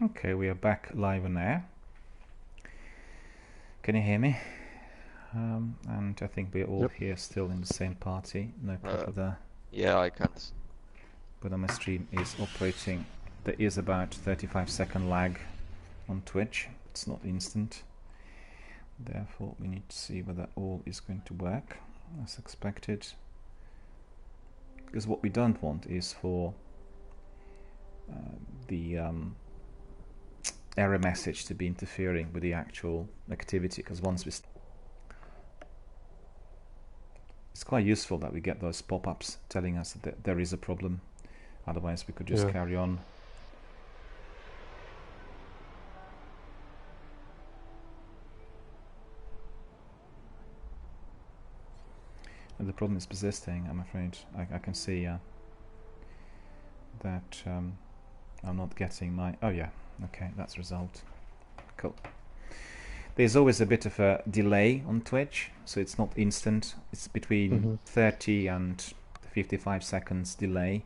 Okay, we are back live on air. Can you hear me? And I think we're all here still in the same party. No problem there. Yeah, I can't. But on my stream is operating. There is about 35-second lag on Twitch. It's not instant. Therefore, we need to see whether all is going to work as expected. Because what we don't want is for the error message to be interfering with the actual activity, because once we it's quite useful that we get those pop-ups telling us that there is a problem, otherwise we could just carry on. And the problem is persisting, I'm afraid. I can see that I'm not getting my... oh yeah, okay, that's resolved. Cool. There's always a bit of a delay on Twitch, so it's not instant. It's between 30 and 55 seconds delay,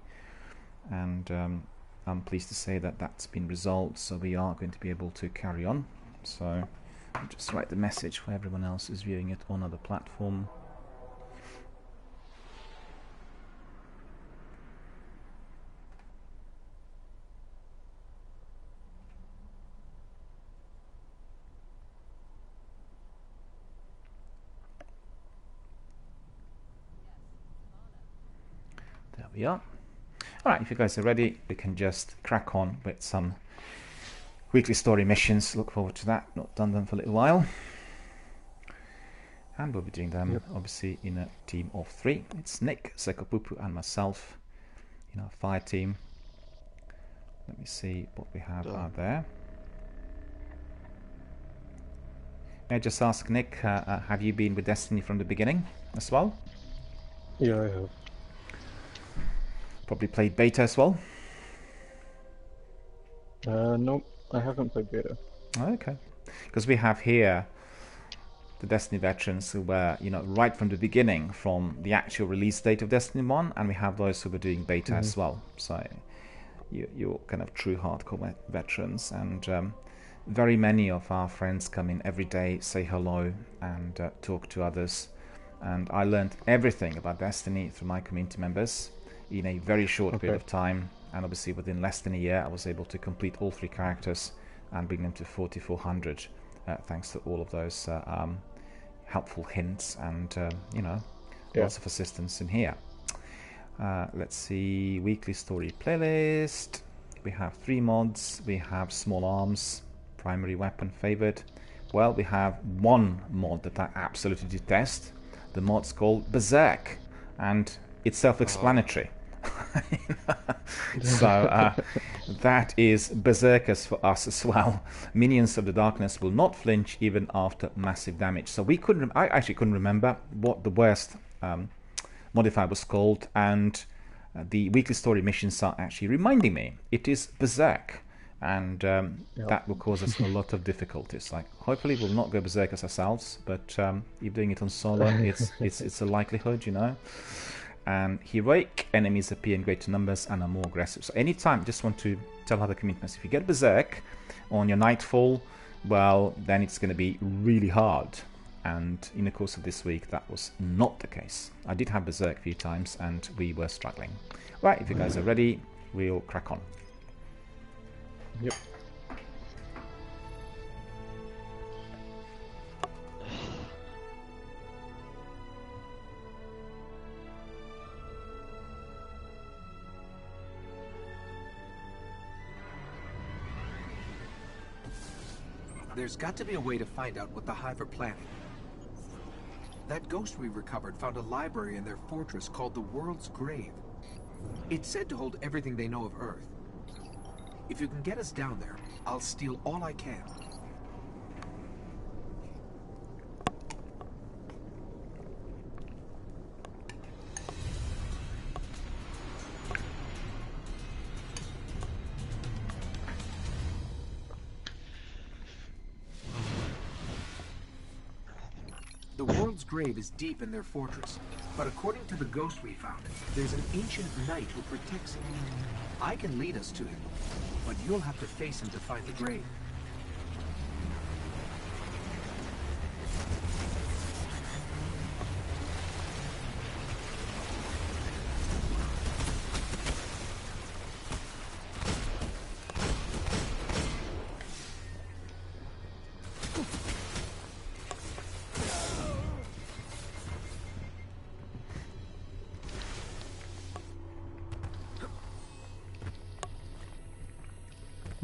and I'm pleased to say that that's been resolved, so we are going to be able to carry on. So I'll just write the message for everyone else who's viewing it on other platform. There we are. Alright, if you guys are ready, we can just crack on with some weekly story missions. Look forward to that. Not done them for a little while. And we'll be doing them, obviously, in a team of 3. It's Nick, Sekopupu, and myself in our fire team. Let me see what we have out there. May I just ask, Nick, have you been with Destiny from the beginning as well? Yeah, I have. Probably played beta as well? Nope, I haven't played beta. Okay. Because we have here the Destiny veterans who were, you know, right from the beginning, from the actual release date of Destiny 1, and we have those who were doing beta as well. So you're kind of true hardcore veterans, and very many of our friends come in every day, say hello, and talk to others. And I learned everything about Destiny through my community members in a very short period of time, and obviously within less than a year I was able to complete all 3 characters and bring them to 4400, thanks to all of those helpful hints and you know, lots of assistance in here. Let's see, weekly story playlist. We have 3 mods. We have small arms, primary weapon favored. Well, we have 1 mod that I absolutely detest. The mod's called Berserk, and it's self-explanatory. So that is Berserkers for us as well. Minions of the Darkness will not flinch even after massive damage. So we couldn't. I actually couldn't remember what the worst modifier was called, and the weekly story missions are actually reminding me. It is Berserk, and that will cause us a lot of difficulties. Like, hopefully we'll not go Berserkers ourselves, but if doing it on solo, it's a likelihood, you know. And heroic enemies appear in greater numbers and are more aggressive. So anytime, just want to tell other community members, if you get Berserk on your Nightfall, well, then it's going to be really hard. And in the course of this week, that was not the case. I did have Berserk a few times, and we were struggling. Right, if you guys are ready, we'll crack on. Yep. There's got to be a way to find out what the Hive are planning. That ghost we recovered found a library in their fortress called the World's Grave. It's said to hold everything they know of Earth. If you can get us down there, I'll steal all I can. The World's Grave is deep in their fortress, but according to the ghost we found, there's an ancient knight who protects it. I can lead us to him. but you'll have to face him to find the grave.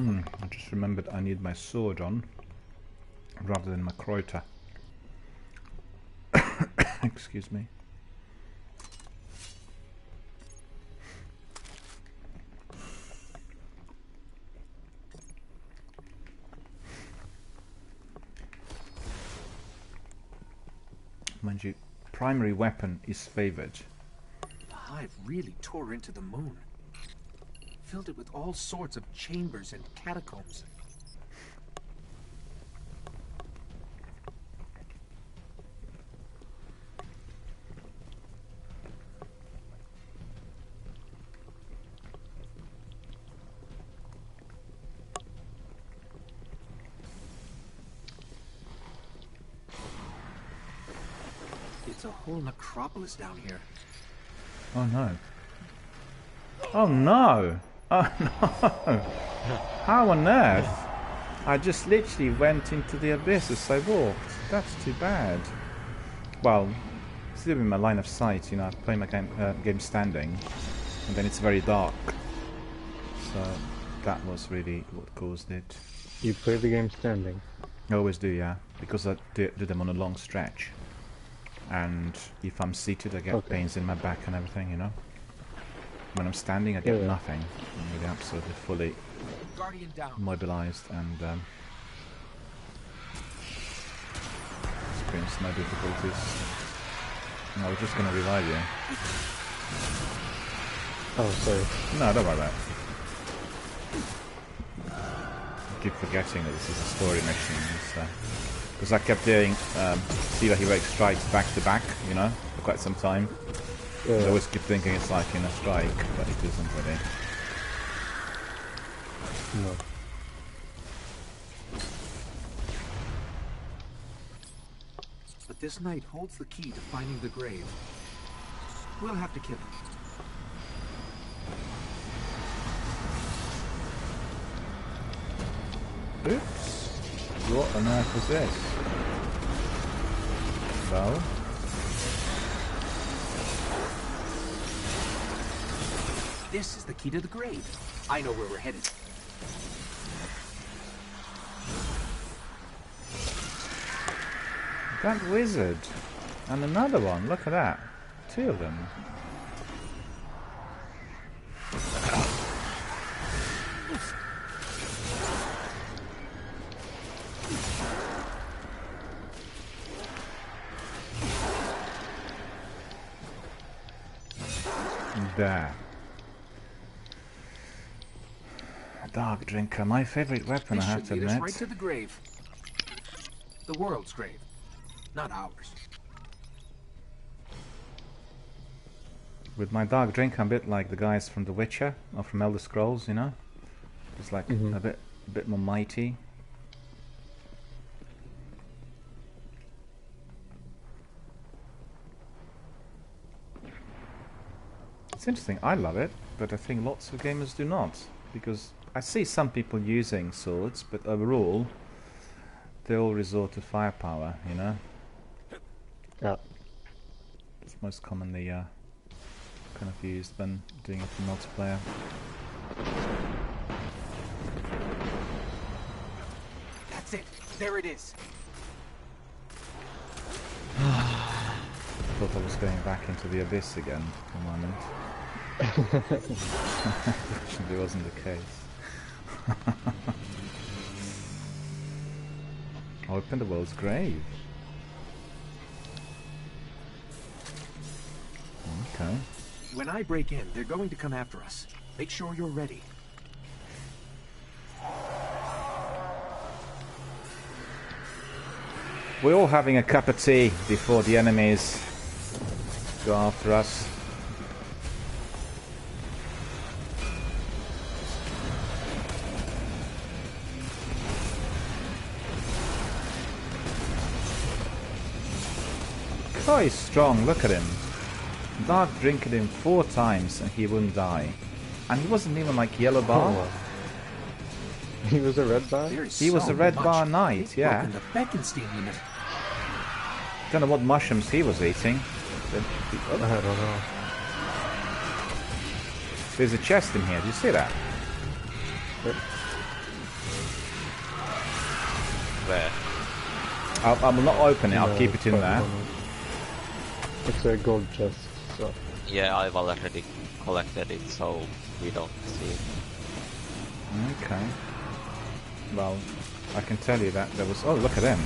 I just remembered I need my sword on rather than my Kreuter. Excuse me. Mind you, primary weapon is favored. The hive really tore into the moon. Filled it with all sorts of chambers and catacombs. It's a whole necropolis down here. Oh no. Oh no! Oh no! How on earth? I just literally went into the abyss as I walked. That's too bad. Well, still in my line of sight, you know, I play my game standing, and then it's very dark. So that was really what caused it. You play the game standing? I always do, yeah, because I do them on a long stretch. And if I'm seated, I get pains in my back and everything, you know. When I'm standing, I get nothing. I'm really absolutely fully mobilized and experience no difficulties. No, I was just going to revive you. Oh, sorry. No, don't worry about it. I keep forgetting that this is a story mission. Because I kept doing Siva Heroic Strikes back to back, you know, for quite some time. Yeah. I always keep thinking it's like in a strike, but it isn't really. No. But this knight holds the key to finding the grave. We'll have to kill him. Oops. What on earth is this? Well. This is the key to the grave. I know where we're headed. That wizard. And another one. Look at that. Two of them. There. Dark Drinker, my favorite weapon, I have to admit. This should lead us right to the grave. The world's grave, not ours. With my Dark Drink, I'm a bit like the guys from The Witcher, or from Elder Scrolls, you know? It's like a bit more mighty. It's interesting, I love it, but I think lots of gamers do not. Because I see some people using swords, but overall, they all resort to firepower, you know? Yeah. It's most commonly kind of used when doing it for multiplayer. That's it. There it is. I thought I was going back into the abyss again for a moment. Unfortunately, wasn't the case. Open the world's grave. Okay. When I break in, they're going to come after us. Make sure you're ready. We're all having a cup of tea before the enemies go after us. so strong. Look at him. Dark drinking him 4 times and he wouldn't die. And he wasn't even like yellow bar. Oh. He was a red bar? He was a red bar knight, yeah. The Bekenstein limit. Don't know what mushrooms he was eating. I don't know. There's a chest in here, do you see that? Yep. Where? I will not open it, I'll keep it in there. It's a gold chest, so... Yeah, I've already collected it, so we don't see it. Okay. Well, I can tell you that there was... Oh, look at him.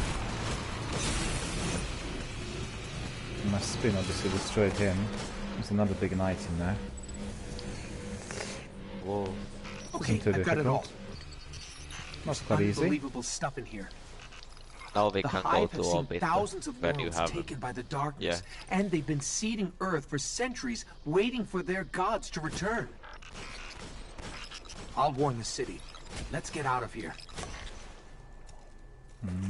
My spin obviously destroyed him. There's another big knight in there. Whoa. Okay, Isn't too I've got it all. difficult. That's quite easy. Unbelievable stuff in here. Now we The can go Hive to have seen orbit thousands of where you worlds have taken by the darkness, Yeah. and they've been seeding Earth for centuries, waiting for their gods to return. I'll warn the city. Let's get out of here.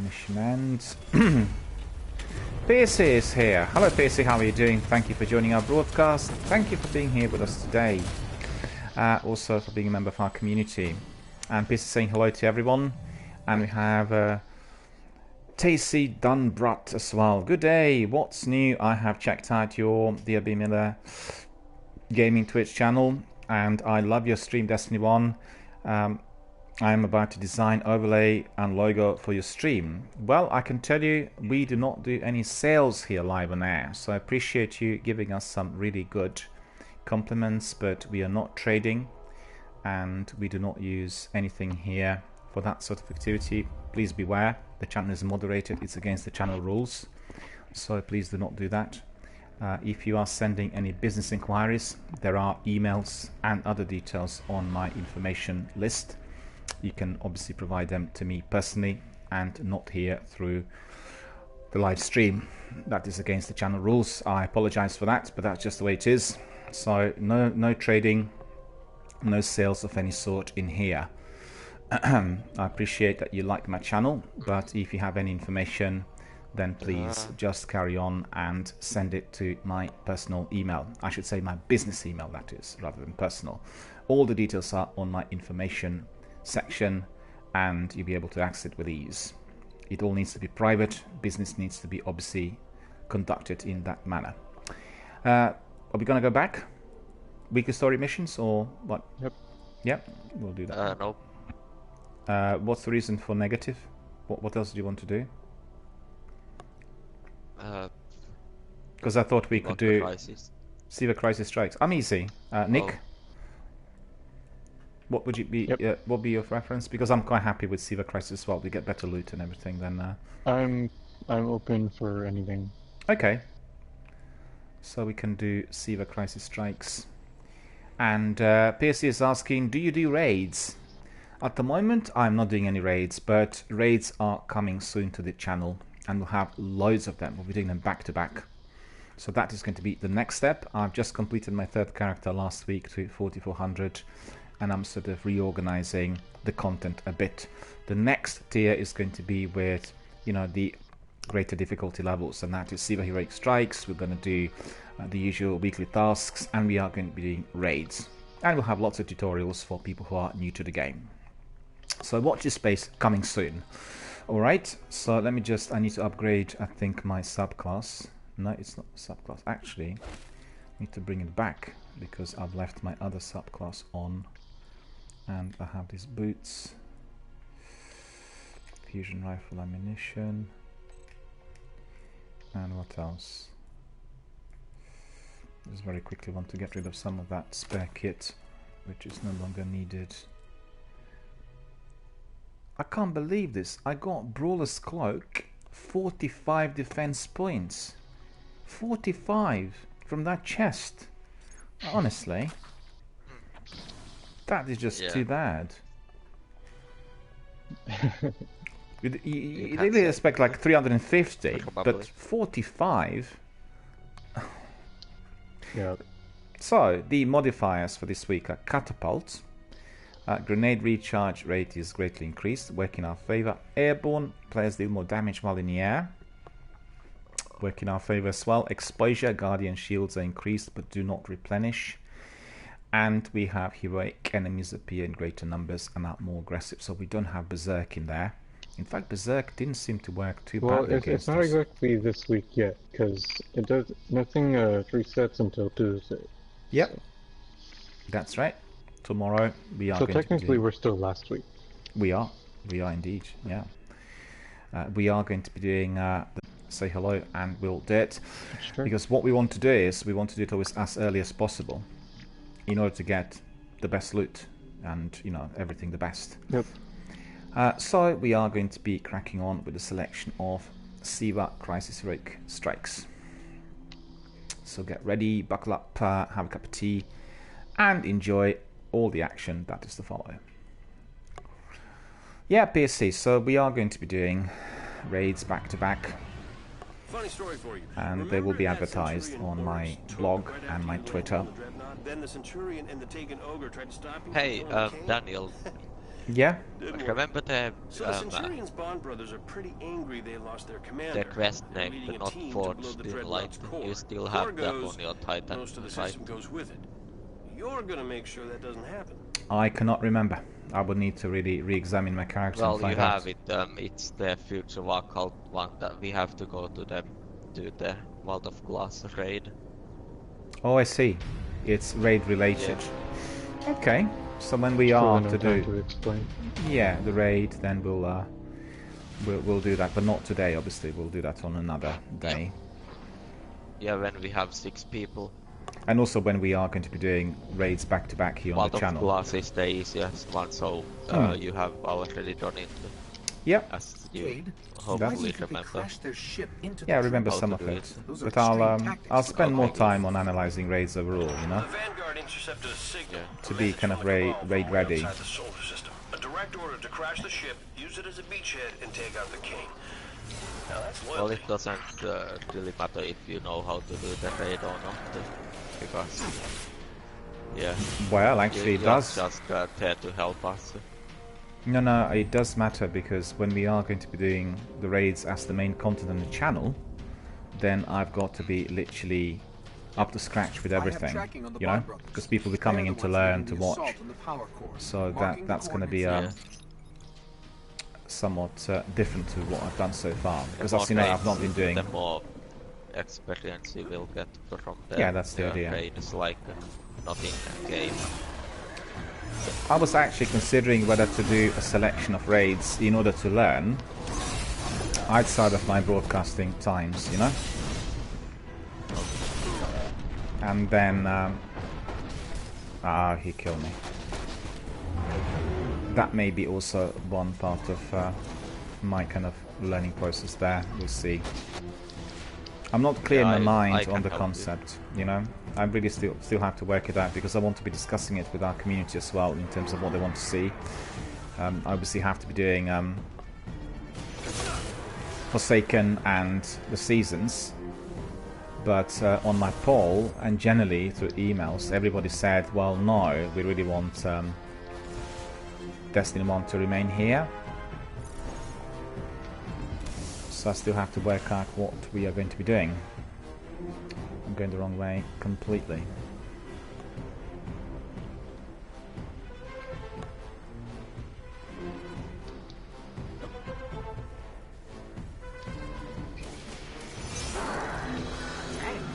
Mission ends. PC is here. Hello PC, how are you doing? Thank you for joining our broadcast. Thank you for being here with us today. Also for being a member of our community. And PC saying hello to everyone. And we have Tacy Dunbrut as well. Good day. What's new? I have checked out your DRBMiller gaming Twitch channel, and I love your stream Destiny 1. I am about to design, overlay and logo for your stream. Well, I can tell you we do not do any sales here live on air, so I appreciate you giving us some really good compliments, but we are not trading and we do not use anything here for that sort of activity. Please beware, the channel is moderated, it's against the channel rules, so please do not do that. If you are sending any business inquiries, there are emails and other details on my information list. You can obviously provide them to me personally and not here through the live stream. That is against the channel rules. I apologize for that, but that's just the way it is. So no trading, no sales of any sort in here. I appreciate that you like my channel, but if you have any information, then please just carry on and send it to my personal email. I should say my business email, that is, rather than personal. All the details are on my information section and you'll be able to access it with ease. It all needs to be private. Business needs to be obviously conducted in that manner. Are we going to go back? Weekly story missions or what? Yep, we'll do that. Nope. What's the reason for negative? What else do you want to do? Because I thought we could do See the Crisis Strikes. I'm easy. Nick? Oh. What would you be? Yep. What would be your preference? Because I'm quite happy with See the Crisis as well. We get better loot and everything than... I'm open for anything. Okay. So we can do See the Crisis Strikes. And PSC is asking, do you do raids? At the moment, I'm not doing any raids, but raids are coming soon to the channel, and we'll have loads of them. We'll be doing them back to back. So that is going to be the next step. I've just completed my 3rd character last week to 4400, and I'm sort of reorganizing the content a bit. The next tier is going to be with, you know, the greater difficulty levels, and that is See the Heroic Strikes. We're going to do the usual weekly tasks, and we are going to be doing raids. And we'll have lots of tutorials for people who are new to the game. So watch this space, coming soon. Alright, so let me just, I need to upgrade, I think, my subclass. No, it's not subclass. Actually, I need to bring it back because I've left my other subclass on. And I have these boots. Fusion rifle ammunition. And what else? Just very quickly want to get rid of some of that spare kit, which is no longer needed. I can't believe this. I got Brawler's Cloak, 45 defense points. 45 from that chest. Honestly. That is just too bad. You really expect like 350, but 45? Yeah. So, the modifiers for this week are Catapult. Grenade recharge rate is greatly increased, working in our favor. Airborne, players deal more damage while in the air. work in our favor as well. Exposure, Guardian shields are increased but do not replenish. And we have heroic enemies appear in greater numbers and are more aggressive. So we don't have Berserk in there. In fact, Berserk didn't seem to work too Well, badly it's against not us. exactly this week yet, because it does nothing resets until Tuesday. Yep, So, that's right. Tomorrow we are so going to be technically doing... we're still last week. We are indeed, yeah. We are going to be doing say hello and we'll do it. Sure. Because what we want to do is we want to do it always as early as possible in order to get the best loot and, you know, everything the best. Yep. So we are going to be cracking on with a selection of Siva Crisis Heroic Strikes. So get ready, buckle up, have a cup of tea, and enjoy all the action that is to follow. Yeah, PSC, so we are going to be doing raids back to back. Funny story for you. And they will be advertised on my blog and my Twitter. Then the Centurion and the Taken Ogre tried to stop you. Hey, Daniel, Yeah? remember the So the Centurion's Bond brothers are pretty angry they lost their commander. the quest They're name, leading but a not team to blow forged the in Dreadnought's light? core. You still Word have that goes, on your Titan, most of the right? system goes with it. You're gonna make sure that doesn't happen. I cannot remember. I would need to really re-examine my character Well, and find you out. have it. It's the future occult one that we have to go to the Vault of Glass raid. Oh, I see. It's raid related. Yeah. Okay. So when we Sure, are no to time do to explain. the raid, then we'll do that, but not today. Obviously, we'll do that on another day. Yeah, when we have 6 people. And also when we are going to be doing raids back to back here on Vault the of channel. Glass is the easiest one, so you have already done it. Yep. As you Jade, Why why hopefully do you think they remember. crashed their ship into Yeah, I the remember How some to of do it. it. Those are But extreme tactics. I'll spend more Okay. time on analyzing raids overall, you know? The Vanguard intercepted a signal. To be kind of raid ready. Outside the solar system. A direct order to crash the ship, use it as a beachhead, and take out the king. Now that's Well, loyalty. it doesn't really matter if you know how to do the raid or not, because yeah, Well, actually it you does. just there to help us. No, it does matter because when we are going to be doing the raids as the main content on the channel, then I've got to be literally up to scratch with I have everything, tracking on the you know? Bond brothers. Because people be They're coming the in to ones learn, leading to the assault watch. on the power core, So marking the that's going to be coordinates. somewhat different to what I've done so far. Because The as you more know, I've not been raids, doing... the more experience you will get from the Yeah, that's the idea. raids, like not in the game. I was actually considering whether to do a selection of raids in order to learn outside of my broadcasting times, you know? And then... he killed me. That may be also one part of my kind of learning process there. We'll see. I'm not clear in Yeah, my I mind can on the help you. concept, you know? I really still have to work it out because I want to be discussing it with our community as well in terms of what they want to see. I obviously have to be doing Forsaken and the Seasons, but on my poll and generally through emails, everybody said, well, no, we really want Destiny 1 to remain here. So I still have to work out what we are going to be doing. I'm going the wrong way completely.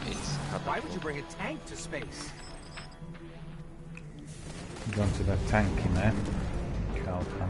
It's Why would you bring a tank to space? Go to that tank in there. Calcom.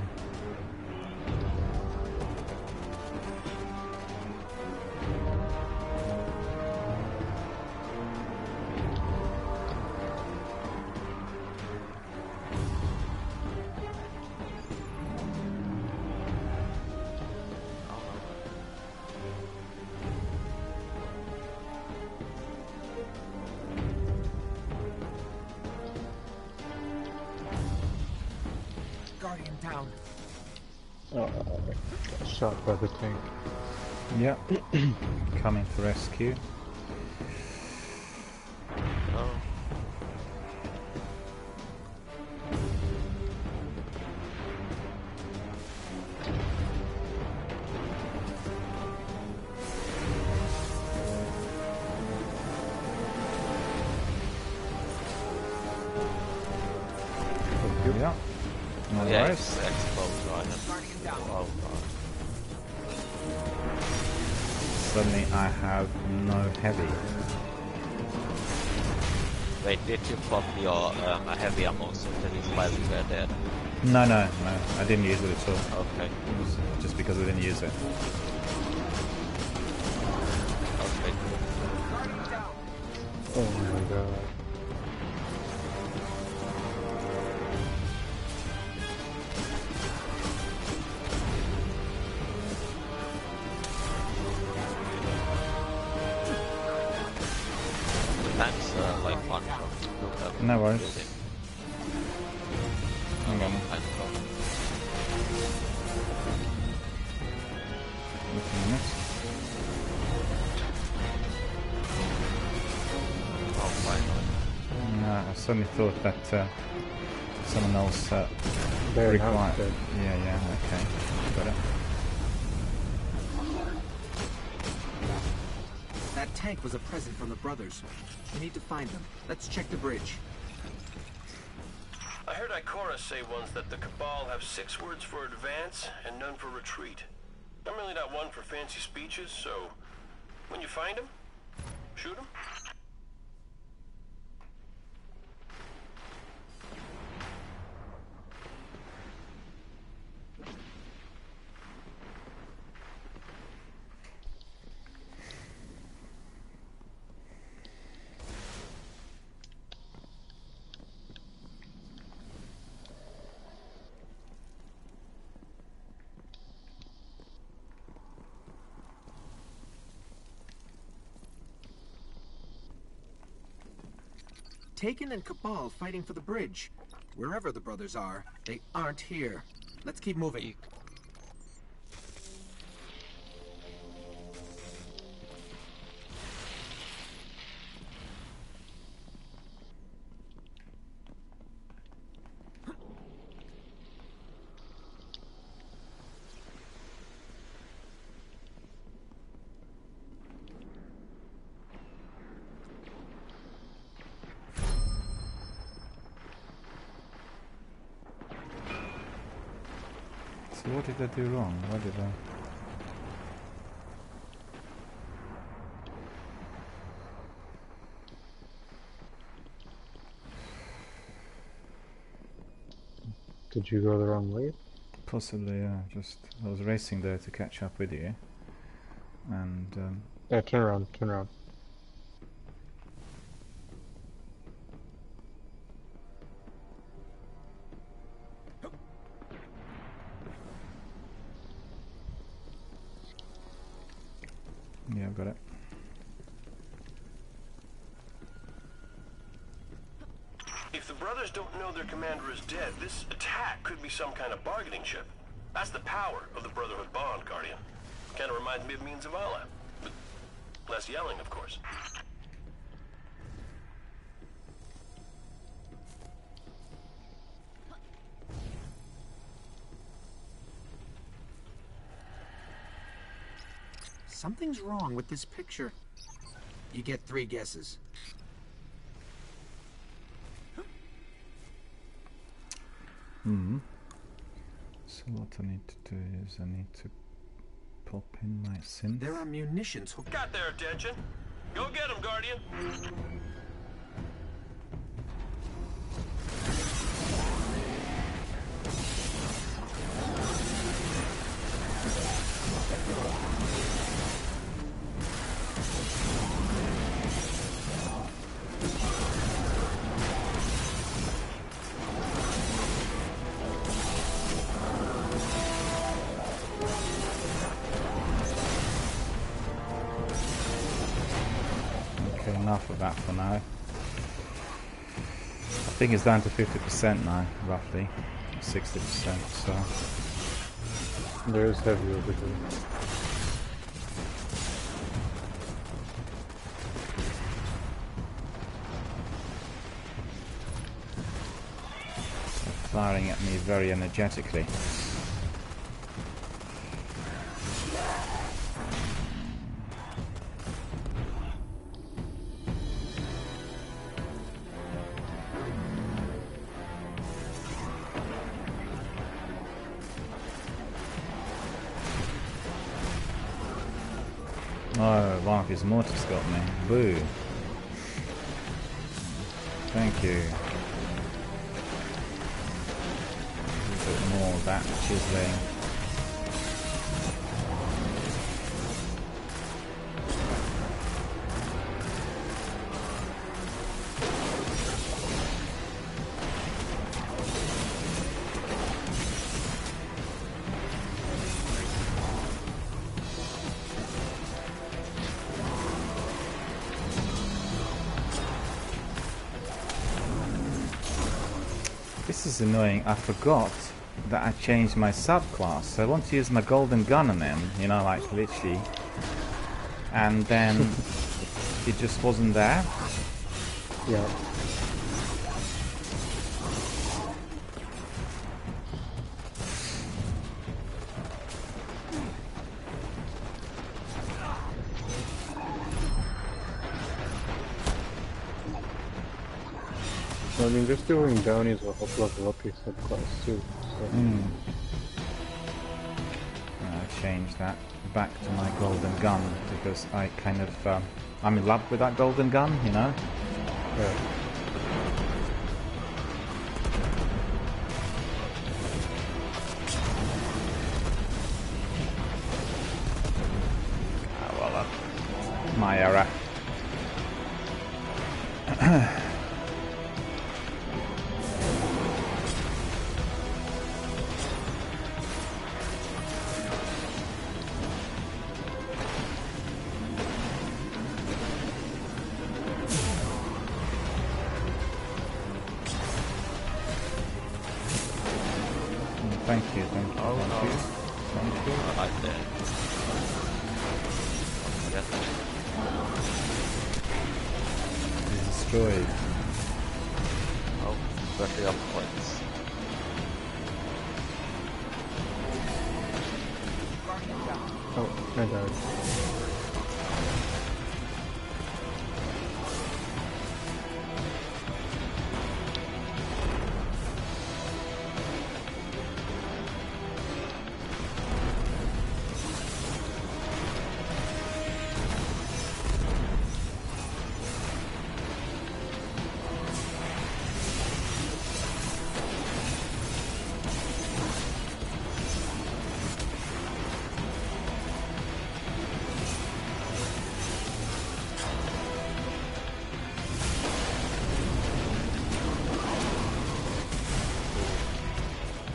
Guardian down. Got shot by the tank. Yep. Coming to rescue. oh, Yeah. No Yeah, worries. it's explode right. Oh god. Suddenly I have no heavy. Wait, did you pop your heavy ammo so that is why we were dead? No, I didn't use it at all. Okay. It was just because I didn't use it. Okay. Oh my god. Thanks, like one shot. Look up. No worries. Hang on. Thanks, bro. Looking at it. Oh, finally. No, I suddenly thought that someone else There, now required. it's dead. Yeah, okay. Got it. That tank was a present from the brothers. We need to find them. Let's check the bridge. I heard Ikora say once that the Cabal have 6 words for advance and none for retreat. I'm really not one for fancy speeches, so when you find them, shoot them. Taken and Cabal fighting for the bridge. Wherever the brothers are, they aren't here. Let's keep moving. So what did I do wrong? What did I... Did you go the wrong way? Possibly, yeah. Just I was racing there to catch up with you, and Yeah, turn around, turn around. yeah, I've got it. If the brothers don't know their commander is dead, this attack could be some kind of bargaining chip. That's the power of the Brotherhood bond, Guardian. Kind of reminds me of Means of Allah. But less yelling, of course. Something's wrong with this picture. You get 3 guesses. So what I need to do is I need to pop in my synth. There are munitions hooked. Got their attention. Go get them, Guardian. Okay, enough of that for now. I think it's down to 50% now, roughly. 60%, so... There's heavy over here. firing at me very energetically. one of his mortars got me. Boo. Thank you. A bit more of that chiseling. This is annoying. I forgot that I changed my subclass. So I want to use my golden gun on him, you know, like literally. And then it just wasn't there. Yeah. I mean, just doing bounties will help level up your subclass too. So. I changed that back to my golden gun because I kind of I'm in love with that golden gun, you know. Yeah. Well, my error. Thank you, thank you, Oh, thank no. you, thank you. I like that. Yes. He's destroyed. Oh, 30 up points. Oh, I died.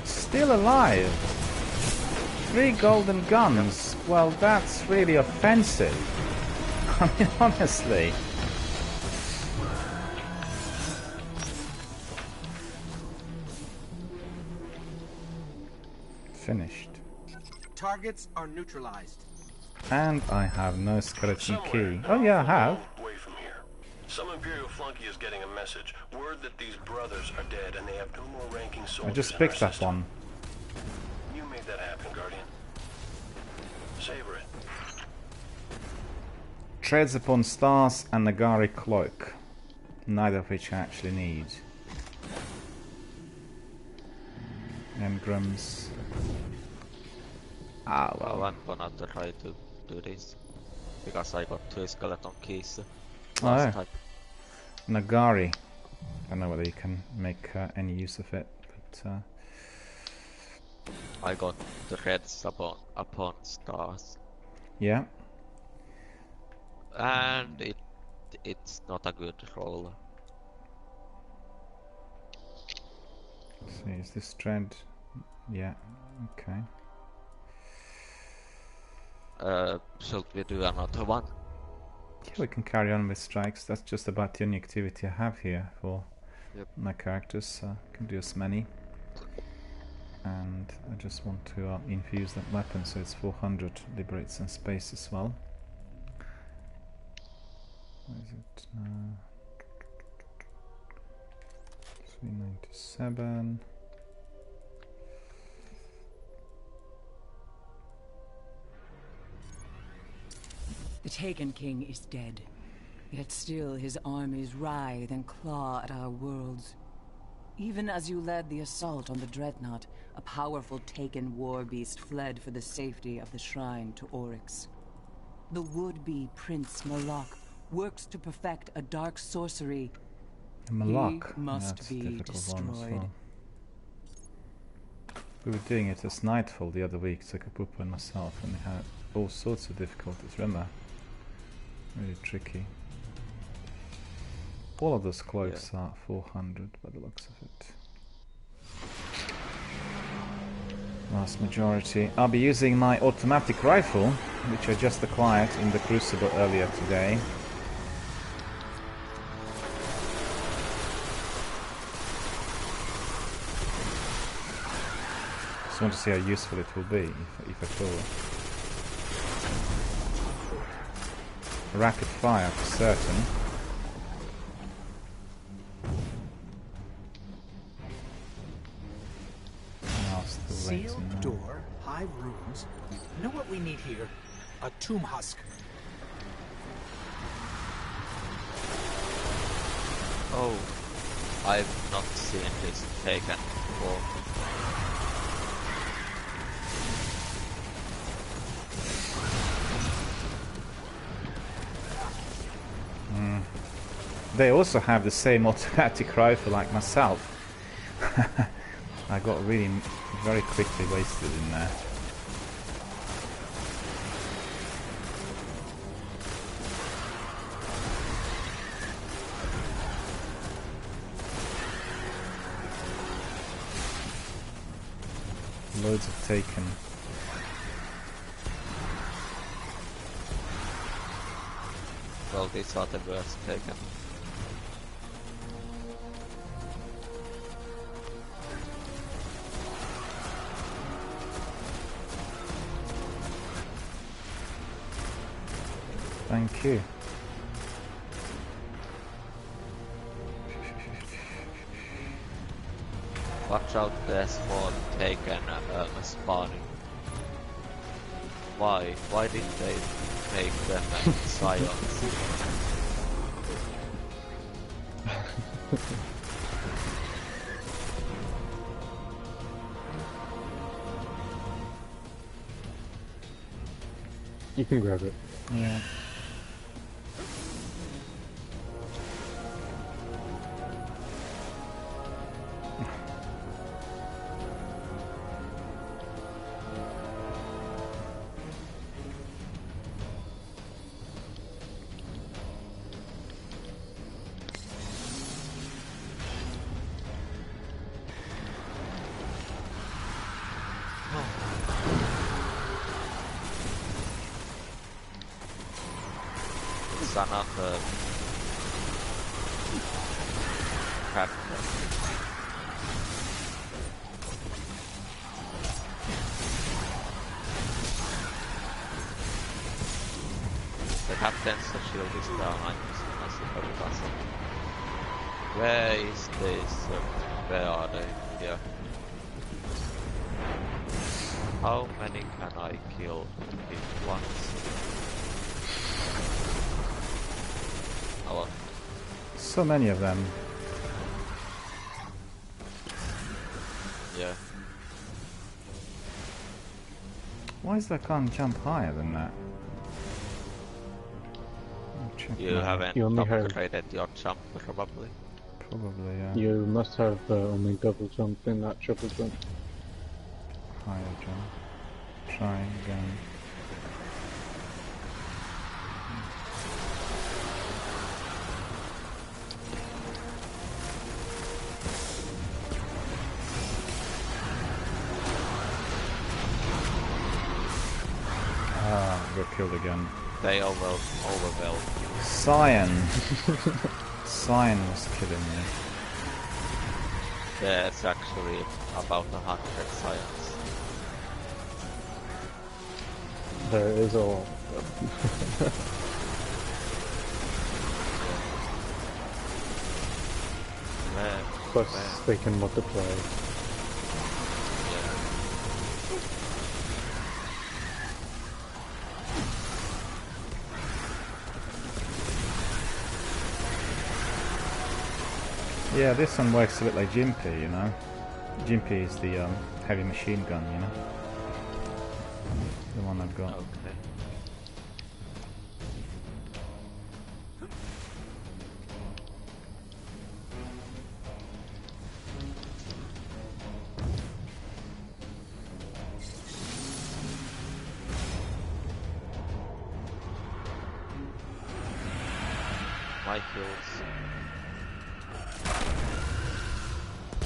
Still alive. 3 golden guns. Well, that's really offensive. I mean, honestly. Finished. Targets are neutralized. And I have no skeleton Somewhere, key. Oh yeah, I have. away from here. Some Imperial flunky is getting a message. Word that these brothers are dead and they have no more ranking soldiers. I just in our picked that system. one. You made that happen, Guardian. Savor it. Treads upon stars and Nagari cloak. Neither of which I actually need. Engrams. Ah Well, well. I'm gonna try to do this. Because I got 2 skeleton keys Oh, last yeah. time. Nagari. I don't know whether you can make any use of it, but I got the reds upon stars. yeah. And it's not a good roll. So is this tread? Yeah. Okay. Should we do another one? Yeah, we can carry on with strikes. That's just about the only activity I have here for Yep. my characters. So I can do as many. And I just want to infuse that weapon, so it's 400. Liberates some space as well. Where is it now? 397. The Taken King is dead. Yet still his armies writhe and claw at our worlds. Even as you led the assault on the Dreadnought, a powerful Taken war beast fled for the safety of the shrine to Oryx. The would-be Prince Malak works to perfect a dark sorcery. Malak. He must That's a be difficult one as destroyed. well. We were doing it as Nightfall the other week, Sakapupa and myself, and we had all sorts of difficulties, remember? Really tricky. All of those cloaks are 400 by the looks of it. Vast majority. I'll be using my automatic rifle, which I just acquired in the Crucible earlier today. Just want to see how useful it will be, if at all. Rapid fire for certain. Sealed door, high runes. You know what we need here? A tomb husk. Oh, I've not seen this taken before. They also have the same automatic rifle like myself. I got really very quickly wasted in there. Loads have taken. Well, these are the worst taken. Thank you. Watch out, there's one taken spawning. Why? Why did they make them scions? You can grab it. Yeah. Son of a captain. The captain's shield is down. I see how it does. Where is this? Where are they? Here. How many can I kill at once? So many of them. Yeah. Why is that can't jump higher than that? You haven't You only have- upgraded your jump, probably. Probably, yeah. You must have only double jump in that triple jump. Higher jump. Try again. Got killed again. They overwhelmed. Cyan! Cyan was killing me. Yeah, it's actually about 100 science. There is all. Plus, they can multiply. Yeah, this one works a bit like Jimpy, you know. Jimpy is the heavy machine gun, you know. The one I've got. Okay. my kills.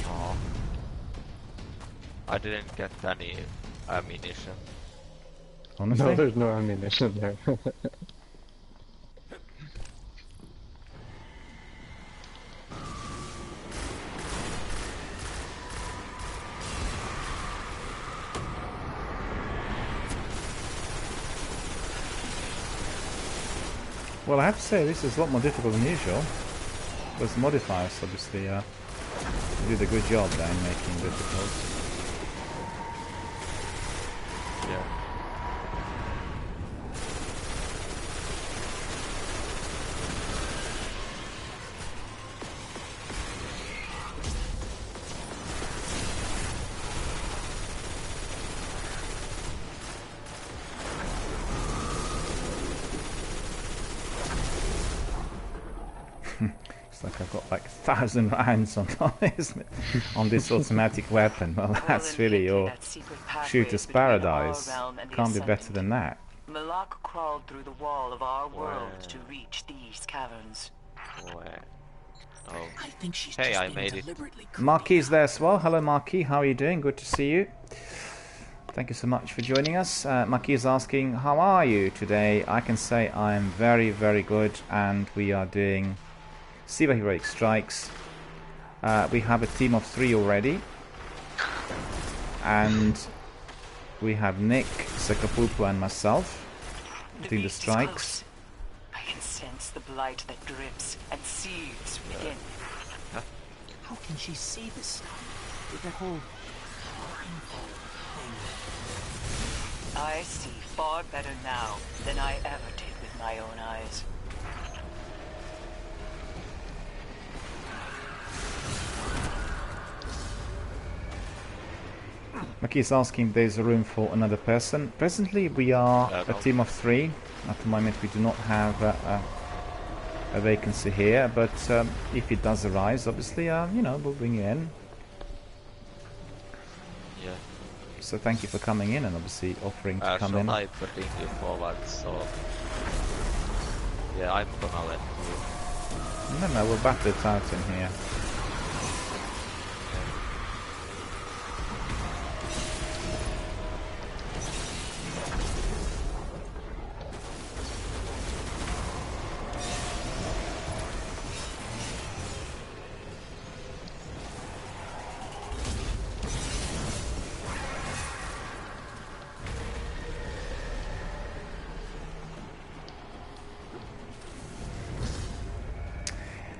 Oh. I didn't get any ammunition. Honestly? No, there's no ammunition there. Well, I have to say this is a lot more difficult than usual. Those modifiers obviously did a good job there in making it difficult. Yeah. It's like I've got like 1,000 rounds on isn't it? On this automatic weapon. Well, that's really your shooter's paradise. Can't be better than that. Malak crawled through the wall of our world to reach these caverns. Where? Oh. I think she's Hey, just I being made it. deliberately creepy. Marquis there as well. Hello, Marquis. How are you doing? Good to see you. Thank you so much for joining us. Marquis is asking, how are you today? I can say I am very, very good, and we are doing Siva Heroic Strikes. We have a team of 3 already, and we have Nick, Sakapupu, and myself doing the beast is strikes. close. I can sense the blight that drips and seethes within. How can she see this stuff? With that whole blindfold thing. I see far better now than I ever did with my own eyes. Maki is asking if there's a room for another person. Presently we are a team of 3. At the moment we do not have a vacancy here, but if it does arise, obviously, you know, we'll bring you in. Yeah. So thank you for coming in and obviously offering to come in. I putting you forward, so yeah, I'm gonna let you. No, we'll battle it out in here.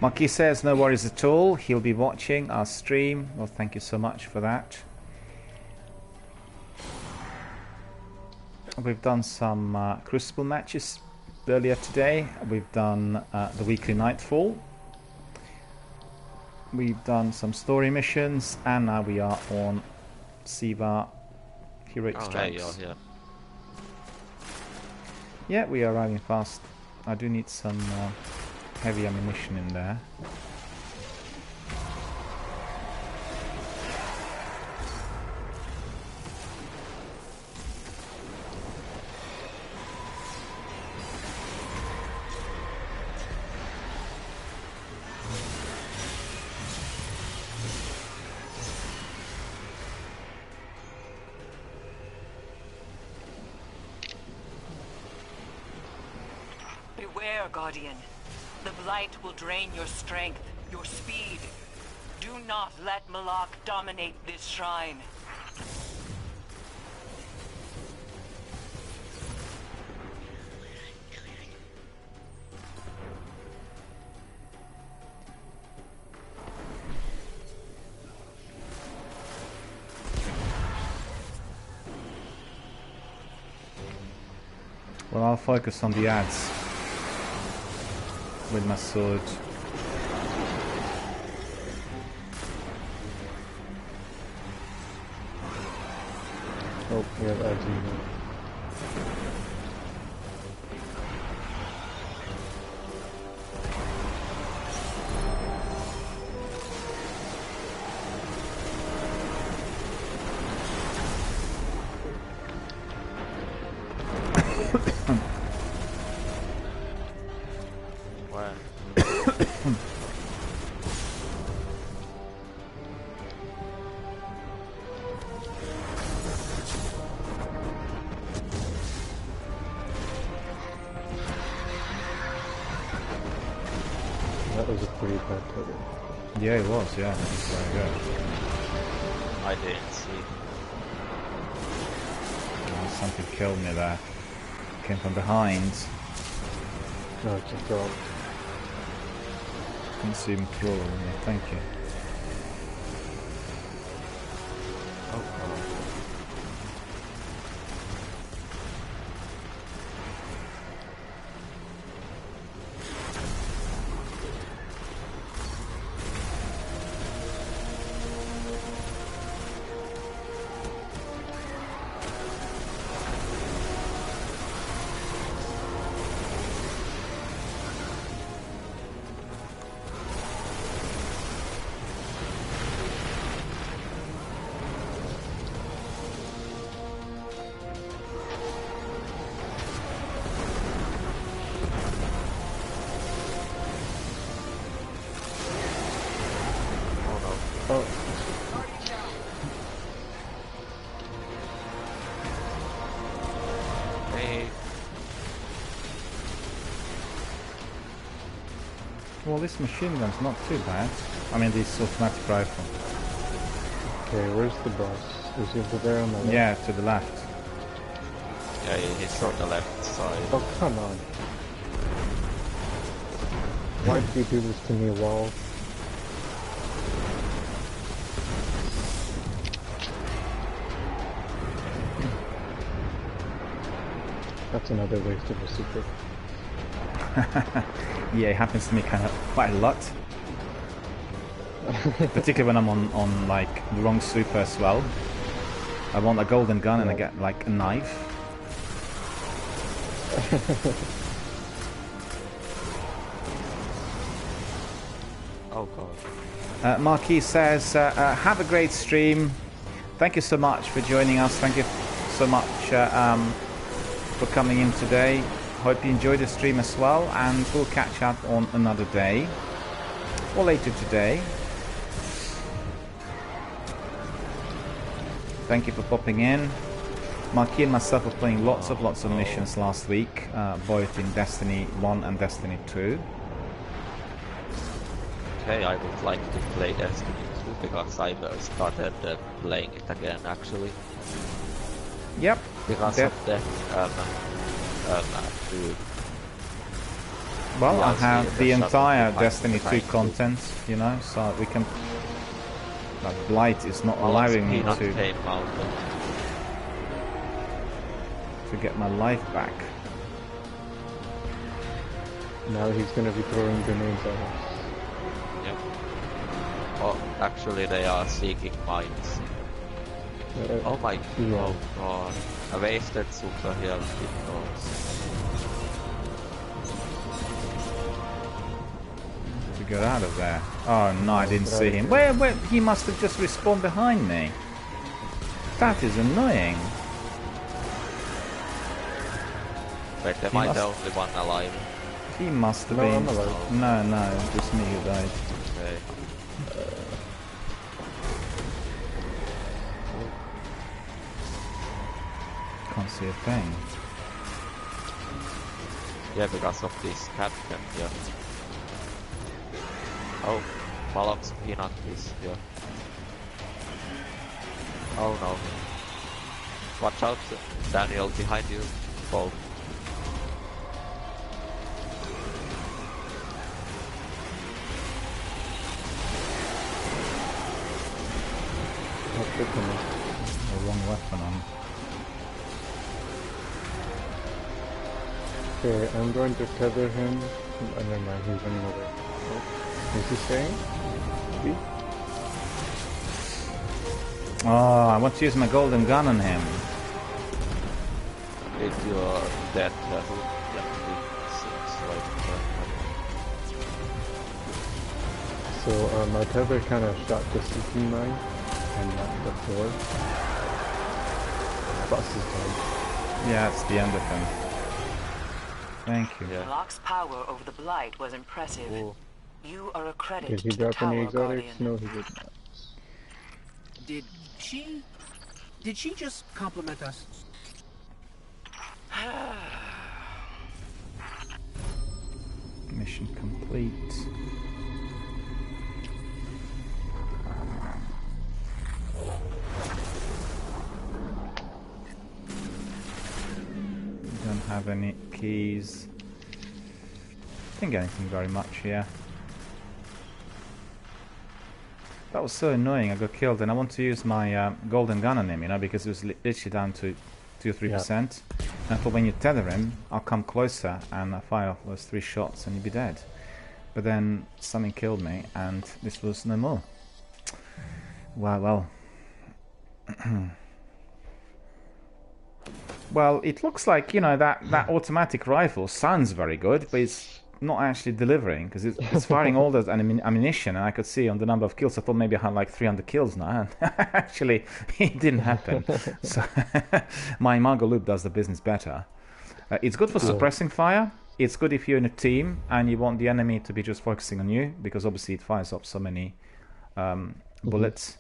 Marquis says no worries at all, he'll be watching our stream. Well, thank you so much for that. We've done some Crucible matches earlier today. We've done the weekly Nightfall. We've done some story missions, and now we are on Siva Heroic Strikes. Hey, yeah. Yeah, we are arriving fast. I do need some heavy ammunition in there. Beware, Guardian. The blight will drain your strength, your speed. Do not let Malak dominate this shrine. Well, I'll focus on the ads with my sword. Oh, we have ads in there. Where? it. Yeah, it was. Yeah, that's very good. I didn't see. Oh, something killed me there. Came from behind. No, it's a drop. Didn't see him crawl on me. Thank you. Oh, Oh, hey. Well, this machine gun's not too bad. I mean, this automatic rifle. okay, where's the boss? Is he over there on the left? Yeah, to the left. Yeah, he's on the left side. Oh, come on. Why did you do this to me, Wall? That's another waste of a secret. Yeah, it happens to me kind of quite a lot. Particularly when I'm on like the wrong super as well. I want a golden gun and I get like a knife. Oh god. Marquis says, have a great stream. Thank you so much for joining us. Thank you so much for coming in today. Hope you enjoyed the stream as well, and we'll catch up on another day or later today. Thank you for popping in. Marquis and myself were playing lots of missions last week, both in Destiny 1 and Destiny 2. Okay, I would like to play Destiny 2 because I started playing it again actually. Yep. Because of the food. Well, I have the entire shuttle Destiny 2 behind content, you know, so we can... But Blight is not allowing me to get my life back. Now he's gonna be throwing grenades at us. Yep. Oh, actually they are seeking mines. Oh my Yeah. god. A wasted super here To get out of there. Oh no, I didn't see him. Where? He must have just respawned behind me. That is annoying. Wait, am I the only one alive? He must have No, been. I'm alive. No, just me who died. Okay. Can't see a thing. Yeah, because of this captain here. Oh, Malak's peanut is here. Oh no. Watch out, Daniel, behind you. Both. The wrong weapon on. Okay, I'm going to tether him. Oh, never mind, he's running away. Oh, is he staying? See? Oh, I want to use my golden gun on him. If you're dead level, seems like So my tether kind of shot the CP mine and not the floor. Boss is dead. Yeah, it's the end of him. Thank you. Yeah. Locke's power over the Blight was impressive. Ooh. You are a credit Did he to the drop any Tower exotics? Guardian. No, he did not. Did she just compliment us? Mission complete. have any keys. Didn't get anything very much here. That was so annoying. I got killed, and I want to use my golden gun on him, you know, because it was literally down to 2 or 3%. And I thought when you tether him, I'll come closer and I fire off those 3 shots and he'd be dead. But then something killed me, and this was no more. Well. Well, it looks like, you know, that automatic rifle sounds very good, but it's not actually delivering, because it's firing all those ammunition, and I could see on the number of kills, I thought maybe I had like 300 kills now, and actually it didn't happen. So my Imago loop does the business better. It's good for suppressing fire. It's good if you're in a team and you want the enemy to be just focusing on you, because obviously it fires up so many bullets,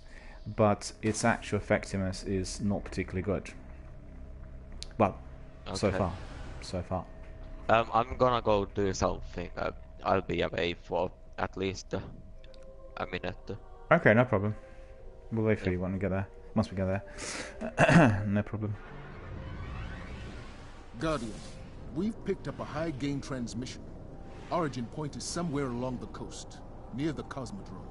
but its actual effectiveness is not particularly good. Well, so far. I'm gonna go do something. I'll be away for at least a minute. Okay, no problem. We'll wait for you when we get there. Once we get there. No problem. Guardian, we've picked up a high-gain transmission. Origin point is somewhere along the coast, near the Cosmodrome.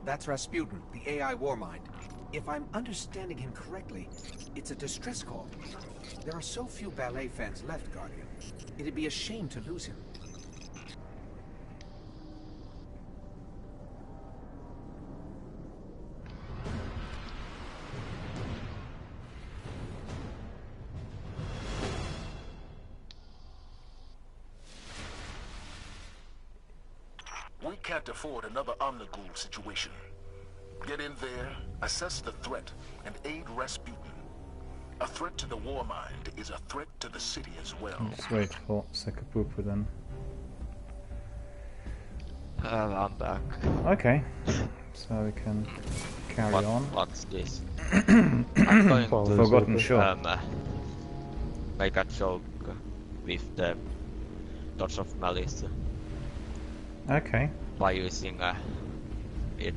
That's Rasputin, the AI Warmind. If I'm understanding him correctly, it's a distress call. There are so few ballet fans left, Guardian. It'd be a shame to lose him. We can't afford another Omnigul situation. Get in there, assess the threat, and aid Rasputin. A threat to the Warmind is a threat to the city as well. Just wait for Sekapupu then. I'm back. Okay, so we can carry on. What's this? I'm going to Forgotten Shore. make a joke with the Dodge of Malice Okay. by using it.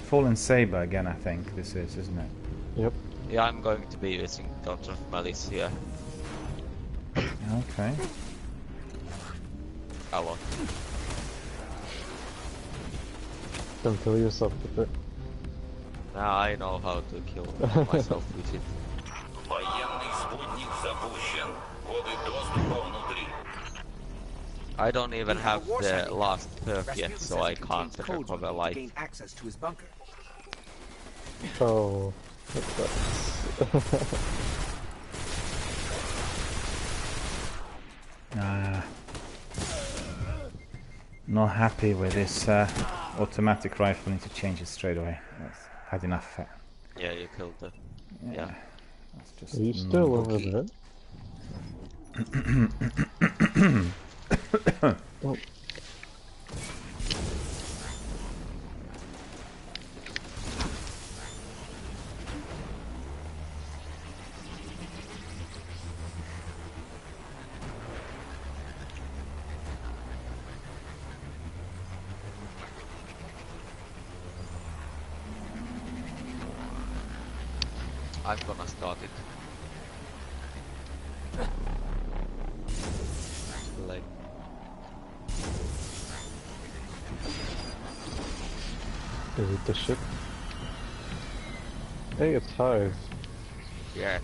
Fallen Saber again, I think this is, isn't it? Yep. Yeah, I'm going to be using Dodge of Malice here Okay. a lot. Don't kill yourself with it. Now I know how to kill myself with it. I don't even have the last perk yet, so I can't recover life. Gain access to his bunker. Oh, that sucks. Not happy with this automatic rifle. Need to change it straight away. I've had enough. Yeah, you killed the... Yeah. That's just Are you still over there? Oh. I'm gonna start it. Like... Is it the ship? Hey, it's Hive. Yes.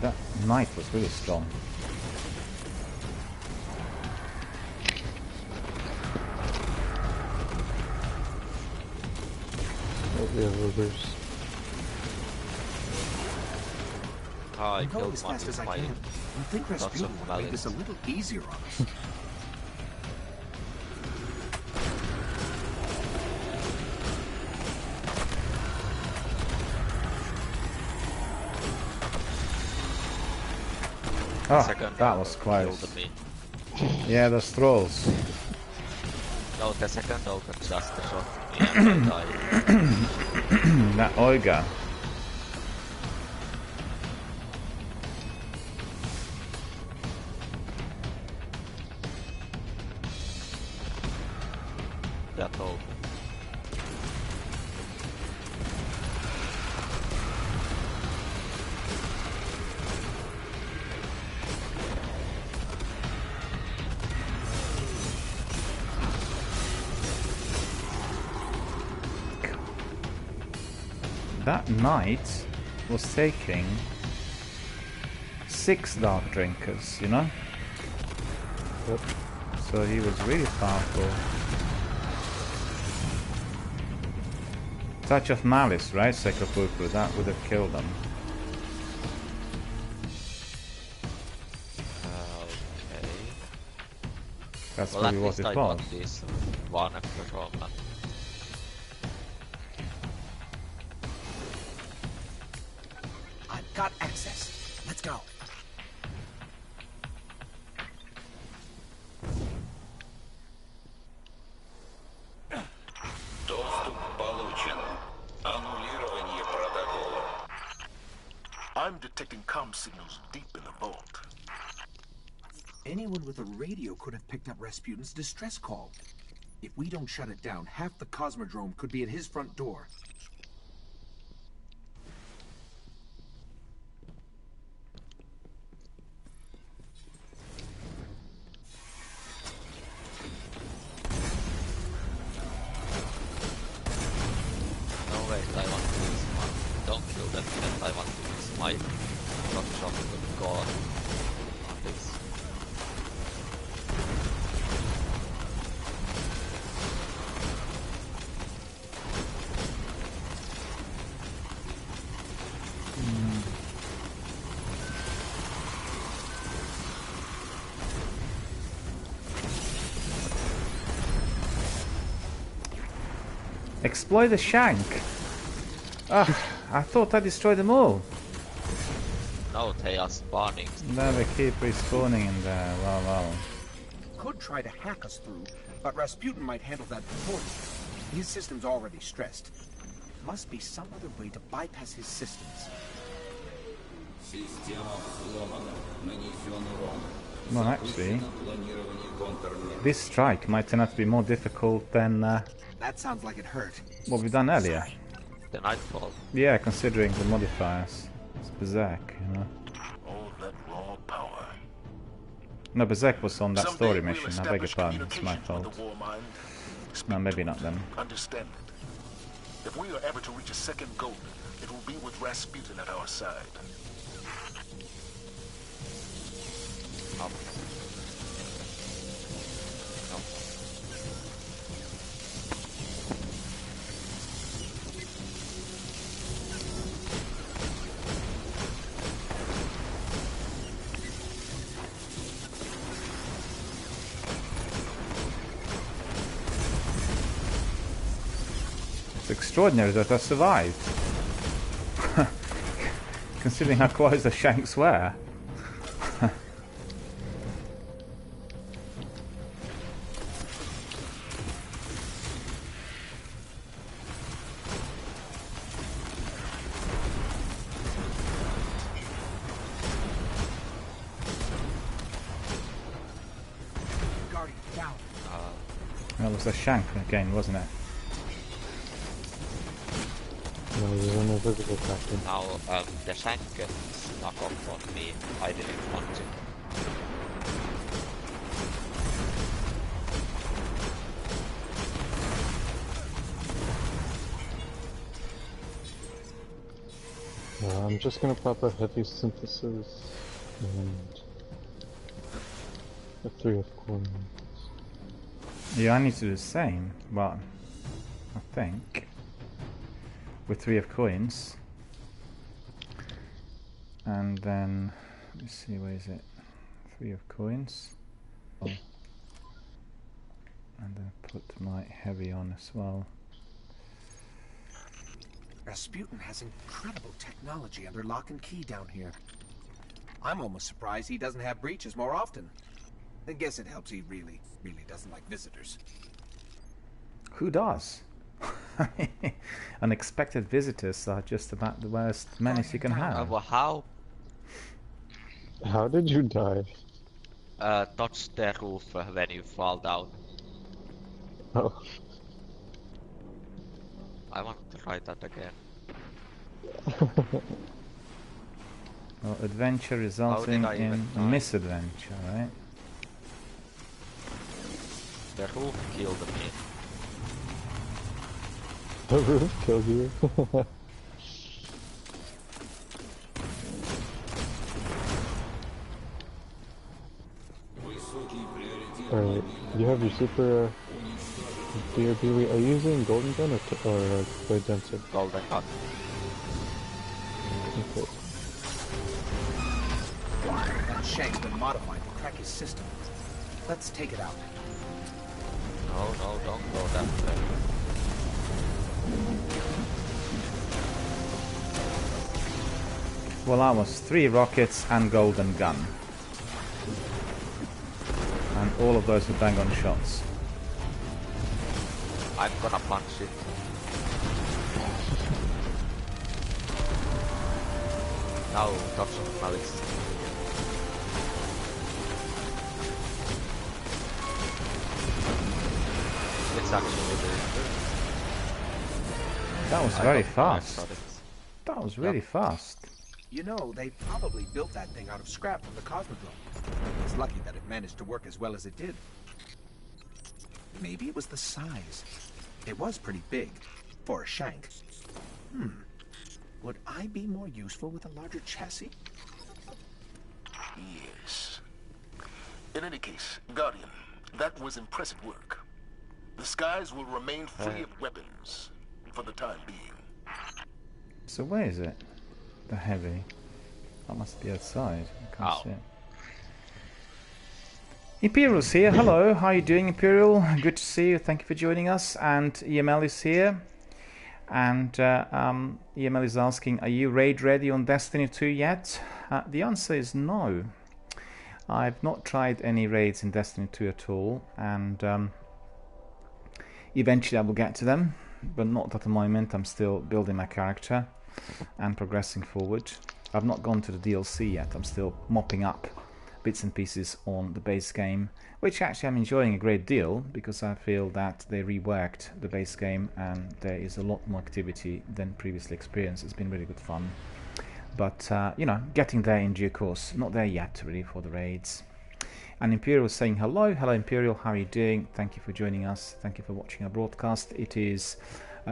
That knife was really strong. Yeah, reverse. I I'm going killed as one fast as with I my can. I think lots Rasputin of will make this a malice. little easier on us. Oh, Second that was close. killed me. Yeah, those trolls. No, the second open just shot me and I died. That Oiga. That open. That knight was taking 6 dark drinkers, you know? Yep. So he was really powerful. Touch of Malice, right? Sekapurku, that would have killed them. Okay. That's Well, at probably what least it I was. got this one from I've got access. Let's go. Доступ получен. Аннулирование протокола. I'm detecting comm signals deep in the vault. Anyone with a radio could have picked up Rasputin's distress call. If we don't shut it down, half the Cosmodrome could be at his front door. No wait, I want to use my... Don't kill them yet, I want to use my rock shot to god on this. Exploit the shank! Ah, I thought I destroyed them all. No, they are spawning. No, they keep respawning in there. Wow, wow. Could try to hack us through, but Rasputin might handle that before us. His system's already stressed. Must be some other way to bypass his systems. Well, actually, this strike might turn out to be more difficult than That sounds like it hurt. what we've done earlier. The nightfall. Yeah, considering the modifiers. It's Berserk, you know. All that raw power. No, Berserk was on that Someday story we'll mission. I beg your establish pardon, it's my communication with fault. the war mind. No, maybe not then. Understand it. If we are ever to reach a second goal, it will be with Rasputin at our side. Up. No. It's extraordinary that I survived. Considering how close the shanks were. Guardian, down. That was a shank again, wasn't it? No, you're invisible, Captain. Now, the shank snuck up on me. I didn't want to. I'm just gonna pop a heavy synthesis and a 3 of coordinates. Yeah, I need to do the same, but I think with 3 of coins. And then, let me see, where is it? 3 of coins. Oh. And then put my heavy on as well. Rasputin has incredible technology under lock and key down here. I'm almost surprised he doesn't have breaches more often. I guess it helps he really doesn't like visitors. Who does? Unexpected visitors are just about the worst menace you can have. Well, How did you die? touch the roof when you fall down. Oh. I want to try that again. Well, adventure resulting in misadventure, right? The roof killed me. The roof killed you. Alright, you have your super DRB. Are you using golden gun or blade dancer? Golden gun. Okay. That shank's been modified to crack his system. Let's take it out. No, don't go that way. Well, I was 3 rockets and golden gun. And all of those were bang on shots. I'm gonna punch it. Now, touch of malice. It's actually the... That was very fast. That was really fast. You know, they probably built that thing out of scrap from the Cosmodrome. It's lucky that it managed to work as well as it did. Maybe it was the size. It was pretty big for a shank. Would I be more useful with a larger chassis? Yes. In any case, Guardian, that was impressive work. The skies will remain free of weapons for the time being. So where is it? The heavy. That must be outside. I can't see it. Imperial's here. Hello, how are you doing, Imperial? Good to see you. Thank you for joining us. And EML is here. And EML is asking, are you raid ready on Destiny 2 yet? The answer is no. I've not tried any raids in Destiny 2 at all. And eventually I will get to them. But not at the moment. I'm still building my character and progressing forward. I've not gone to the DLC yet. I'm still mopping up bits and pieces on the base game, which actually I'm enjoying a great deal because I feel that they reworked the base game and there is a lot more activity than previously experienced. It's been really good fun, but you know, getting there in due course. Not there yet really for the raids. And Imperial is saying hello. Hello Imperial, how are you doing? Thank you for joining us. Thank you for watching our broadcast. It is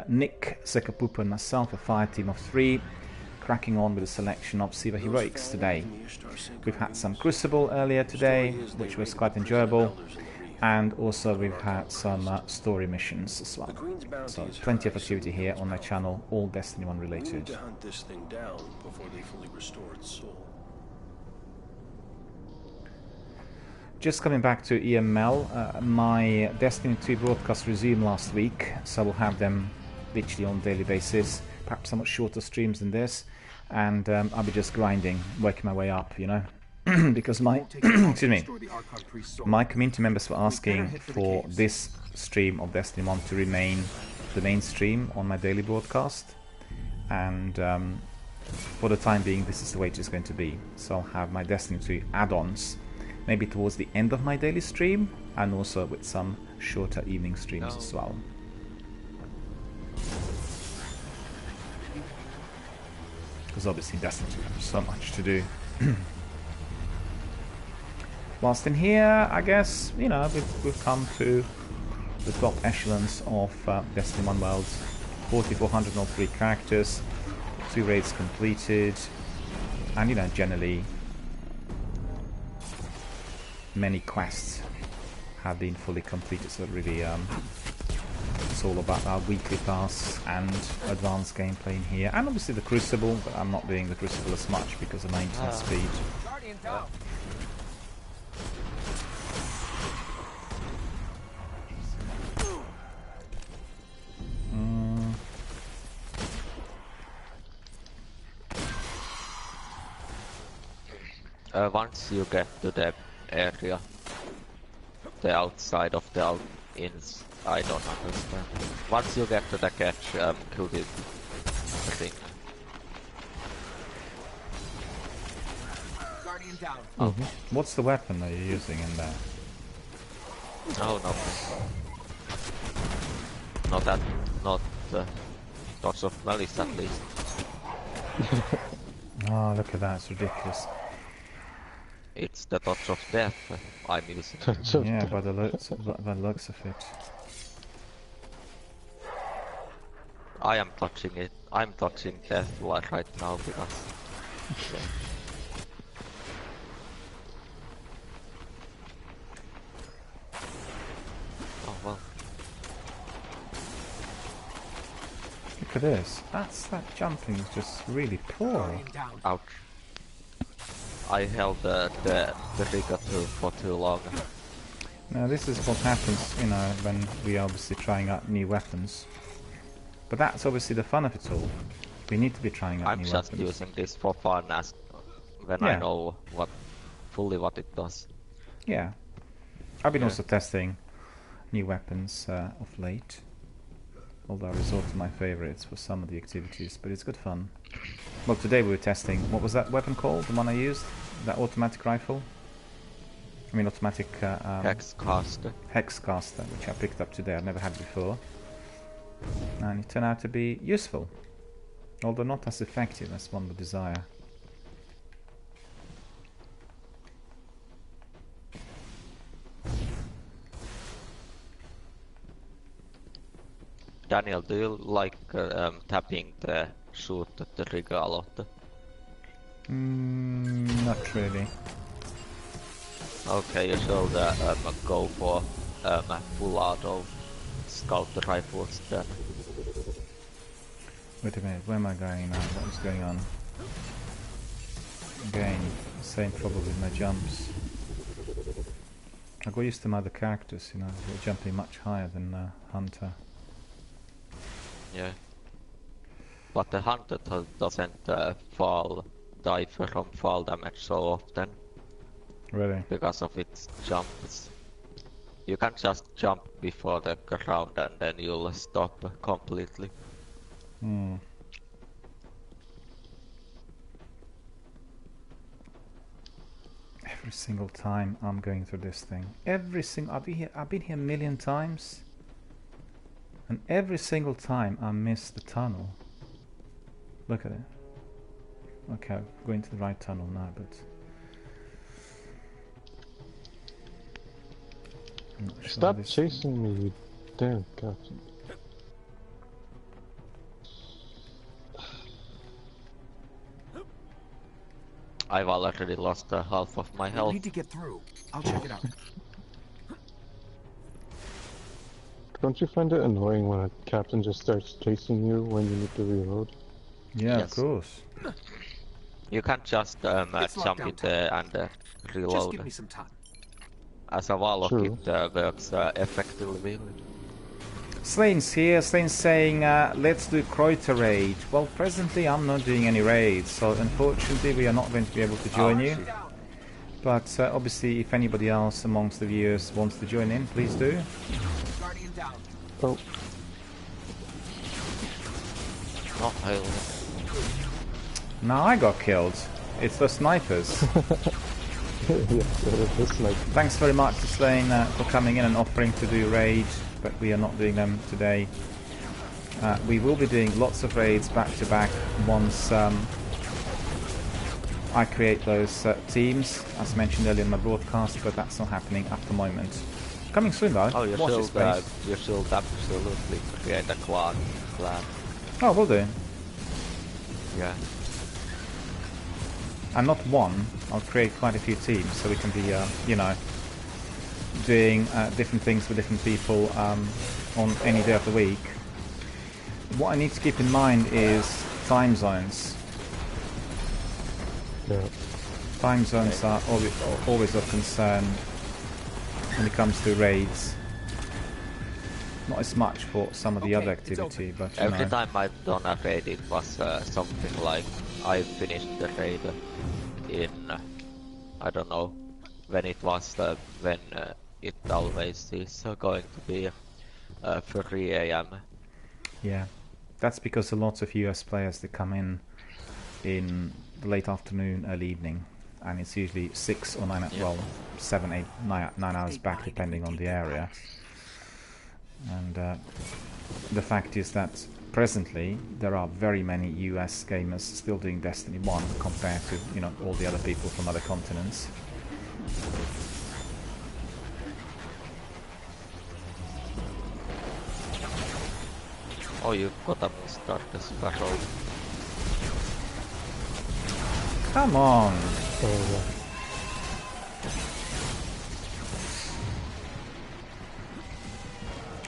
Nick, Sekapupa and myself, a fire team of 3, cracking on with a selection of Siva Heroics today. We've had some Crucible earlier today, which was quite enjoyable, and also we've had some story missions as well. So plenty of activity here on my channel, all Destiny 1 related. We need to hunt this thing down before they fully restore its soul. Just coming back to EML, my Destiny 2 broadcasts resumed last week, so we'll have them literally on a daily basis, perhaps somewhat shorter streams than this, and I'll be just grinding, working my way up, you know, because my excuse me, my community members were asking for this stream of Destiny 1 to remain the main stream on my daily broadcast, and for the time being this is the way it's going to be. So I'll have my Destiny 2 add-ons maybe towards the end of my daily stream, and also with some shorter evening streams as well. Because obviously Destiny 2 has so much to do. Whilst in here, I guess, you know, we've come to the top echelons of Destiny 1 worlds. 4,403 characters, 2 raids completed, and, you know, generally many quests have been fully completed, so it really it's all about our weekly tasks and advanced gameplay in here. And obviously the Crucible, but I'm not doing the Crucible as much because of my internet speed. Guardian down. Once you get to the area, the outside of the inns, I don't understand. Once you get to the catch, kill the thing. Guardian down. What's the weapon that you're using in there? No, nothing. Not lots of malice at least. Oh, look at that, it's ridiculous. It's the touch of death I'm using. Yeah, by the looks of it. I am touching it. I'm touching death right now because... Oh well. Look at this. That jumping is just really poor. Guardian down. Ouch. I held the trigger for too long. Now this is what happens, you know, when we are obviously trying out new weapons. But that's obviously the fun of it all. We need to be trying out new weapons. I'm just using this for fun as when I know fully what it does. Yeah. I've been also testing new weapons of late. Although I resort to my favorites for some of the activities, but it's good fun. Well, today we were testing, what was that weapon called? The one I used? That automatic rifle? I mean automatic... Hexcaster. Hexcaster, which I picked up today. I've never had before. And it turned out to be useful. Although not as effective as one would desire. Daniel, do you like tapping the shoot at the trigger a lot? Not really. Okay, you should go for full auto scout rifles then. Wait a minute, where am I going now? What is going on? Again, same problem with my jumps. I got used to my other characters, you know, they're jumping much higher than Hunter. Yeah. But the hunter doesn't die from fall damage so often. Really? Because of its jumps. You can just jump before the ground and then you'll stop completely. Every single time I'm going through this thing. I've been here a million times. And every single time I miss the tunnel. Look at it. Okay, I'm going to the right tunnel now, but I'm not sure. Stop chasing me, you damn captain. I've already lost half of my We health. need to get through. I'll check it out. Don't you find it annoying when a captain just starts chasing you when you need to reload? yeah, Yes. of course. You can't just jump in there and Just reload. give me some time. As a warlock True. it works effectively. Slane's here. Slane's saying, let's do Kreuter raid. Well, presently I'm not doing any raids, so unfortunately we are not going to be able to join you. But obviously, if anybody else amongst the viewers wants to join in, please do. Guardian down. Oh, Not highly. Now I got killed. It's the snipers. yes, that is this like Thanks very much to Slane for coming in and offering to do raid, but we are not doing them today. We will be doing lots of raids back to back once I create those teams, as mentioned earlier in my broadcast, but that's not happening at the moment. Coming soon though. Oh, you Watch this space. should absolutely create a clan. Oh, will do. Yeah. And not one. I'll create quite a few teams so we can be, you know, doing different things for different people on any day of the week. What I need to keep in mind is time zones. Yeah. Time zones are always of concern when it comes to raids. Not as much for some of the other activity, but you Every know. time I've done a raid, it was something like I finished the raid in I don't know when it was. When it always is going to be 3 a.m. Yeah, that's because a lot of US players, they come in the late afternoon, early evening, and it's usually 6 or 9, well, 7, 8, 9 hours back depending on the area. And the fact is that presently there are very many US gamers still doing Destiny 1 compared to, you know, all the other people from other continents. Oh, you've got a start the sparrow. Come on!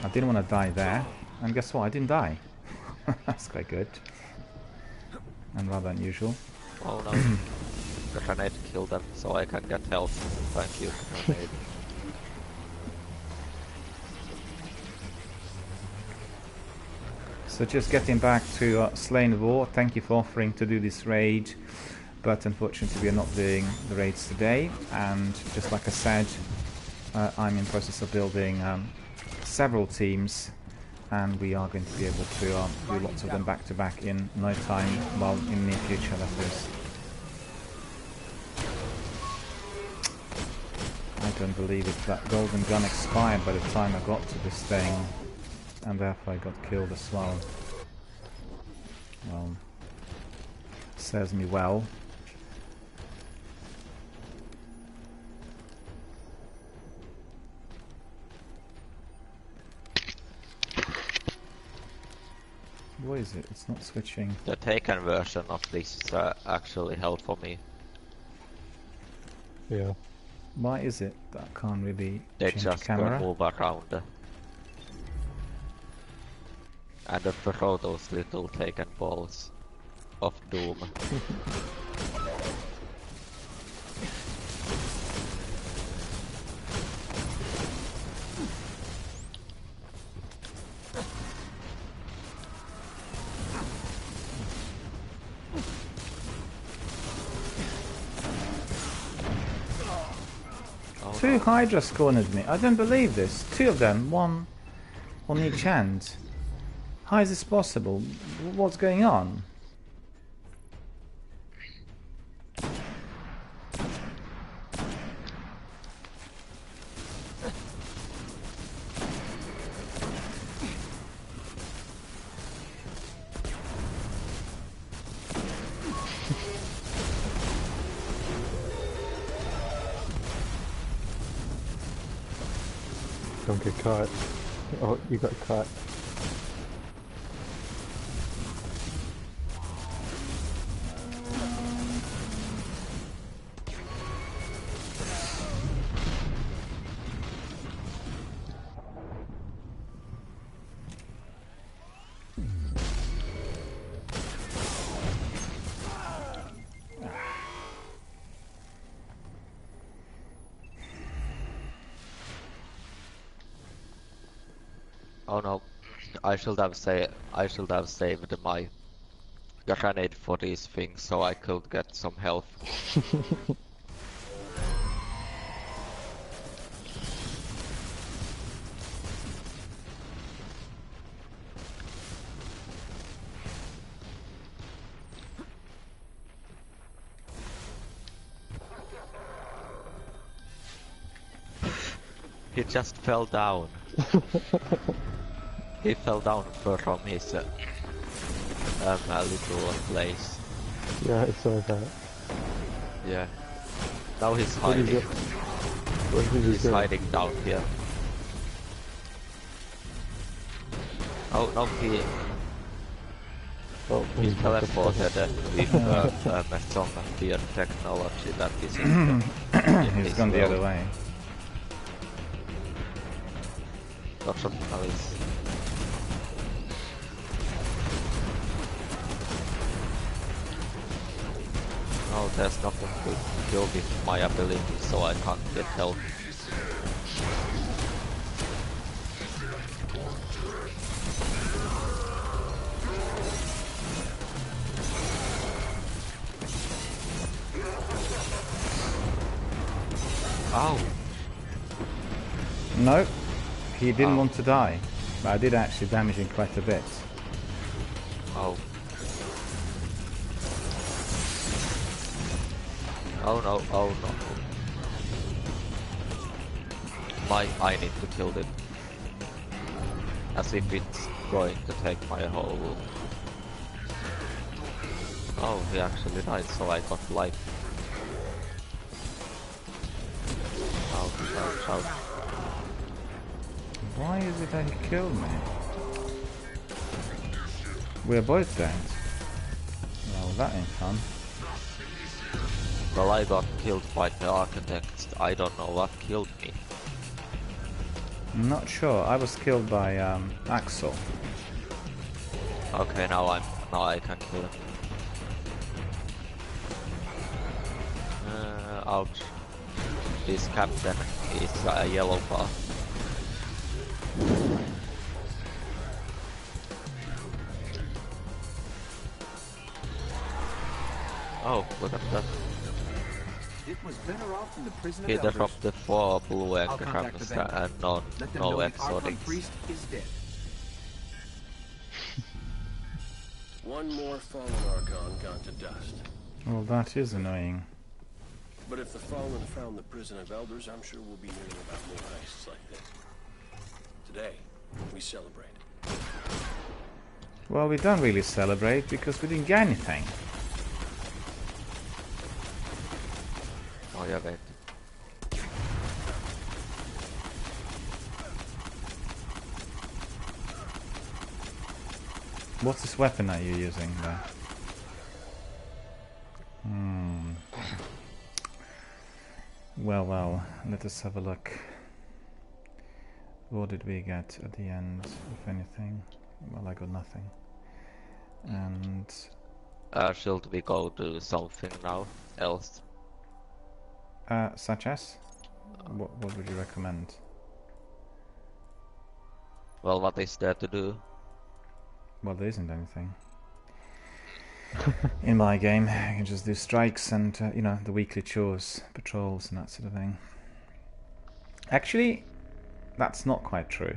I didn't want to die there, and guess what? I didn't die. That's quite good. And rather unusual. Oh no. The grenade killed them, so I can get health. Thank you, grenade. So just getting back to Slain War, thank you for offering to do this raid, but unfortunately we are not doing the raids today, and just like I said, I'm in process of building several teams, and we are going to be able to do lots of them back to back in no time, well, in the near future that is. I don't believe it, that golden gun expired by the time I got to this thing, and therefore I got killed as well. Well, serves me well. What is it? It's not switching. The taken version of this actually helped for me. Yeah. Why is it that I can't really They change the just camera? move around. And throw those little taken balls of doom. Two Hydras cornered me. I don't believe this. Two of them, one on each hand. How is this possible? What's going on? Don't get caught. Oh, you got caught. Oh no, I should have saved my grenade for these things so I could get some health. He just fell down. He fell down from his little place. Yeah, I saw that. Yeah. Now he's Where did hiding. Where did he He's go? hiding down here. Oh no, he He's teleported with some weird technology that is in He's gone the other way. Lots of noise. No, there's nothing to kill with my ability, so I can't get help. Ow! No, he didn't want to die, but I did actually damage him quite a bit. Oh. Oh no, oh no. I need to kill it. As if it's going to take my whole... Oh, he actually died, so I got life. Ouch, ouch, ouch. Why is it that he killed me? We're both dead. Well, that ain't fun. Well, I got killed by the architects. I don't know what killed me. I'm not sure. I was killed by Axel. Okay, now I can kill him. Ouch. This captain is a yellow bar. Oh, look at that. It was better off in the prison of He elders. dropped the 4 blue I'll contact the engrams vendor. and Let them no know the Archon exotics. priest is dead. One more fallen Archon gone to dust. Well, that is annoying. But if the Fallen found the prison of elders, I'm sure we'll be hearing about more heists like this. Today, we celebrate. Well, we don't really celebrate because we didn't get anything. Oh, yeah, wait. What's this weapon that you're using there? Well, let us have a look. What did we get at the end, if anything? Well, I got nothing. And Should we go to something now else? such as? What would you recommend? Well, what is there to do? Well, there isn't anything. In my game, you can just do strikes and, you know, the weekly chores, patrols and that sort of thing. Actually, that's not quite true.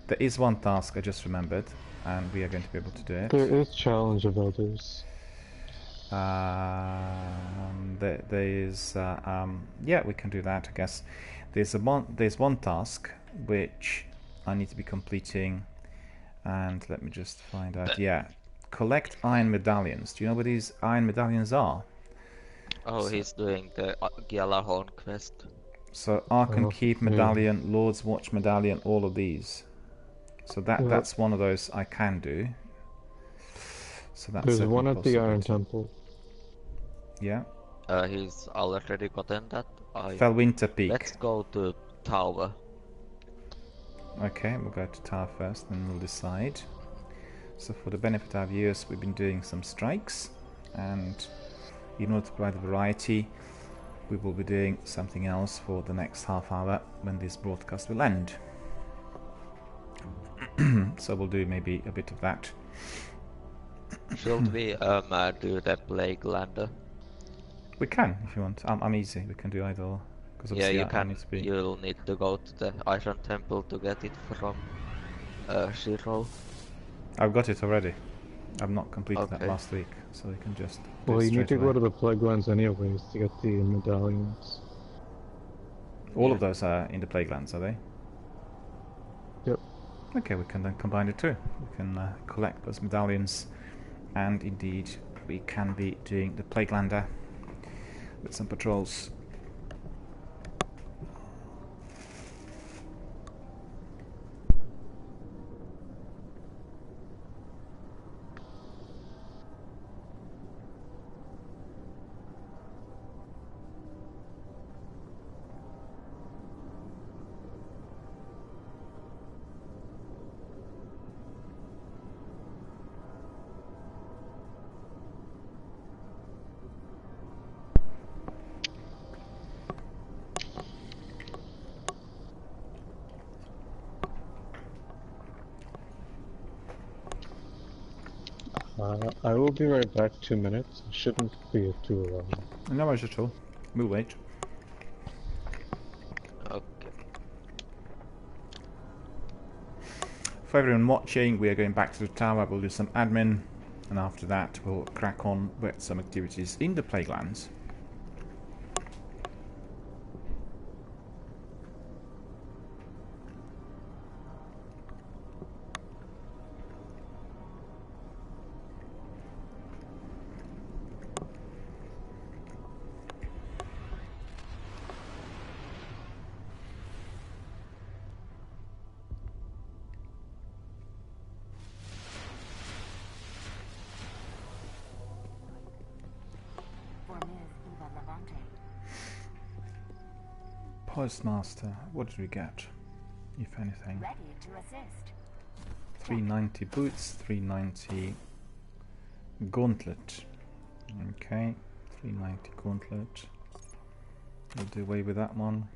There is one task I just remembered, and we are going to be able to do it. There is Challenge of Elders. There is, yeah, we can do that, I guess. There's one task which I need to be completing, and let me just find out. Yeah, collect iron medallions. Do you know what these iron medallions are? Oh, he's doing the Gjallarhorn quest. So Archon Keep yeah. medallion, Lord's Watch medallion, all of these. So that's one of those I can do. So that's There's a one at the Iron possibility. Temple. Yeah. He's already gotten that. Felwinter Peak. Let's go to Tower. Okay, we'll go to Tower first, then we'll decide. So for the benefit of our viewers, we've been doing some strikes, and in order to provide variety, we will be doing something else for the next half hour when this broadcast will end. So we'll do maybe a bit of that. Should we do the Plague Lander? We can, if you want. I'm easy. We can do either or. Yeah, you I can. need to be... You'll need to go to the Iron Temple to get it from Shiro. I've got it already. I've not completed that Okay. last week, so we can just do Well, it you need straight to go away. to the Plague Lands anyways to get the medallions. All of those are in the Plaguelands, are they? Yep. Okay, we can then combine the two. We can collect those medallions, and indeed we can be doing the Plaguelander with some patrols. I will be right back. 2 minutes. It shouldn't be too long. No worries at all. We'll wait. Okay. For everyone watching, we are going back to the tower. We'll do some admin, and after that we'll crack on with some activities in the playgrounds. Postmaster, what did we get, if anything? Ready to assist. 390 boots, 390 gauntlet. Okay, 390 gauntlet. We'll do away with that one.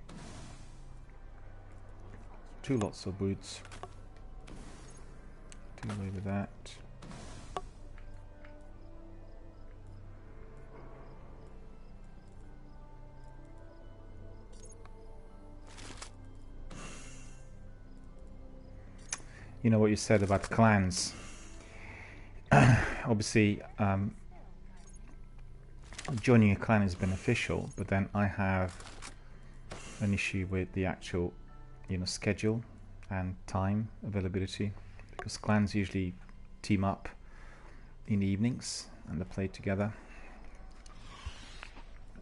2 lots of boots. Do away with that. You know what you said about clans. Obviously, joining a clan is beneficial, but then I have an issue with the actual, schedule and time availability, because clans usually team up in the evenings and they play together.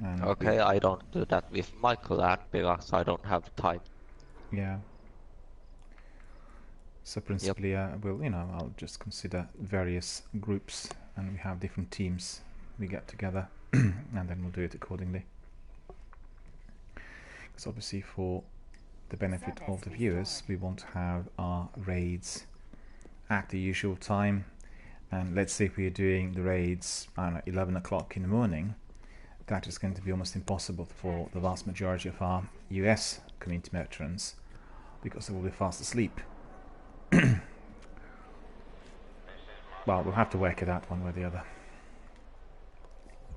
And Okay, I don't do that with my clan because I don't have time. yeah. So principally, I'll just consider various groups, and we have different teams. We get together, and then we'll do it accordingly. Because obviously, for the benefit of the viewers, we want to have our raids at the usual time. And let's say if we're doing the raids, I don't know, 11 o'clock in the morning, that is going to be almost impossible for the vast majority of our US community veterans, because they will be fast asleep. Well, we'll have to work it out one way or the other.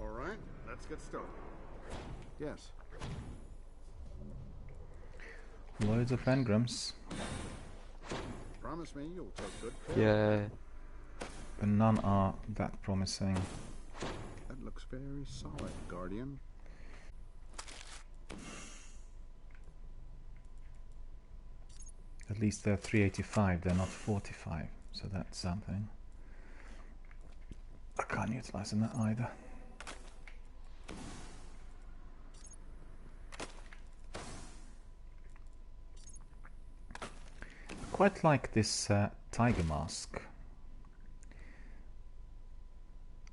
All right, let's get started. Yes. Loads of engrams, Promise me you'll take good care. Yeah. but none are that promising. That looks very solid, Guardian. At least they're 385, they're not 45, so that's something. I can't utilize them either. I quite like this tiger mask.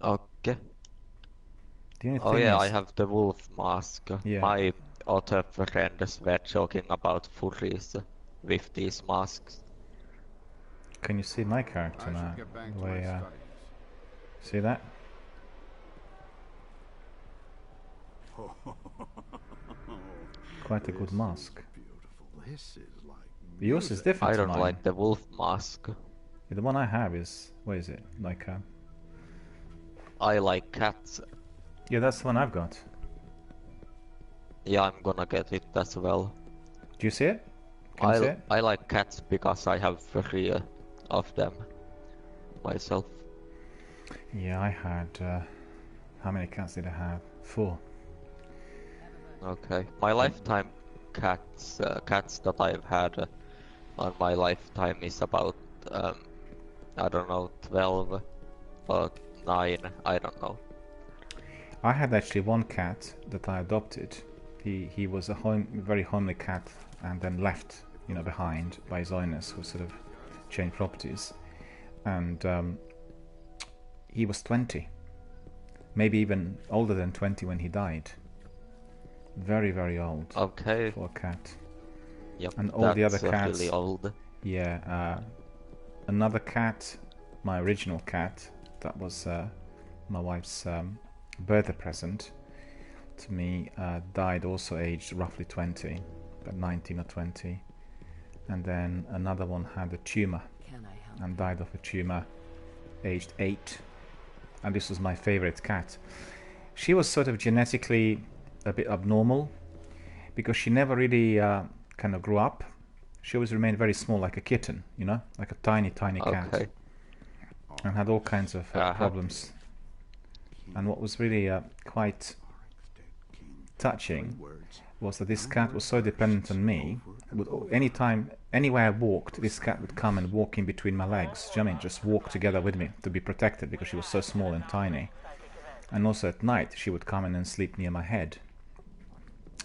Okay. The only Oh thing yeah, is, I have the wolf mask. Yeah. My other friends were joking about furries with these masks. can you see my character I now? should get back The to my way, studies. see that? Quite a good This mask. is beautiful. This is like Yours is music. different I to don't mine. like the wolf mask. Yeah, the one I have is, what is it? Like I like cats. yeah, that's the one I've got. Yeah, I'm gonna get it as well. Do you see it? Can you see it? I like cats because I have 3 of them myself. Yeah, I had, how many cats did I have? 4. Okay, my lifetime cats that I've had on my lifetime is about I don't know, 12 or 9, I don't know. I had actually one cat that I adopted. He was a very homely cat, and then left, behind by his owners, who sort of changed properties. And he was 20, maybe even older than 20 when he died. Very, very old Okay, for a cat. yep, And all the other that's cats. really old. Yeah, another cat, my original cat, that was my wife's birthday present to me, died also aged roughly 20, about 19 or 20. And then another one had a tumor Can I help? and died of a tumor aged 8. and this was my favorite cat. She was sort of genetically a bit abnormal because she never really kind of grew up. She always remained very small, like a kitten, you know, like a tiny cat, Okay. and had all kinds of problems. And what was really quite touching was that this cat was so dependent on me. Anytime, anywhere I walked, this cat would come and walk in between my legs. Do you know what I mean? Just walk together with me to be protected because she was so small and tiny. And also at night, she would come in and sleep near my head.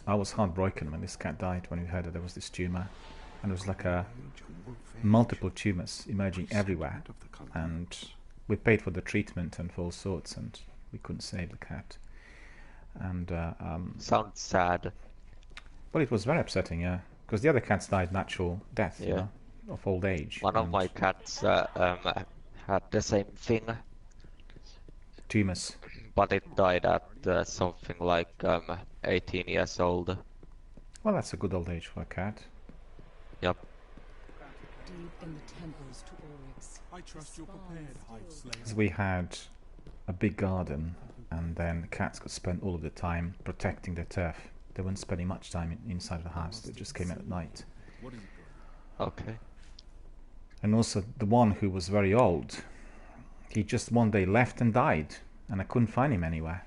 I was heartbroken when this cat died, when we heard that there was this tumor. And it was like multiple tumors emerging everywhere. And we paid for the treatment and for all sorts, and we couldn't save the cat. And Sounds sad. well, it was very upsetting, yeah, because the other cats died natural death, you Yeah. know, of old age. One of and my cats had the same thing, tumors. but it died at something like 18 years old. Well, that's a good old age for a cat. Yep. Deep in the temples to Oryx. I trust you're prepared, Hive Slayer. Because we had a big garden, and then the cats could spend all of the time protecting their turf. They weren't spending much time inside the house. They just came out at night. Okay. And also the one who was very old, he just one day left and died, and I couldn't find him anywhere.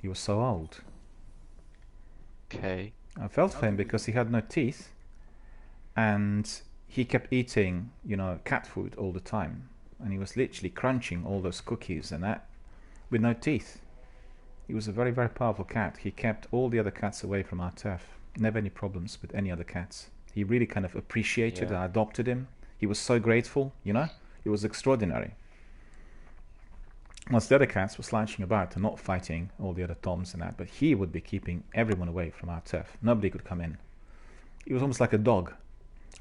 He was so old. Okay. I felt for him because he had no teeth, and he kept eating, you know, cat food all the time, and he was literally crunching all those cookies and that with no teeth. He was a very, very powerful cat. He kept all the other cats away from our turf. Never any problems with any other cats. He really kind of appreciated that I adopted him. He was so grateful, you know. It was extraordinary. Whilst the other cats were slouching about and not fighting all the other toms and that, but he would be keeping everyone away from our turf. Nobody could come in. He was almost like a dog.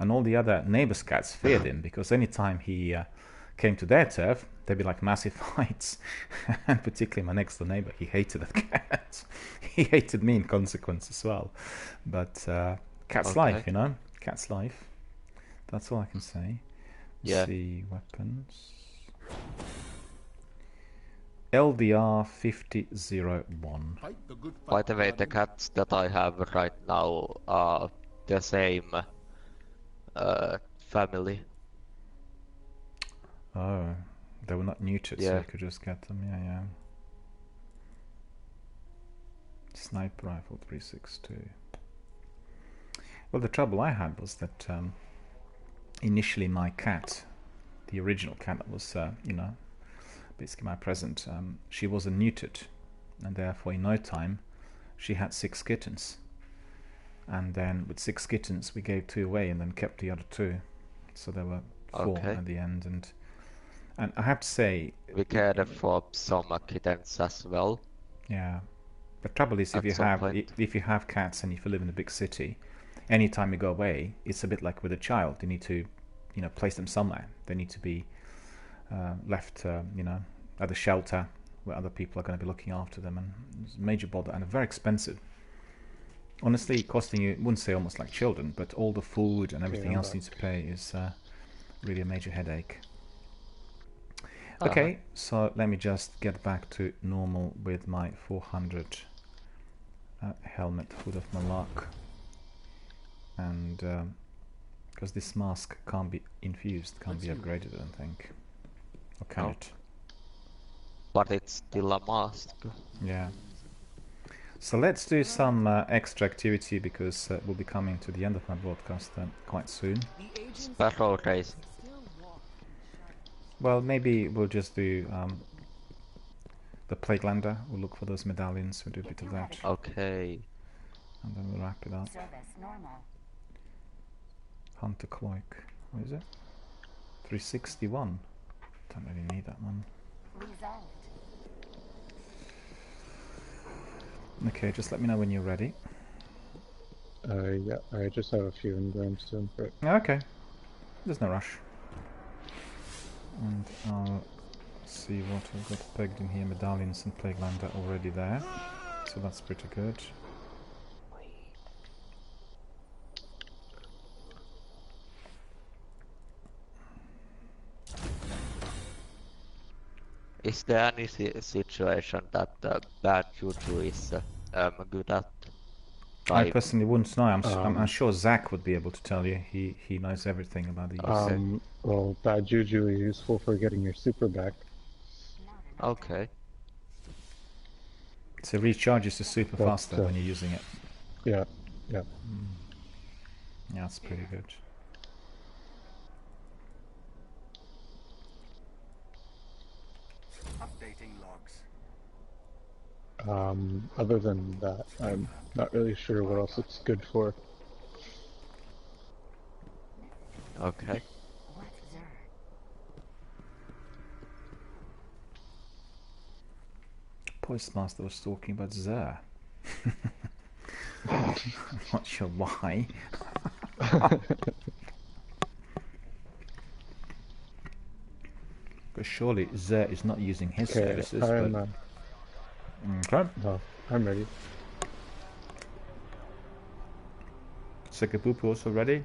And all the other neighbors' cats feared him because anytime he came to their turf, there'd be like massive fights. And particularly my next door neighbor, he hated that cat. He hated me in consequence as well. But cat's life, you know? Cat's life. That's all I can say. Yeah. See, weapons. LDR 5001. By the way, the cats that I have right now are the same family. Oh, they were not neutered, so Yeah. you could just get them. Yeah, yeah. Sniper rifle 362. Well, the trouble I had was that initially my cat, the original cat that was, you know, basically my present, she wasn't neutered, and therefore in no time she had 6 kittens. And then with 6 kittens we gave 2 away and then kept the other 2, so there were 4 at the end. And I have to say, we cared for some kittens as well. Yeah, the trouble is if you have cats and if you live in a big city, anytime you go away, it's a bit like with a child. You need to, you know, place them somewhere. They need to be left, you know, at a shelter where other people are going to be looking after them, and it's a major bother and very expensive. Honestly, costing you, wouldn't say almost like children, but all the food and everything else you need to pay is really a major headache. Okay, so let me just get back to normal with my 400 helmet, Hood of Malak, and because this mask can't be infused, can't be upgraded, I don't think. Or can it? But it's still a mask. Yeah. So let's do some extra activity because we'll be coming to the end of my broadcast quite soon. Sparrow race. Well, maybe we'll just do the Plague Lander. We'll look for those medallions. We'll do a bit of that. Okay. And then we'll wrap it up. Hunter Cloak. What is it? 361. Don't really need that one. Okay, just let me know when you're ready. Yeah, I just have a few engrams to input. Okay. There's no rush. And I'll see what I've got pegged in here. Medallions and Plague Lander already there. So that's pretty good. Is there any situation that bad juju is good at? I Like, personally wouldn't know. I'm sure Zach would be able to tell you. He knows everything about the use. Well, bad juju is useful for getting your super back. okay. So it recharges the super faster when you're using it. Yeah, yeah. Yeah, that's pretty good. Updating logs. Other than that, I'm not really sure what else it's good for. Okay. Postmaster was talking about Zer. I'm not sure why. Because surely Zer is not using his services. Okay, no, I'm ready. Sekapupu also ready?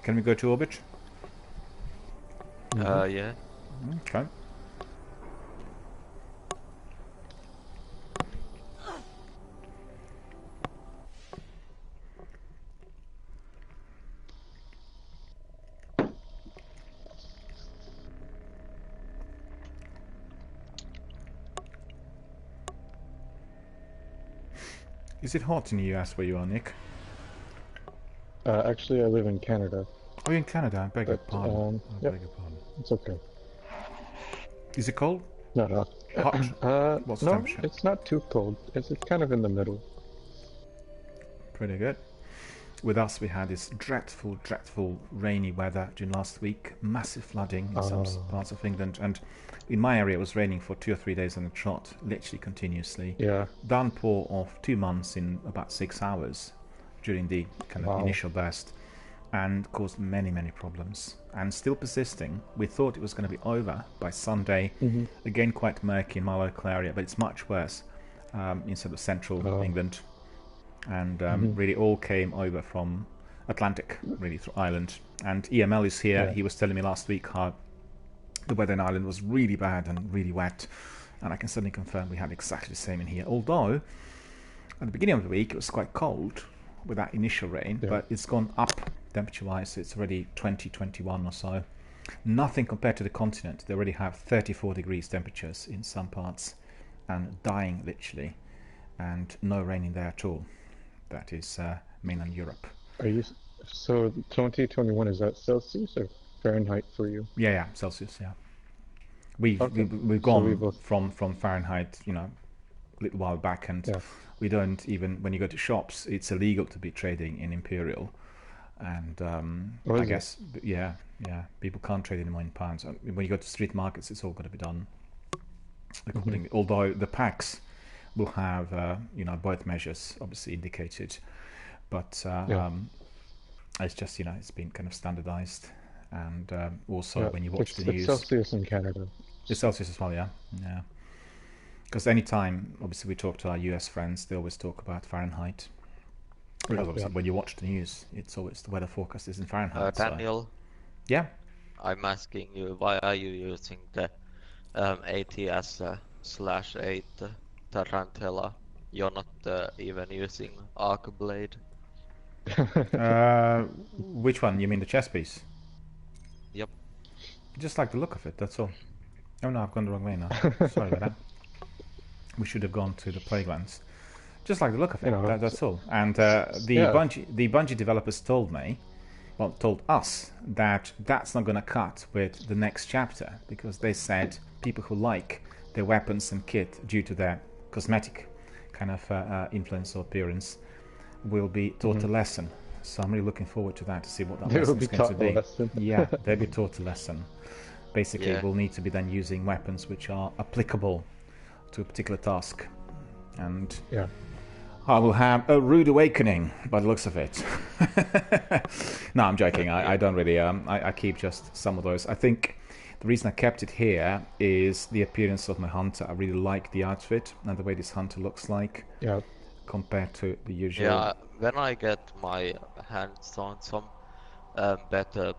Can we go to orbit? Yeah. Okay. Is it hot in the US where you are, Nick? Actually, I live in Canada. Oh, you're in Canada. I beg your pardon. I beg your pardon. It's okay. Is it cold? No. Hot? What's the no, temperature? it's not too cold. It's kind of in the middle. Pretty good. With us, we had this dreadful rainy weather during last week. Massive flooding in some parts of England. And in my area, it was raining for 2 or 3 days on the trot, literally continuously. Yeah. Downpour of 2 months in about 6 hours during the kind of initial burst. And caused many problems. And still persisting. We thought it was going to be over by Sunday. Again, quite murky in my local area, but it's much worse in sort of central England. And really all came over from Atlantic, really through Ireland. And EML is here. He was telling me last week how the weather in Ireland was really bad and really wet. And I can certainly confirm we had exactly the same in here. Although, at the beginning of the week, it was quite cold with that initial rain, but it's gone up temperature-wise. It's already 20, 21 or so. Nothing compared to the continent. They already have 34 degrees temperatures in some parts and dying, literally. And no rain in there at all. That is mainland Europe. So 2021, is that Celsius or Fahrenheit for you? Yeah, Celsius, yeah. We've gone from Fahrenheit, a little while back, and we don't even, when you go to shops, it's illegal to be trading in Imperial. And I guess, people can't trade anymore in pounds. When you go to street markets, it's all got to be done accordingly. Although the packs will have, both measures obviously indicated, but it's just, it's been kind of standardized. And also when you watch the news, it's Celsius in Canada. It's Celsius as well, yeah. Because anytime, obviously, we talk to our US friends, they always talk about Fahrenheit. When you watch the news, it's always the weather forecast is in Fahrenheit. Daniel. Yeah. I'm asking you, why are you using the ATS/8 Tarantella? You're not even using Arc Blade. Which one? You mean the chess piece? Yep. Just like the look of it, that's all. Oh no, I've gone the wrong way now. Sorry about that. We should have gone to the playgrounds. Just like the look of it, that's all. And the Bungie developers told us that that's not going to cut with the next chapter, because they said people who like their weapons and kit due to their cosmetic kind of influence or appearance will be taught a lesson. So I'm really looking forward to that, to see what that lesson is going to be. Yeah, they'll be taught a lesson. Basically, we'll need to be then using weapons which are applicable to a particular task. And I will have a rude awakening by the looks of it. No, I'm joking. I don't really. I keep just some of those. I think the reason I kept it here is the appearance of my hunter. I really like the outfit and the way this hunter looks like. Yeah. Compared to the usual. Yeah, when I get my hands on some better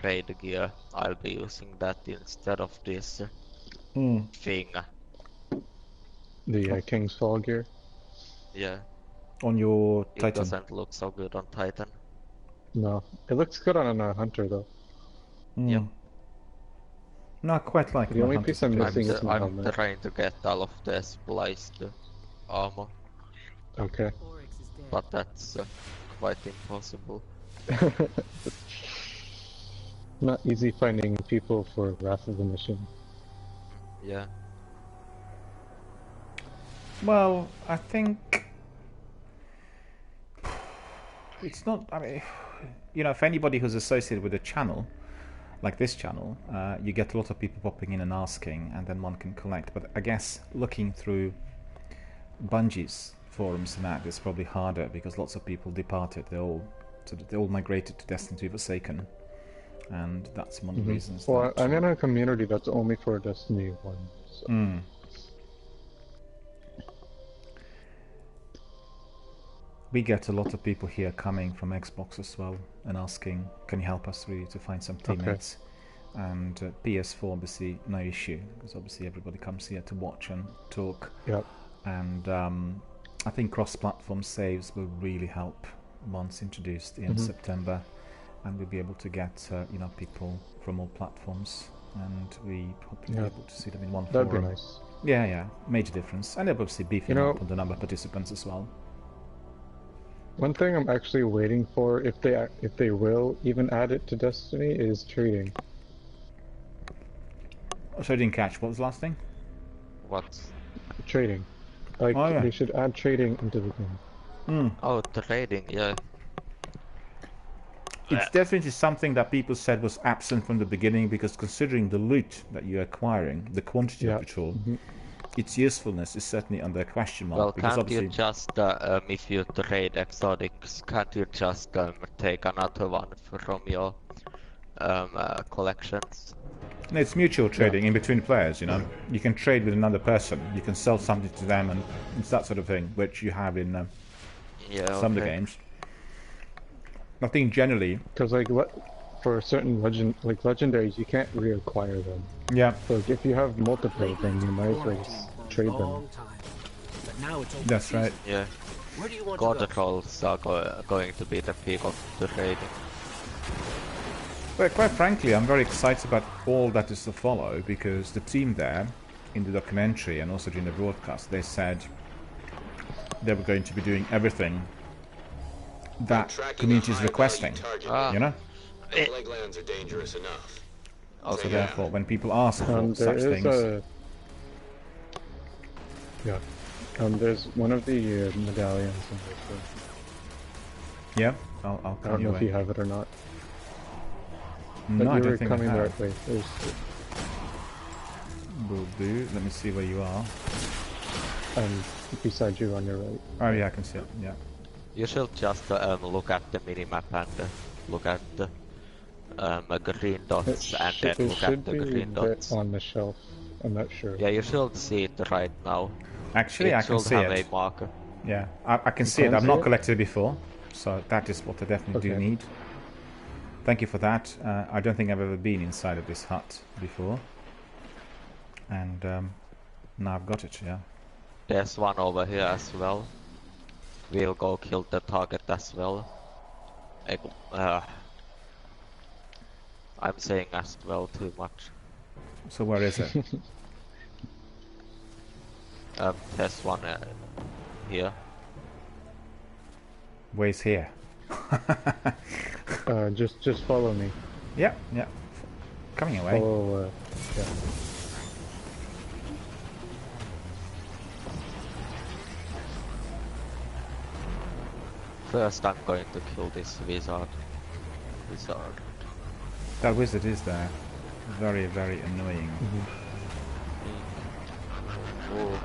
raid gear, I'll be using that instead of this thing. The King's Fall gear. Yeah, On your it Titan. doesn't look so good on Titan. No, it looks good on a Hunter though. Yep. No, I quite like The my only Hunter piece I'm Supreme. missing is my I'm helmet. trying to get all of the spliced armor, Okay. but that's quite impossible. Not easy finding people for Wrath of the Mission. Yeah. Well, I think it's not. I mean, you know, if anybody who's associated with a channel like this channel, you get a lot of people popping in and asking, and then one can collect. But I guess looking through Bungie's forums and that is probably harder because lots of people departed. They all migrated to Destiny 2 Forsaken, and that's one of the reasons. Well, that, I'm in a community that's only for Destiny 1. So. We get a lot of people here coming from Xbox as well and asking, can you help us really to find some teammates? And PS4 obviously no issue because obviously everybody comes here to watch and talk. Yep. And I think cross-platform saves will really help once introduced in September, and we'll be able to get you know, people from all platforms, and we hope to be able to see them in one forum. That'd be nice. Yeah, major difference, and they're obviously beefing up on the number of participants as well. One thing I'm actually waiting for, if they will even add it to Destiny, is trading. So I didn't catch. What was the last thing? What? Trading. Like, they should add trading into the game. Oh, trading, yeah. It's definitely something that people said was absent from the beginning, because considering the loot that you're acquiring, the quantity of it all, its usefulness is certainly under question mark. Well, because can't you just, if you trade exotics, can't you just take another one from your collections? No, it's mutual trading in between players, you know. You can trade with another person, you can sell something to them, and it's that sort of thing, which you have in some of the games. I think generally... Because, like, for certain legendaries, you can't reacquire them. Yeah. So if you have multiple, then you might as well just trade them. That's right. Yeah. God trolls are going to be the peak of the trading. But quite frankly, I'm very excited about all that is to follow, because the team there, in the documentary and also during the broadcast, they said they were going to be doing everything that community is requesting, you know? Leglands are dangerous enough. Also, therefore, when people ask for such things... there's one of the medallions in this room. Yeah, I'll I don't know if you have it or not. No, but I you don't were think I coming the have. right way. Will do. Let me see where you are. Beside you on your right. Oh yeah, I can see it, yeah. You should just look at the minimap and look at the green dots and then look at the green dots. On the shelf. I'm not sure. Yeah, you should see it right now. Actually, I can see it. It should have a marker. Yeah, I can see it. I've not collected it before, so that is what I definitely do need. Thank you for that. I don't think I've ever been inside of this hut before. And now I've got it, yeah. There's one over here as well. We'll go kill the target as well. I'm saying as well too much. So where is it? There's one here. Where's here? Just follow me. Yeah. Coming away. Follow, yeah. First I'm going to kill this wizard. That wizard is there. Very, very annoying. Oh.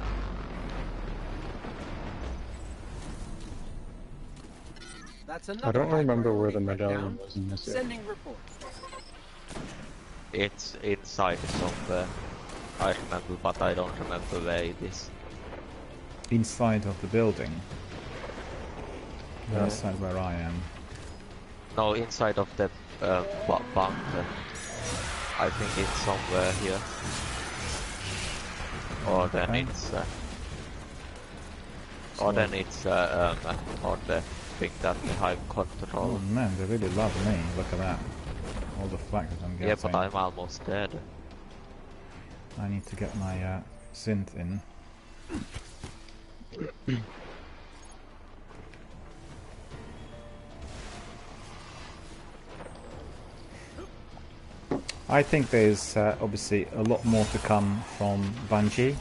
I don't remember where the medallion was in this area. It's inside somewhere. I remember, but I don't remember where it is. Inside of the building. Inside where I am. No, inside of the bunker. I think it's somewhere here. Or then Okay. it's... or then it's on the thing that the Hive Oh control. man, they really love me. Look at that. All the flack that I'm getting. Yeah, but I'm almost dead. I need to get my synth in. I think there's obviously a lot more to come from Bungie,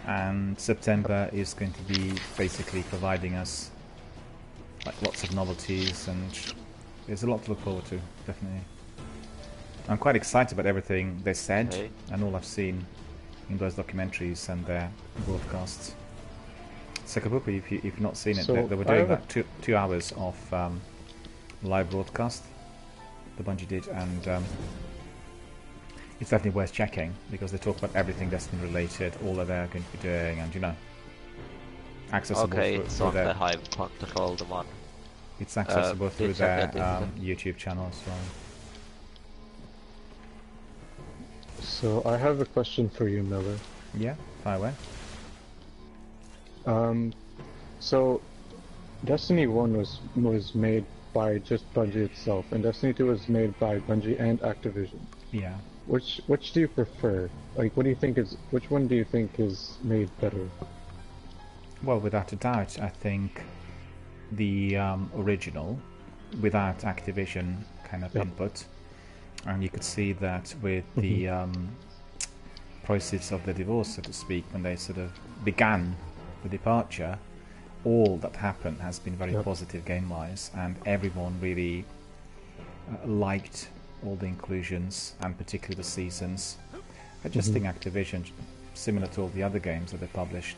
and September is going to be basically providing us like lots of novelties, and there's a lot to look forward to, definitely. I'm quite excited about everything they said Okay. and all I've seen in those documentaries and their broadcasts. Sakapupi, if you've not seen it, So they were doing like 2 hours of live broadcast, the Bungie did, and it's definitely worth checking because they talk about everything Destiny related, all that they're going to be doing, and you know, accessible Okay, through, it's through on their, the Hive control, the one. it's accessible through did their check it, YouTube channel as well. So I have a question for you, Miller. Yeah, fire away. So Destiny 1 was made by just Bungie itself, and Destiny 2 was made by Bungie and Activision. Yeah. Which do you prefer? Like, what do you think is which one do you think is made better? Well, without a doubt, I think the original, without Activision kind of input, and you could see that with the proceeds of the divorce, so to speak, when they sort of began the departure, all that happened has been very positive game-wise, and everyone really liked all the inclusions, and particularly the seasons. I just think Activision, similar to all the other games that they published,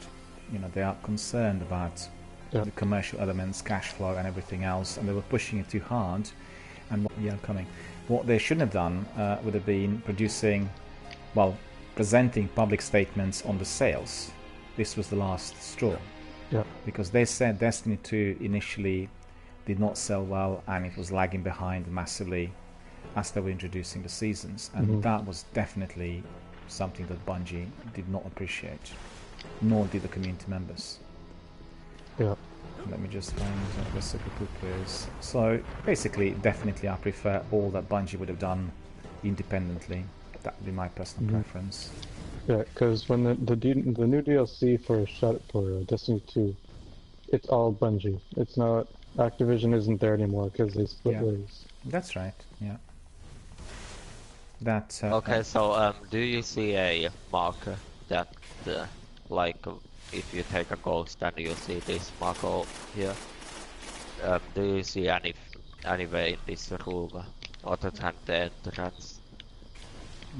you know, they are concerned about the commercial elements, cash flow and everything else, and they were pushing it too hard. And what they shouldn't have done would have been presenting public statements on the sales. This was the last straw. Yeah. Because they said Destiny 2 initially did not sell well and it was lagging behind massively as they were introducing the seasons, and that was definitely something that Bungie did not appreciate, nor did the community members. Yeah. Let me just find where Sakapuku is. So basically, definitely I prefer all that Bungie would have done independently. That would be my personal preference. Yeah, because when the new DLC for Destiny 2, it's all Bungie. It's not Activision isn't there anymore because they split ways. That's right. Yeah. That. Okay, so do you see a marker that, like, if you take a ghost and you see this marker here, do you see anywhere in this room other than the entrance?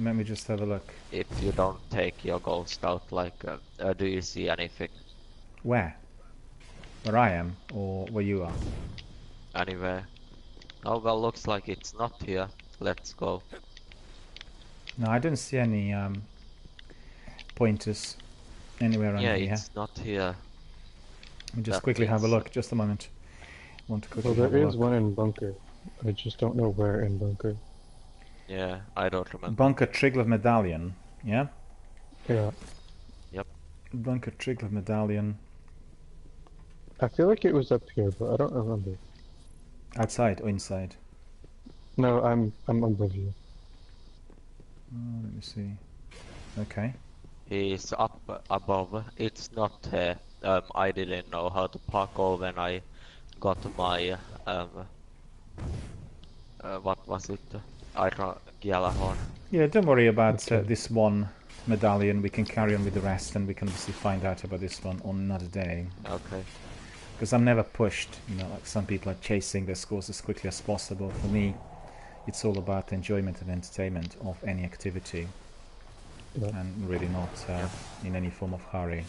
Let me just have a look. If you don't take your ghost out, like, do you see anything? Where? Where I am, or where you are? Anywhere? Oh well, looks like it's not here. Let's go. No, I don't see any pointers anywhere around here. Yeah, it's not here. Let me just That quickly have a means- look. Just a moment. Want to quickly Well, have a there is look. one in Bunker. I just don't know where in Bunker. Yeah, I don't remember. Bunker Triglav Medallion. Yeah. Yeah. Yep. Bunker Triglav Medallion. I feel like it was up here, but I don't remember. Outside or inside? No, I'm above you. Let me see. Okay. He's up above. It's not here. I didn't know how to parkour when I got my what was it? Iron Gjallarhorn. Yeah, don't worry about this one medallion. We can carry on with the rest, and we can obviously find out about this one on another day. Okay. Because I'm never pushed, you know, like some people are chasing their scores as quickly as possible. For me, it's all about enjoyment and entertainment of any activity, and really not in any form of hurry.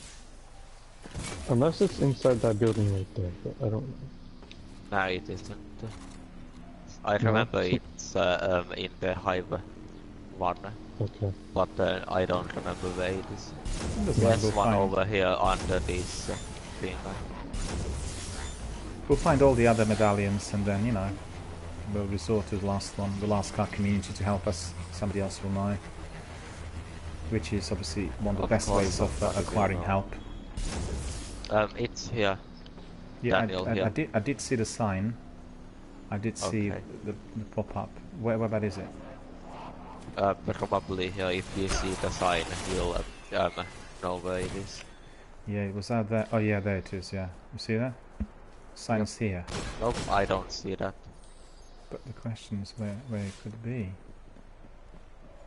Unless it's inside that building right there, but I don't know. No, it isn't. I remember it's in the Hive one. Okay. But I don't remember where it is. Doesn't matter, There's we'll one find. over here under this thing. We'll find all the other medallions, and then, you know, we'll resort to the last one, the last car community to help us. Somebody else will know. Which is obviously one of the best ways of acquiring help. It's here. Yeah, Daniel, I did see the sign. I did see the pop-up. Where that is it? Probably here. If you see the sign, you'll know where it is. Yeah, it was out there. Oh yeah, there it is. Yeah, you see that? Sign's here. Nope, I don't see that. But the question is where it could be.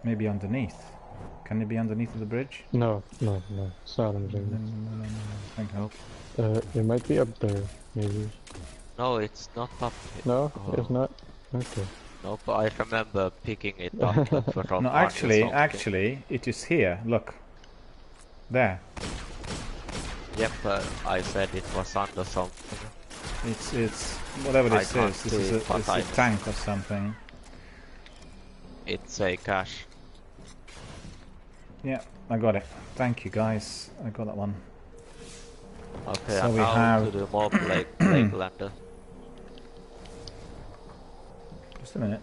Maybe underneath. Can it be underneath of the bridge? No. It's not underneath. No. Thank you. It might be up there, maybe. No, it's not up here. No, it's not. Okay. Nope, I remember picking it up from No, actually, it is here. Look. There. Yep, I said it was under something. It's whatever this is. This is a tank or something. It's a cache. Yeah, I got it. Thank you, guys. I got that one. Okay, so and we now have to do more Plaguelander. Just a minute.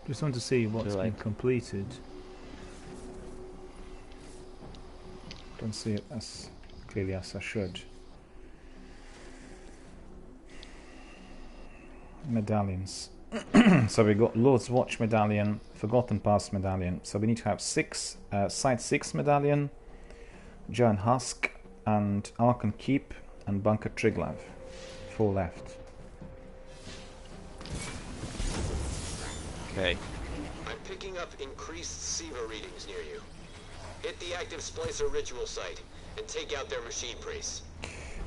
Just want to see what's been completed. Don't see it as clearly as I should. Medallions. So we got Lord's Watch medallion, Forgotten Past medallion. So we need to have 6 Site 6 medallion, Giant Husk, and Archon Keep, and Bunker Triglav. 4 left. Okay. I'm picking up increased SIVA readings near you. Hit the active splicer ritual site and take out their machine priests.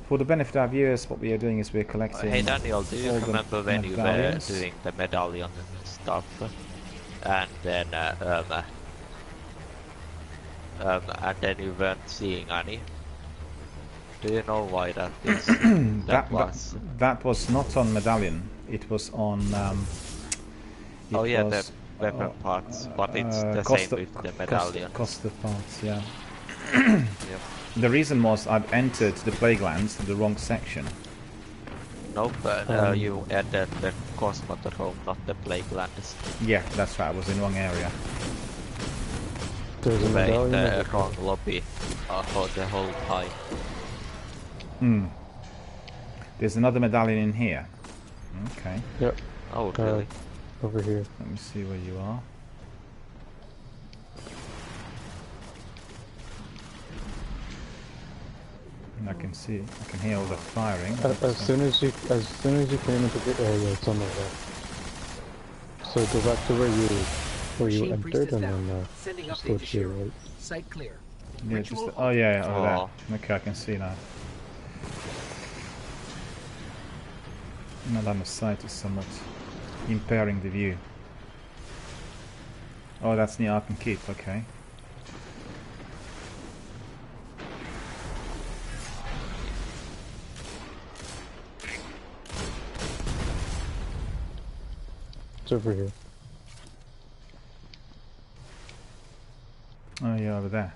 For the benefit of our viewers, what we are doing is we're collecting. Hey Daniel, do you remember when you were doing the medallion stuff, and then you weren't seeing any? Do you know why that is? That was not on medallion. It was on. The weapon parts, but it's the same with the medallion. Cost of parts, yeah. Yep. The reason was I'd entered the Plaguelands in the wrong section. Nope, you entered the Cosmodrome, not the Plaguelands. Yeah, that's right, I was in the wrong area. There's a medallion in the wrong lobby for the whole time. There's another medallion in here. Okay. Yep. Oh, really? Over here. Let me see where you are. And I can hear all the firing. As soon as you came into the area, it's on the left. So go back to where you entered, and then just go to your right. Site clear. Yeah, just over there. Okay, I can see now. My line of sight is somewhat impairing the view. Oh, that's near Arkham Keep. Okay. It's over here. Oh yeah, over there.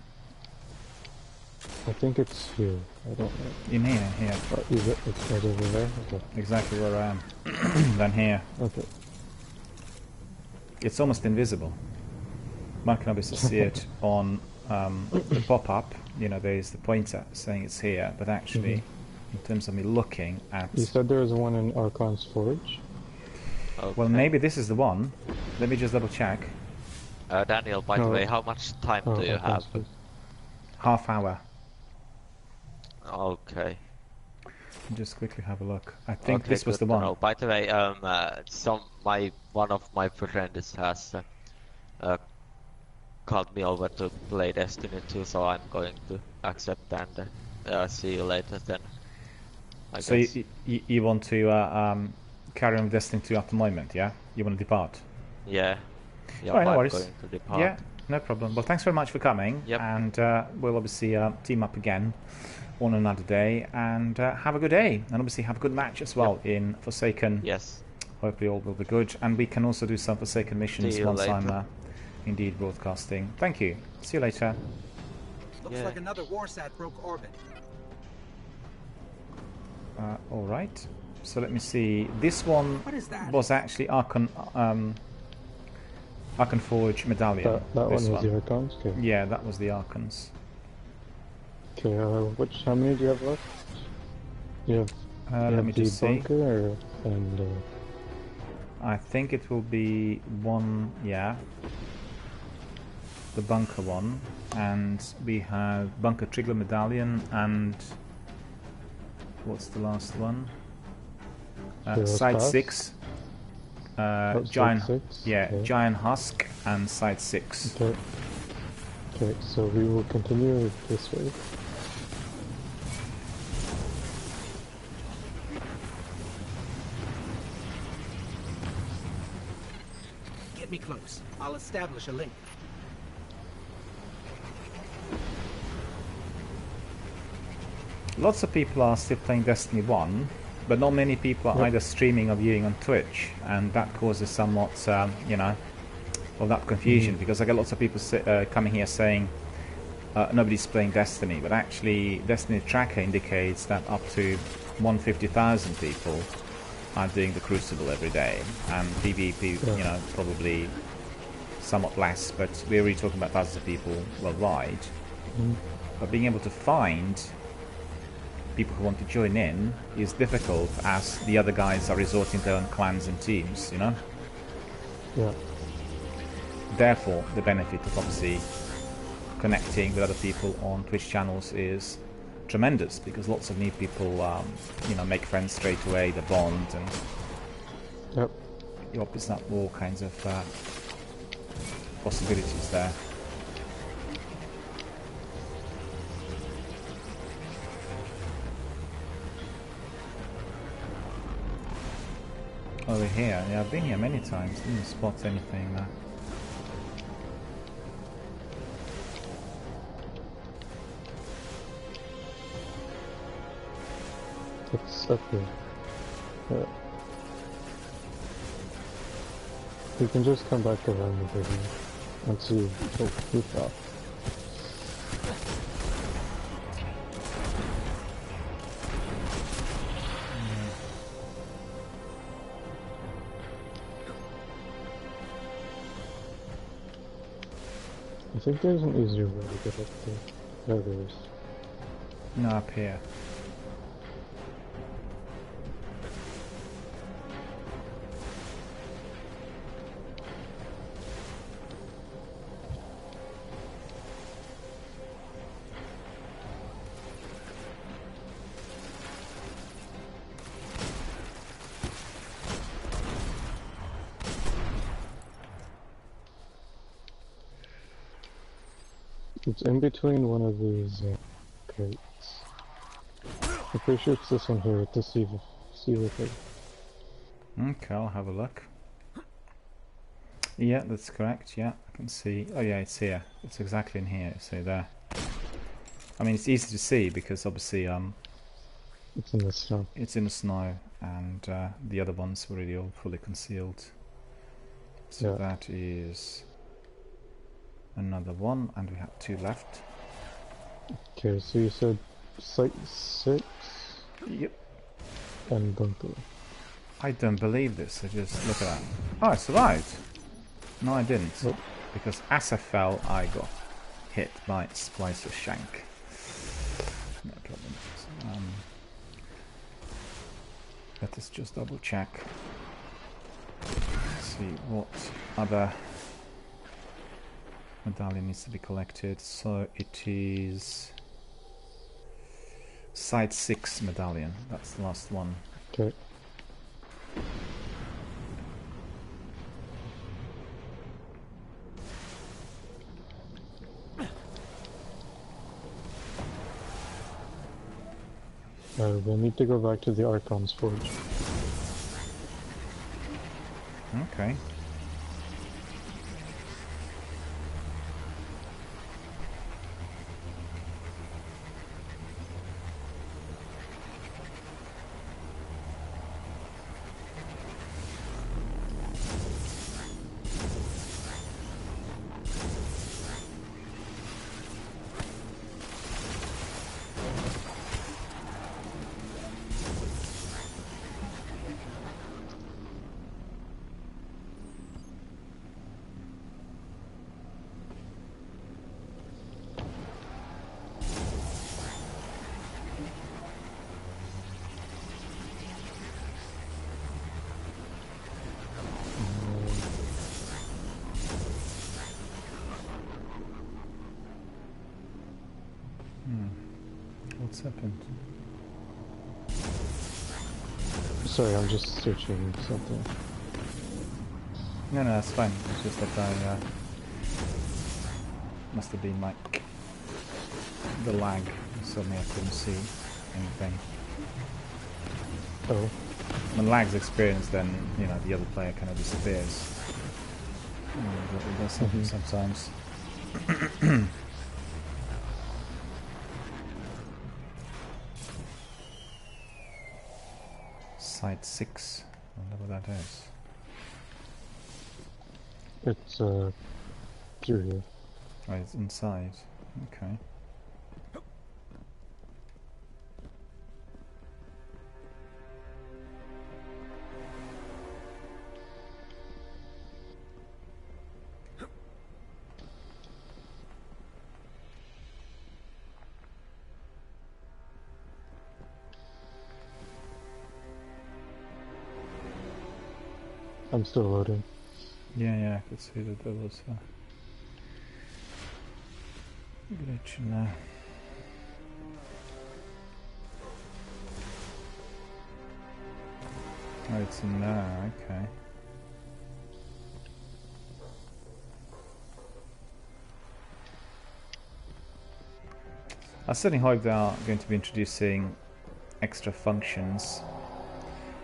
I think it's here. I don't know. In here. Oh, it's right over there? Okay. Exactly where I am. Then here. Okay. It's almost invisible. One can obviously see it on the pop-up. You know, there's the pointer saying it's here, but actually, in terms of me looking at... You said there was one in Archon's Forge? Okay. Well, maybe this is the one. Let me just double check. Daniel, by the way, how much time do you have? Half hour. Okay. Just quickly have a look. I think this was the one. No, by the way, one of my friends has called me over to play Destiny 2, so I'm going to accept and see you later then. So you want to carry on with Destiny 2 at the moment, yeah? You want to depart? Yeah. Alright, no worries. Going to depart. Yeah, no problem. Well, thanks very much for coming. Yep. And we'll obviously team up again on another day, and have a good day, and obviously have a good match as well in Forsaken. Yes. Hopefully all will be good, and we can also do some Forsaken missions once I'm indeed broadcasting. Thank you. See you later. Looks like another warsat broke orbit. All right. So let me see. This one What is that? was actually Archon Forge medallion. That This one was the Archons? Okay. Yeah, that was the Archons. Okay, how many do you have left? You have, Let me the just see. bunker and I think it will be one, yeah. The bunker one. And we have bunker trigger medallion and what's the last one? Side Pass? 6. Side Giant, 6? yeah, Okay. Giant Husk and side 6. Okay. Okay, so we will continue this way. Get me close. I'll establish a link. Lots of people are still playing Destiny 1, but not many people are either streaming or viewing on Twitch, and that causes somewhat, you know, of that confusion, because I get lots of people coming here saying nobody's playing Destiny, but actually Destiny Tracker indicates that up to 150,000 people are doing the Crucible every day, and PvP, you know, probably somewhat less, but we're really talking about thousands of people worldwide. But being able to find people who want to join in is difficult, as the other guys are resorting to their own clans and teams, you know? Yeah. Therefore, the benefit of obviously connecting with other people on Twitch channels is tremendous, because lots of new people, you know, make friends straight away, the bond, and Yep. it opens up all kinds of possibilities there. Over here, yeah, I've been here many times, didn't spot anything there. It's up here. You can just come back around the building once you move off. I think there's an easier way to get up there. There is. No, up here. It's in between one of these crates. I'm pretty sure it's this one here with the Seaver thing. Okay, I'll have a look. Yeah, that's correct, yeah, I can see. Oh yeah, it's here. It's exactly in here, so there. I mean, it's easy to see because obviously it's in the snow. It's in the snow, and the other ones were really all fully concealed. So yeah. That is another one, and we have 2 left. Okay, so you said Site 6? Yep. And bunker. I don't believe this, I just look at that. Oh, I survived! No, I didn't. Nope. Because as I fell, I got hit by Splicer Shank. No problem. Let us just double check. See what other medallion needs to be collected. So it is Side 6 medallion. That's the last one. Okay. We'll need to go back to the Archon's Forge. Okay. What's happened? Sorry, I'm just searching something. No, that's fine. It's just that I must have been like the lag. Suddenly I couldn't see anything. Oh. When lag's experienced, then you know the other player kind of disappears. It does happen sometimes. Site 6. I wonder what that is. It's through here. Oh, it's inside. Okay. I'm still loading. Yeah, I could see that there was a glitch in there. Oh, it's in there, okay. I certainly hope they are going to be introducing extra functions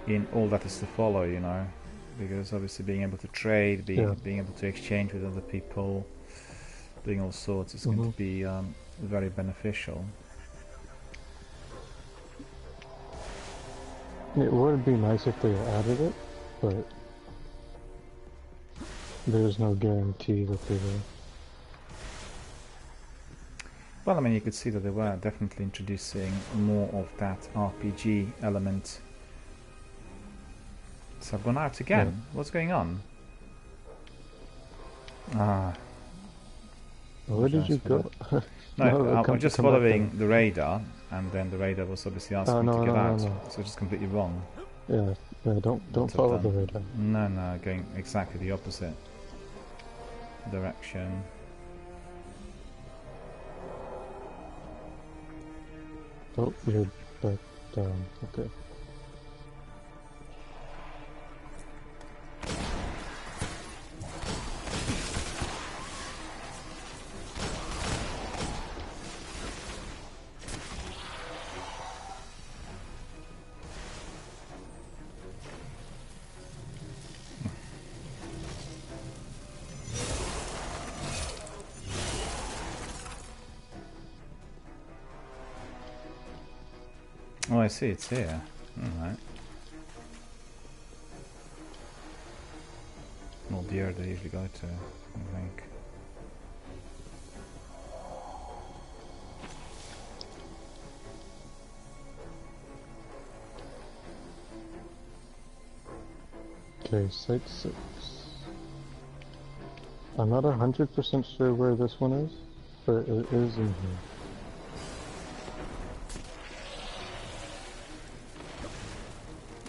in all that is to follow, you know. Because obviously being able to trade, being able to exchange with other people, doing all sorts is going to be very beneficial. It would be nice if they added it, but there's no guarantee that they will. Well, I mean, you could see that they were definitely introducing more of that RPG element. So I've gone out again. Yeah. What's going on? Ah. Where did you go? No, I'm just following the radar, and then the radar was obviously asking me to get out. So it's just completely wrong. Yeah, don't follow the radar. No, going exactly the opposite direction. Oh, you're back down. Okay. Oh, I see, it's here. Alright. Well, the area they usually go to, I think. Okay, Site 6. I'm not 100% sure where this one is, but it is in here.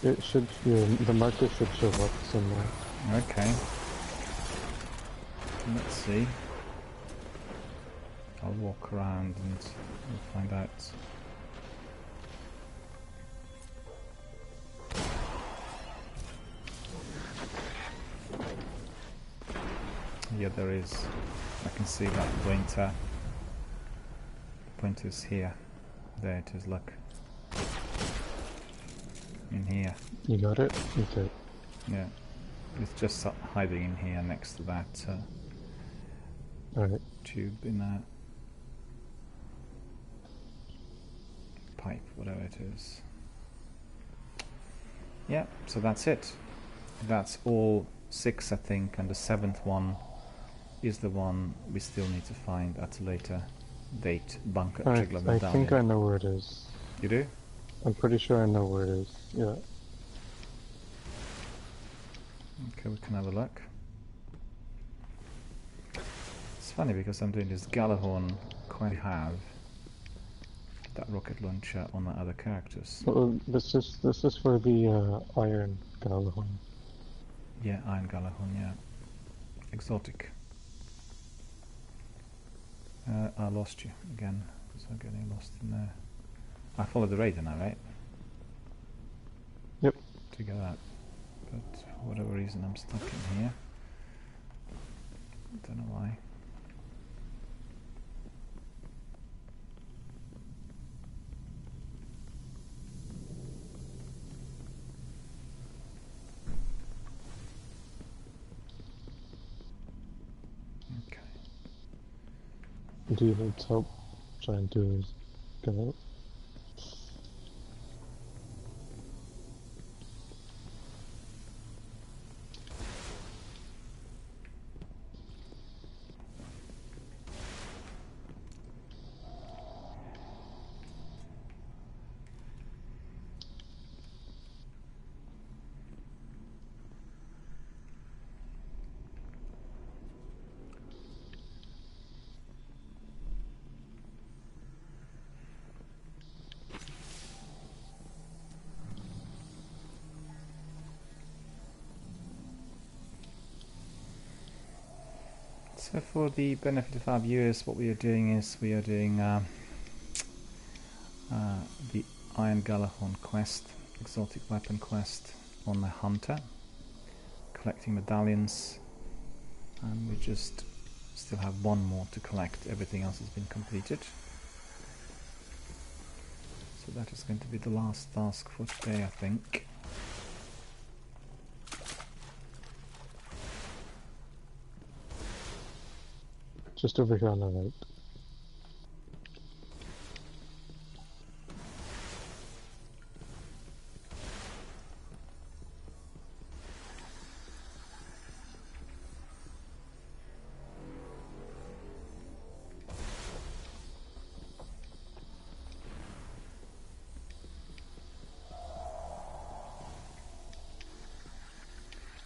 It should, the marker should show up somewhere. Okay. Let's see. I'll walk around and we'll find out. Yeah, there is. I can see that pointer. The pointer's here. There it is, look. In here. You got it? Okay. Yeah. It's just hiding in here next to that Alright. tube in a pipe, whatever it is. Yeah, so that's it. That's all 6, I think, and the 7th one is the one we still need to find at a later date. Bunker Triglav I think I know where it is. You do? I'm pretty sure I know where it is. Yeah. Okay, we can have a look. It's funny because I'm doing this Galahorn quite have that rocket launcher on the other characters. Well, this is for the Iron Galahorn. Yeah, Iron Galahorn, yeah. Exotic. I lost you again, so I'm getting lost in there. I follow the radar now, right? Yep. To go out. But for whatever reason I'm stuck in here. Don't know why. Okay. Do you need help trying to get out? So for the benefit of our viewers, what we are doing is we are doing the Iron Galahorn quest, exotic weapon quest on the hunter, collecting medallions, and we just still have one more to collect. Everything else has been completed. So that is going to be the last task for today, I think. Just over here on the right.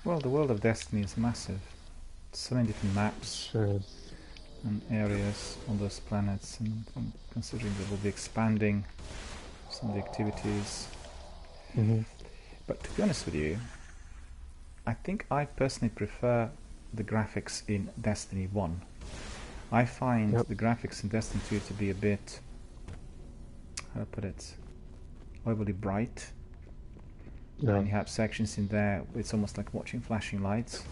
Well, the world of Destiny is massive. So many different maps. Sure is. And areas on those planets, and considering they will be expanding some of the activities. But to be honest with you, I think I personally prefer the graphics in Destiny 1. I find the graphics in Destiny 2 to be a bit, how to put it, overly bright. Yeah. And you have sections in there, it's almost like watching flashing lights.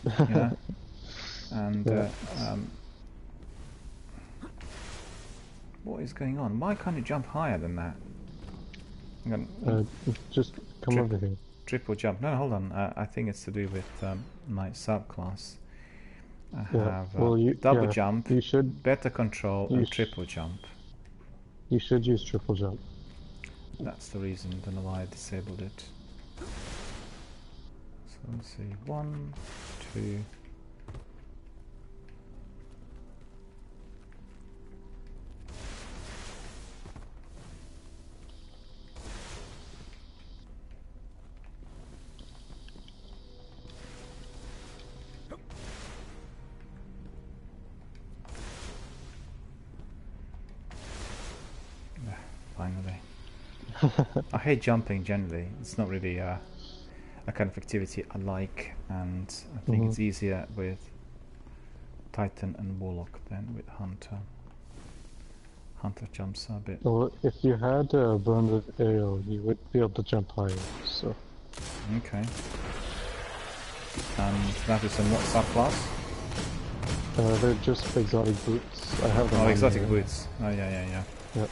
You know? And what is going on? Why can't you jump higher than that? Just come over here. Triple jump. No, hold on. I think it's to do with my subclass. I have double jump, you should, better control, and triple jump. You should use triple jump. That's the reason. Don't know why I disabled it. So let's see. 1, 2. Finally. I hate jumping generally. It's not really a kind of activity I like, and I think it's easier with Titan and Warlock than with Hunter. Hunter jumps a bit. Well, if you had a burn with AO, you would be able to jump higher, so... Okay. And that is in what subclass? They're just exotic boots. I have them. Oh, exotic here. boots. Oh, yeah. Yep.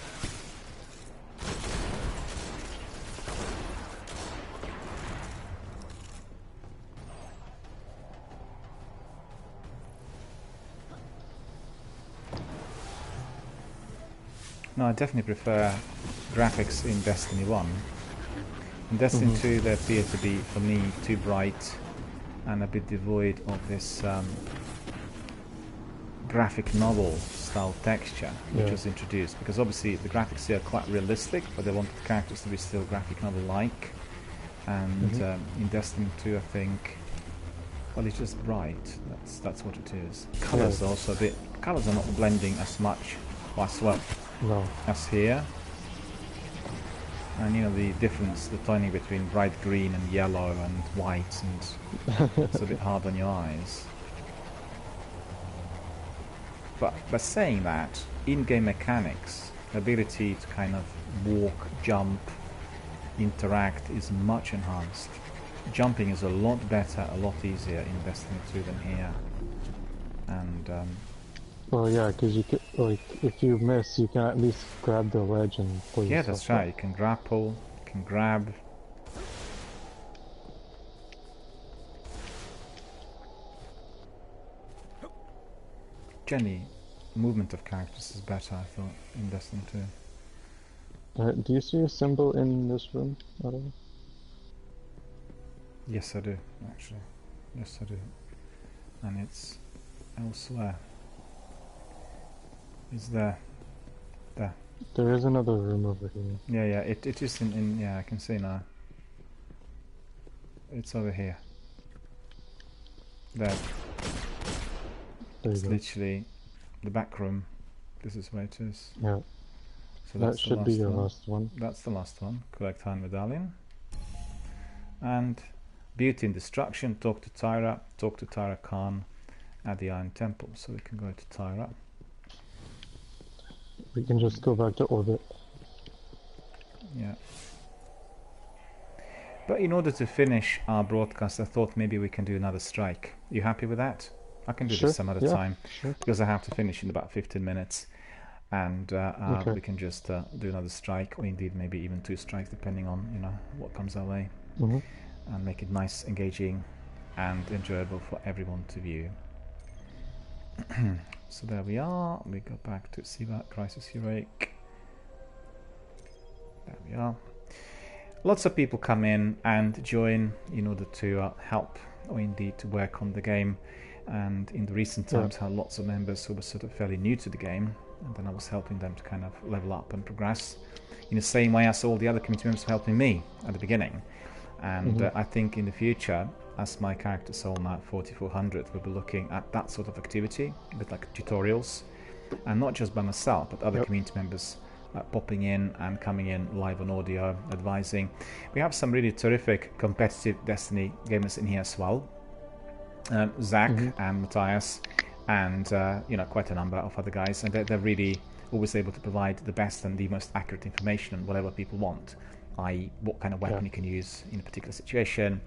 No, I definitely prefer graphics in Destiny 1. In Destiny 2 they appear to be, for me, too bright and a bit devoid of this graphic novel style texture which was introduced, because obviously the graphics here are quite realistic, but they wanted the characters to be still graphic novel like, and in Destiny 2 I think, well, it's just bright. That's what it is. Colors are also a bit, colors are not blending as much as well as here, and you know the difference, the toning between bright green and yellow and white, and it's a bit hard on your eyes. But saying that, in-game mechanics the ability to kind of walk, jump, interact is much enhanced. Jumping is a lot better, a lot easier in Destiny 2 than here. And well, yeah, because you can, like, if you miss, you can at least grab the ledge and pull yeah, yourself that's right. up. You can grapple, you can grab. Generally, movement of characters is better, I thought, in Destiny 2. Do you see a symbol in this room at all? Yes, I do, actually. Yes, I do. And it's elsewhere. It's there. There. There is another room over here. Yeah, yeah, it is in, yeah, I can see now. It's over here. There. There you It's go. literally the back room. This is where it is. Yeah. So That that's the should be your one. last one. That's the last one. Collect Iron Medallion. And Beauty and Destruction. Talk to Tyra. Talk to Tyra Khan at the Iron Temple. So we can go to Tyra. We can just go back to orbit. Yeah. But in order to finish our broadcast, I thought maybe we can do another strike. You happy with that? I can do Sure, this some other yeah, time sure. because I have to finish in about 15 minutes. And Okay. we can just do another strike, or indeed maybe even 2 strikes, depending on what comes our way, Mhm. and make it nice, engaging, and enjoyable for everyone to view. So there we are. We go back to Siva Crisis Heroic. There we are. Lots of people come in and join in order to help, or indeed to work on the game. And in the recent times, had lots of members who were sort of fairly new to the game, and then I was helping them to kind of level up and progress in the same way as all the other community members were helping me at the beginning. And I think in the future, as my character soul now at 4400, we'll be looking at that sort of activity, a bit like tutorials, and not just by myself, but other community members popping in and coming in live on audio, advising. We have some really terrific competitive Destiny gamers in here as well. Zach and Matthias, and quite a number of other guys, and they're really always able to provide the best and the most accurate information on whatever people want, i.e. what kind of weapon you can use in a particular situation.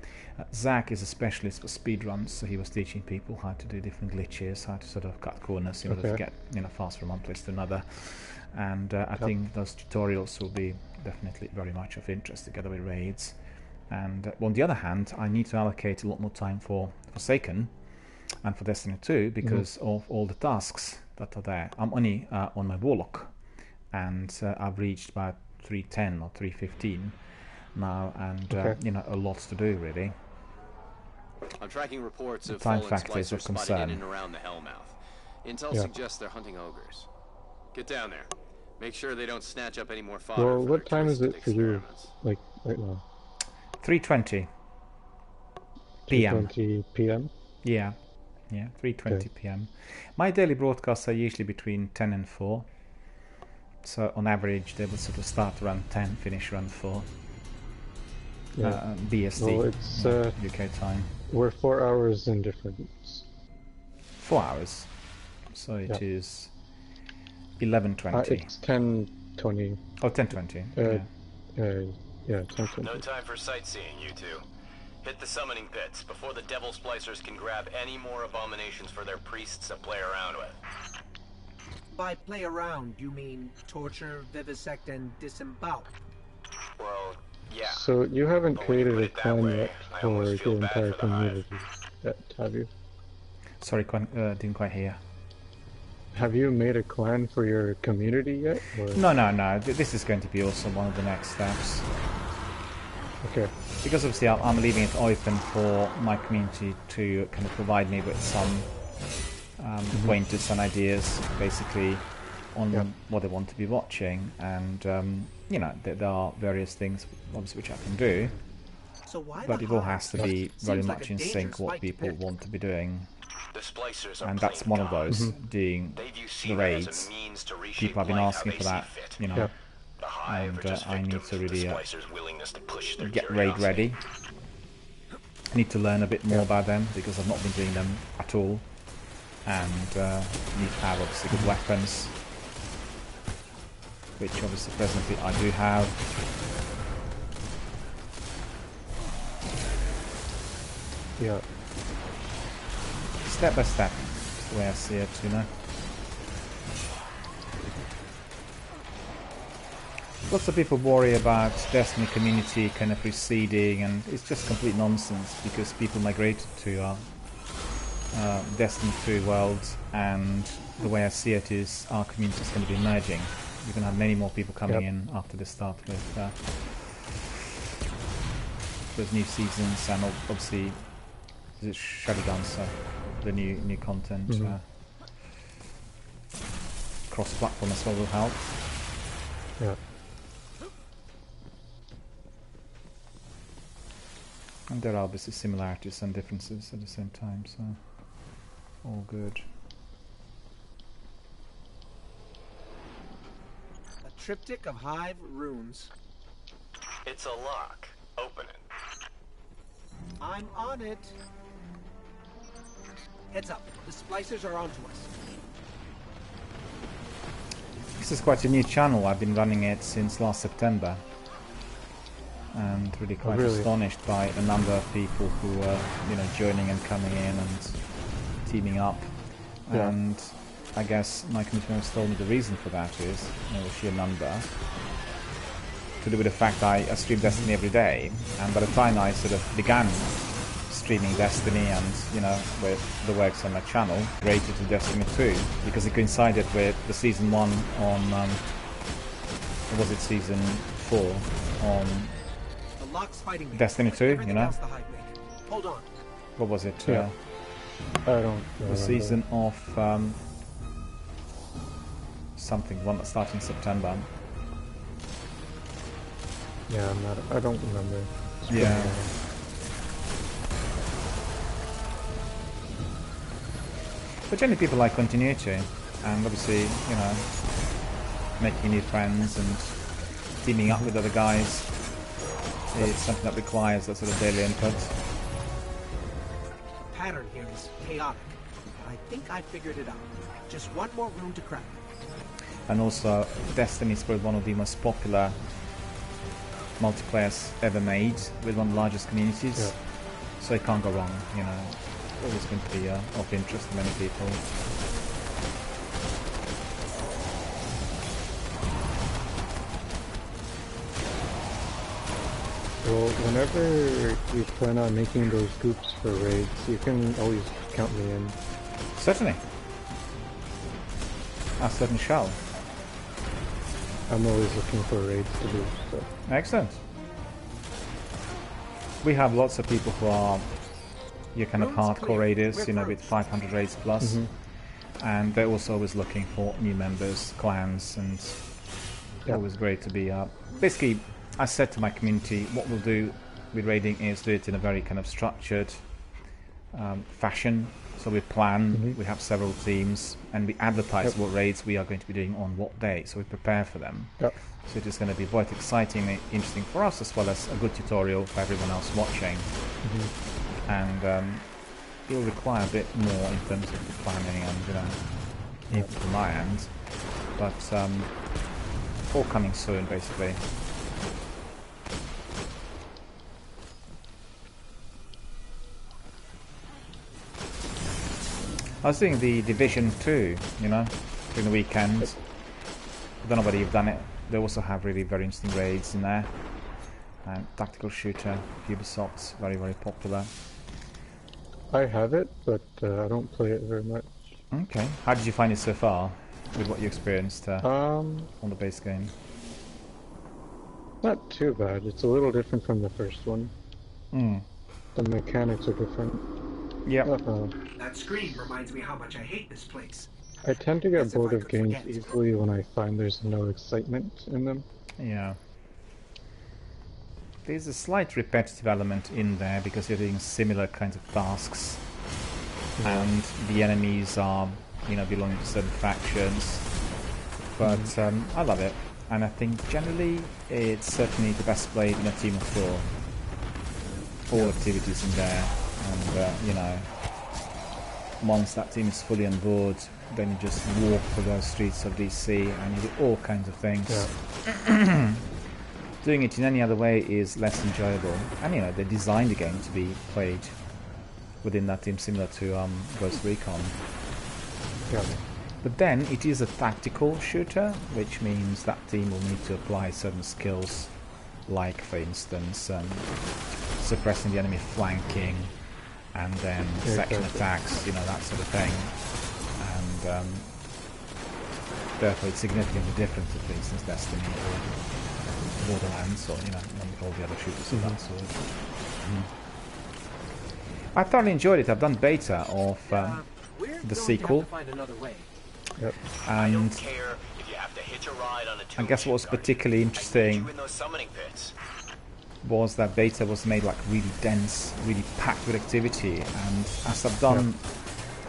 Zach is a specialist for speedruns, so he was teaching people how to do different glitches, how to sort of cut corners in order to get fast from one place to another. And I think those tutorials will be definitely very much of interest together with raids. And on the other hand, I need to allocate a lot more time for Forsaken and for Destiny 2 because of all the tasks that are there. I'm only on my Warlock, and I've reached about 310 or 315 now, and a lot to do really. I'm tracking reports of time fallen factor is a splicers spotted concern. in and around the Hellmouth. Intel suggests they're hunting ogres. Get down there. Make sure they don't snatch up any more fodder. Well, for what their time is it twisted for you? experiments. Like, right now? 3:20 p.m. 3:20 p.m.? Yeah, 3:20 p.m. My daily broadcasts are usually between 10 and 4. So on average, they will sort of start around 10, finish around 4. BST, Well, it's UK time. we're 4 hours in difference. 4 hours. So it is 11:20. It's 10:20. Oh, 10:20. Yeah, 10:20. No time for sightseeing, you two. Hit the summoning pits before the devil splicers can grab any more abominations for their priests to play around with. By play around, you mean torture, vivisect, and disembowel? Well, yeah. So you haven't But when you created put a it that clan way, yet I for almost the feel bad entire for the Hive. community yet, have you? Sorry, didn't quite hear. Have you made a clan for your community yet? Or? No. This is going to be also one of the next steps. Okay. Because obviously I'm leaving it open for my community to kind of provide me with some pointers and ideas, basically, on what they want to be watching. And, there are various things, obviously, which I can do. So why But the it all Hive? has to be very Seems like much a in dangerous sync what fight to people pick. want to be doing. The splicers are And that's playing one of God. those, doing They view the Seaman raids. as a means to reshape People have been life asking how for they that, see fit. you know. Yeah. The Hive And are just I need victims to of the really splicers' willingness to push their get raid curiosity. ready. I need to learn a bit more about them because I've not been doing them at all, and need to have obviously good weapons, which obviously presently I do have. Yeah. Step by step, that's the way I see it, you know. Lots of people worry about Destiny community kind of receding, and it's just complete nonsense because people migrated to Destiny 3 worlds, and the way I see it is our community is going to be emerging. You're going to have many more people coming in after the start with those new seasons, and obviously the Shadow Dancer, the new content. Cross-platform as well will help. Yeah. And there are obviously similarities and differences at the same time, so all good. A triptych of Hive runes. It's a lock. Open it. I'm on it. Heads up. The splicers are onto us. This is quite a new channel. I've been running it since last September. And really quite astonished by a number of people who are, you know, joining and coming in and teaming up. Yeah. And I guess my community members told me the reason for that is, you know, the sheer number. To do with the fact I stream Destiny every day, and by the time I sort of began streaming Destiny and, you know, with the works on my channel, rated to Destiny 2, because it coincided with the Season 1 on, or was it Season 4 on Destiny 2, you know? Hold on. What was it? Yeah. I don't the season of something, one that started in September. Yeah, I don't remember. Yeah. But generally people like continuity, and obviously, you know, making new friends and teaming up with other guys. It's something that requires that sort of daily input. The pattern here is chaotic, but I think I figured it out. Just one more room to crack. And also, Destiny is probably one of the most popular multiplayers ever made, with one of the largest communities. Yeah. So it can't go wrong, you know. Always going to be of interest to many people. Well, whenever you plan on making those groups for raids, you can always count me in. Certainly. I certainly shall. I'm always looking for raids to do, so. Excellent. We have lots of people who are your kind of hardcore raiders, you know, with 500 raids plus. And they're also always looking for new members, clans, and always great to be basically, I said to my community, what we'll do with raiding is do it in a very kind of structured fashion. So we plan, we have several teams, and we advertise what raids we are going to be doing on what day, so we prepare for them. So it is going to be both exciting and interesting for us, as well as a good tutorial for everyone else watching. And it will require a bit more in terms of the planning and, you know, input from my end. But all coming soon, basically. I was doing the Division 2, you know, during the weekend. I don't know whether you've done it. They also have really very interesting raids in there. And tactical shooter, Ubisoft's very, very popular. I have it, but I don't play it very much. Okay. How did you find it so far, with what you experienced on the base game? Not too bad. It's a little different from the first one. The mechanics are different. Yeah. That screen reminds me how much I hate this place. I tend to get bored of games easily when I find there's no excitement in them. Yeah. There's a slight repetitive element in there because you're doing similar kinds of tasks, and the enemies are, you know, belonging to certain factions. But I love it, and I think generally it's certainly the best played in a team of 4. All activities in there, and you know, once that team is fully on board, then you just walk through those streets of DC and you do all kinds of things. Yeah. Doing it in any other way is less enjoyable. And you know, they designed the game to be played within that team, similar to Ghost Recon. Yeah. But then it is a tactical shooter, which means that team will need to apply certain skills, like for instance suppressing the enemy flanking, and then section attacks, you know, that sort of thing. And therefore it's significantly different to, for instance, Destiny or Borderlands, or, you know, all the other shooters of that sort. I thoroughly enjoyed it. I've done beta of the sequel. Yep. And I guess what was particularly interesting was that beta was made like really dense, really packed with activity, and as I've done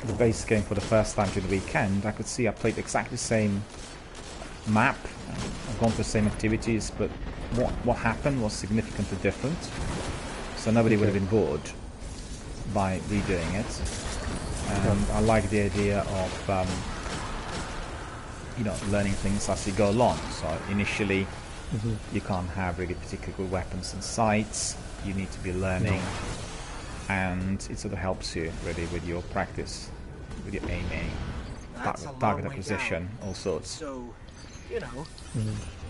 the base game for the first time during the weekend, I could see I played exactly the same map, I've gone through the same activities, but what happened was significantly different, so nobody would have been bored by redoing it. And I like the idea of you know, learning things as you go along. So initially you can't have really particularly good weapons and sights, you need to be learning, and it sort of helps you really with your practice, with your aiming, target acquisition, all sorts. So, you know,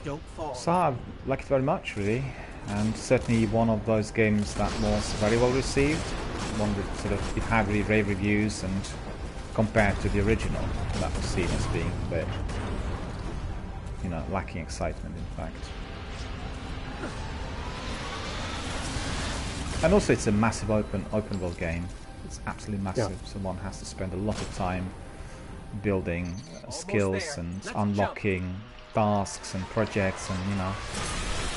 don't fall. So I like it very much, really, and certainly one of those games that was very well received, one that sort of, it had really rave reviews, and compared to the original, that was seen as being a bit, you know, lacking excitement, in fact. And also it's a massive open world game. It's absolutely massive, so one has to spend a lot of time building skills and unlocking tasks and projects and, you know,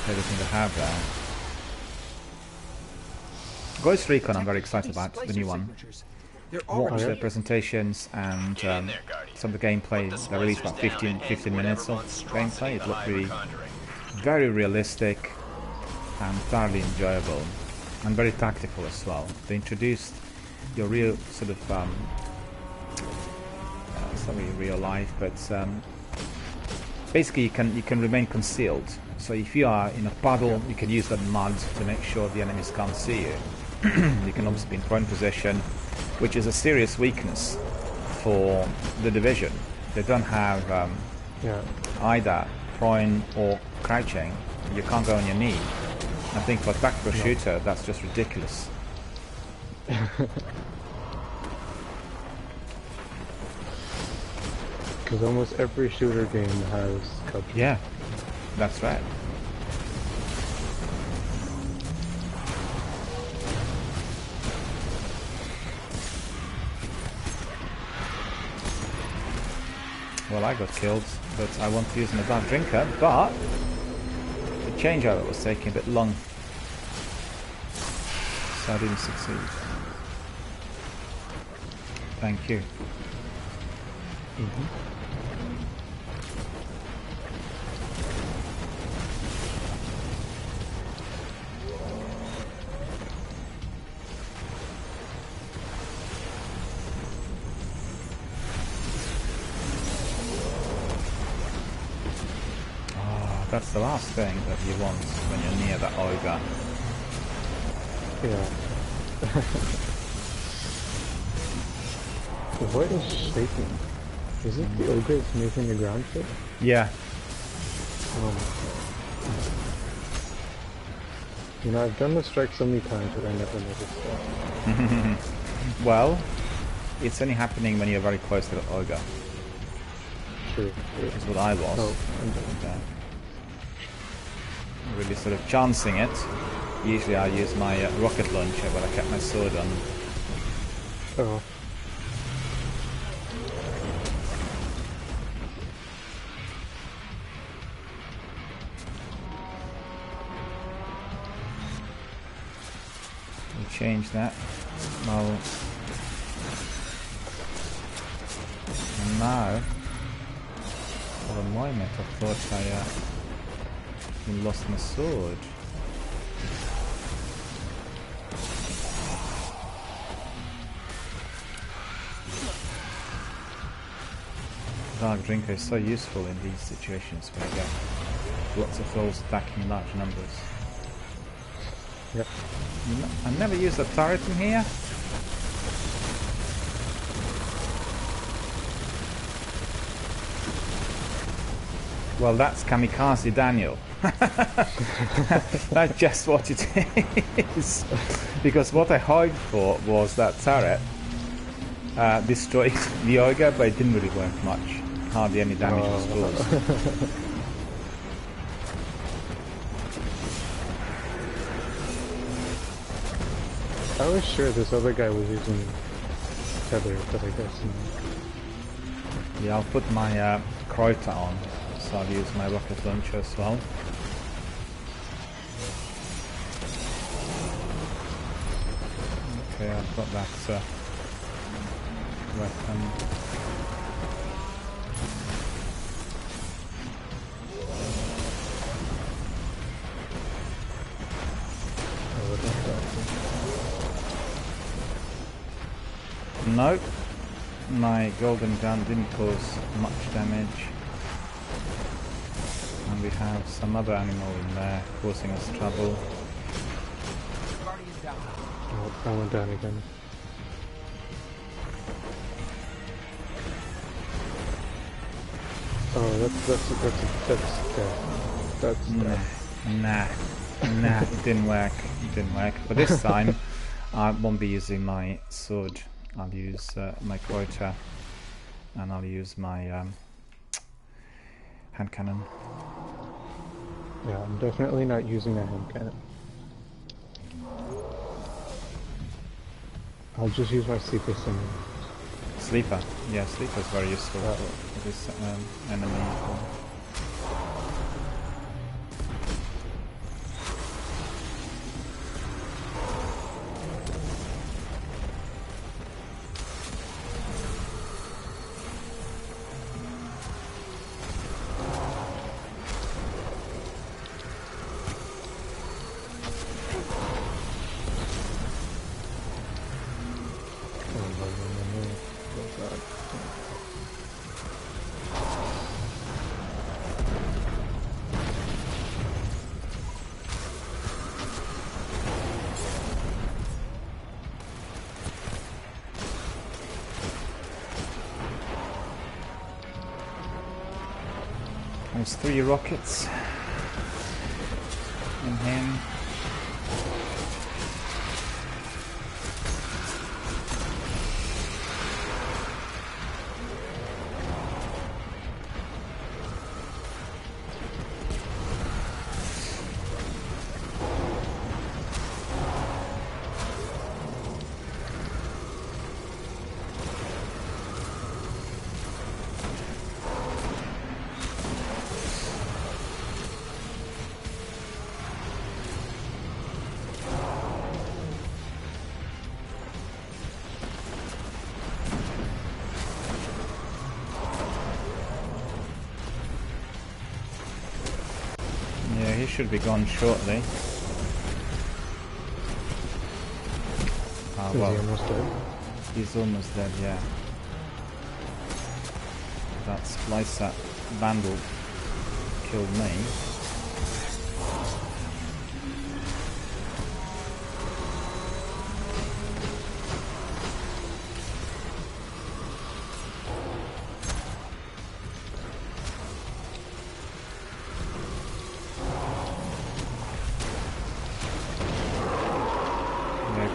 everything they have there. Ghost Recon I'm very excited about, the new one. Watch the presentations and some of the gameplay. They released about 15 minutes of gameplay. It looked really very realistic and thoroughly enjoyable, and very tactical as well. They introduced your real sort of it's not really real life, but basically you can remain concealed. So if you are in a puddle, you can use that mud to make sure the enemies can't see you. You can obviously be in prone position, which is a serious weakness for the Division. They don't have either prone or crouching. You can't go on your knee. I think for a tactical shooter, that's just ridiculous. Because almost every shooter game has crouching. Yeah, that's right. Well, I got killed, but I want to use an advanced drinker, but the changeover was taking a bit long, so I didn't succeed. Thank you. That's the last thing that you want when you're near that ogre. Yeah. What is shaking? Is it the ogre that's making the ground shake? Yeah. Oh my god. You know, I've done the strike so many times that I never noticed that. Well, it's only happening when you're very close to the ogre. True. Which is what I was. Oh, I'm done. Really sort of chancing it. Usually I use my rocket launcher, but I kept my sword on. Oh. We'll change that. Well, and now, for a moment I thought I lost my sword. Dark Drinker is so useful in these situations where you get lots of foes attacking in large numbers. Yep. I never used a turret in here. Well, that's Kamikaze Daniel. That's just what it is. Because what I hoped for was that turret destroyed the ogre, but it didn't really work much. Hardly any damage was caused. I was sure this other guy was using tether, but I guess not. Yeah, I'll put my Kreuter on, so I'll use my rocket launcher as well. Okay, I've got that weapon. Nope, my golden gun didn't cause much damage. And we have some other animal in there causing us trouble. Oh, I went down again. Oh, that's Nah, it didn't work. It didn't work. But this time, I won't be using my sword. I'll use my Kreuter, and I'll use my hand cannon. Yeah, I'm definitely not using that hand cannon. I'll just use my sleeper sim. Sleeper? Yeah, sleeper is very useful for this enemy. There's 3 rockets in him. Should be gone shortly. Is he almost dead? He's almost dead, yeah. That Splicer Vandal killed me.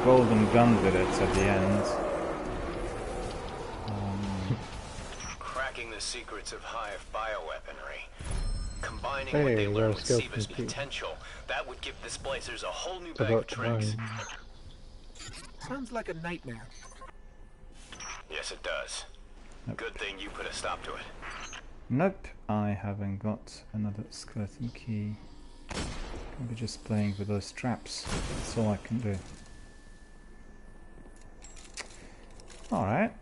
Golden gun with it at the end. Cracking the secrets of Hive bioweaponry. Combining hey, what they learn with skills Siva's complete. potential, that would give the Splicers a whole new bag of tricks. Sounds like a nightmare. Yes, it does. Nope. Good thing you put a stop to it. Nope, I haven't got another skeleton key. I'll be just playing with those traps. That's all I can do. Alright.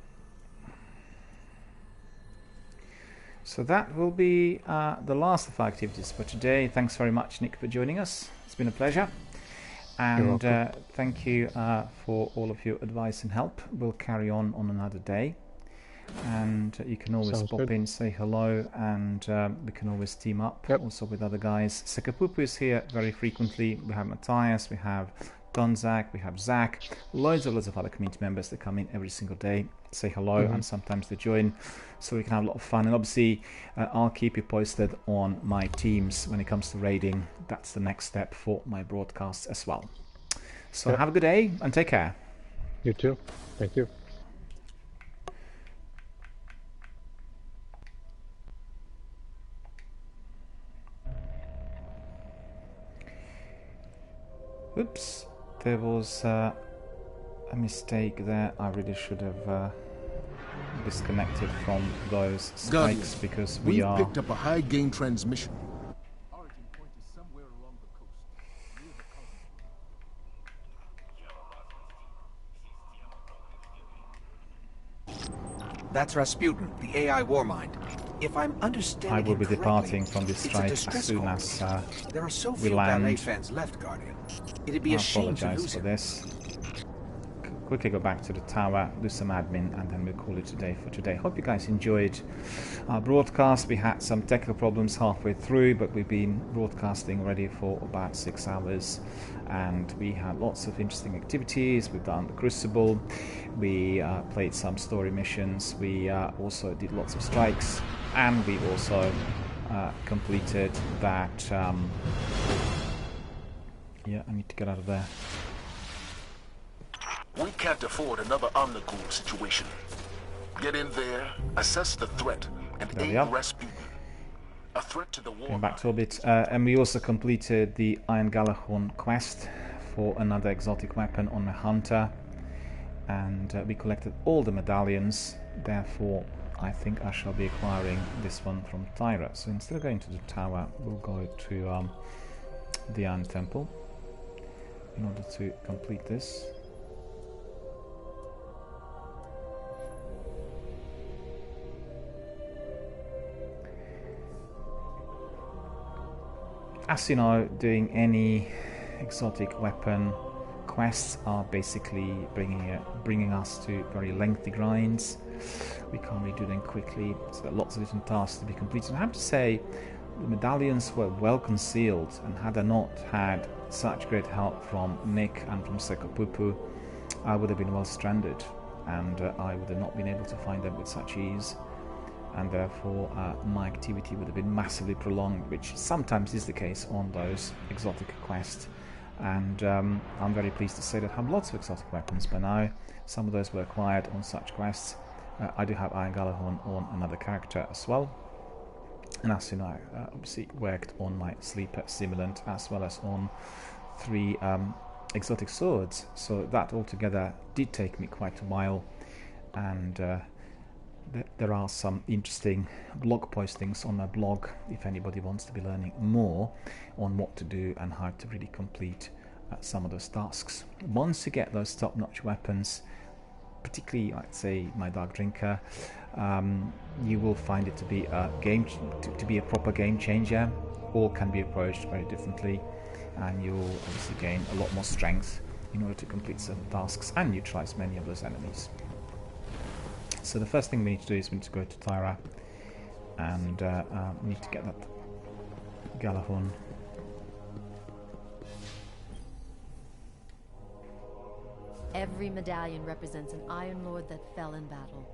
So that will be the last of our activities for today. Thanks very much, Nick, for joining us. It's been a pleasure. And thank you for all of your advice and help. We'll carry on another day. and you can always Sounds pop good. in, say hello, and we can always team up also with other guys. Sekapupu is here very frequently. We have Matthias, we have Donzak, we have Zach, loads of other community members that come in every single day, say hello, and sometimes they join, so we can have a lot of fun. And obviously I'll keep you posted on my teams when it comes to raiding. That's the next step for my broadcasts as well. So have a good day and take care. You too. Thank you. Oops, there was a mistake there. I really should have disconnected from those Guardian, spikes because we've we are picked up a high gain transmission. That's Rasputin, the AI Warmind. If I'm understanding I will be correctly, departing from this it's a strike as distress soon call. as There are so we few ballet land. fans left, Guardian. It'd be I a shame to apologize lose for him. this. Quickly go back to the tower, do some admin, and then we'll call it a day for today. Hope you guys enjoyed our broadcast. We had some technical problems halfway through, but we've been broadcasting already for about 6 hours, and we had lots of interesting activities. We've done the Crucible, we played some story missions, we also did lots of strikes, and we also completed that yeah, I need to get out of there. We can't afford another Omnigul situation. Get in there, assess the threat, and There we aid are. Rasputin. A threat to the war. Going back to orbit, and we also completed the Iron Galahorn quest for another exotic weapon on a hunter, and we collected all the medallions. Therefore, I think I shall be acquiring this one from Tyra. So instead of going to the tower, we'll go to the Iron Temple in order to complete this. As you know, doing any exotic weapon quests are basically bringing us to very lengthy grinds. We can't really do them quickly, so there are lots of different tasks to be completed. And I have to say, the medallions were well concealed, and had I not had such great help from Nick and from Sekapupu, I would have been well stranded, and I would have not been able to find them with such ease. And therefore my activity would have been massively prolonged, which sometimes is the case on those exotic quests. And I'm very pleased to say that I have lots of exotic weapons by now. Some of those were acquired on such quests. I do have Iron Galahorn on another character as well. And as you know, I obviously worked on my Sleeper Simulant as well as on 3 exotic swords. So that altogether did take me quite a while, and there are some interesting blog postings on my blog if anybody wants to be learning more on what to do and how to really complete some of those tasks. Once you get those top-notch weapons, particularly I'd say my Dark Drinker, you will find it to be a proper game changer. All can be approached very differently, and you'll obviously gain a lot more strength in order to complete certain tasks and neutralize many of those enemies. So the first thing we need to do is we need to go to Tyra, and we need to get that Galahorn. Every medallion represents an Iron Lord that fell in battle.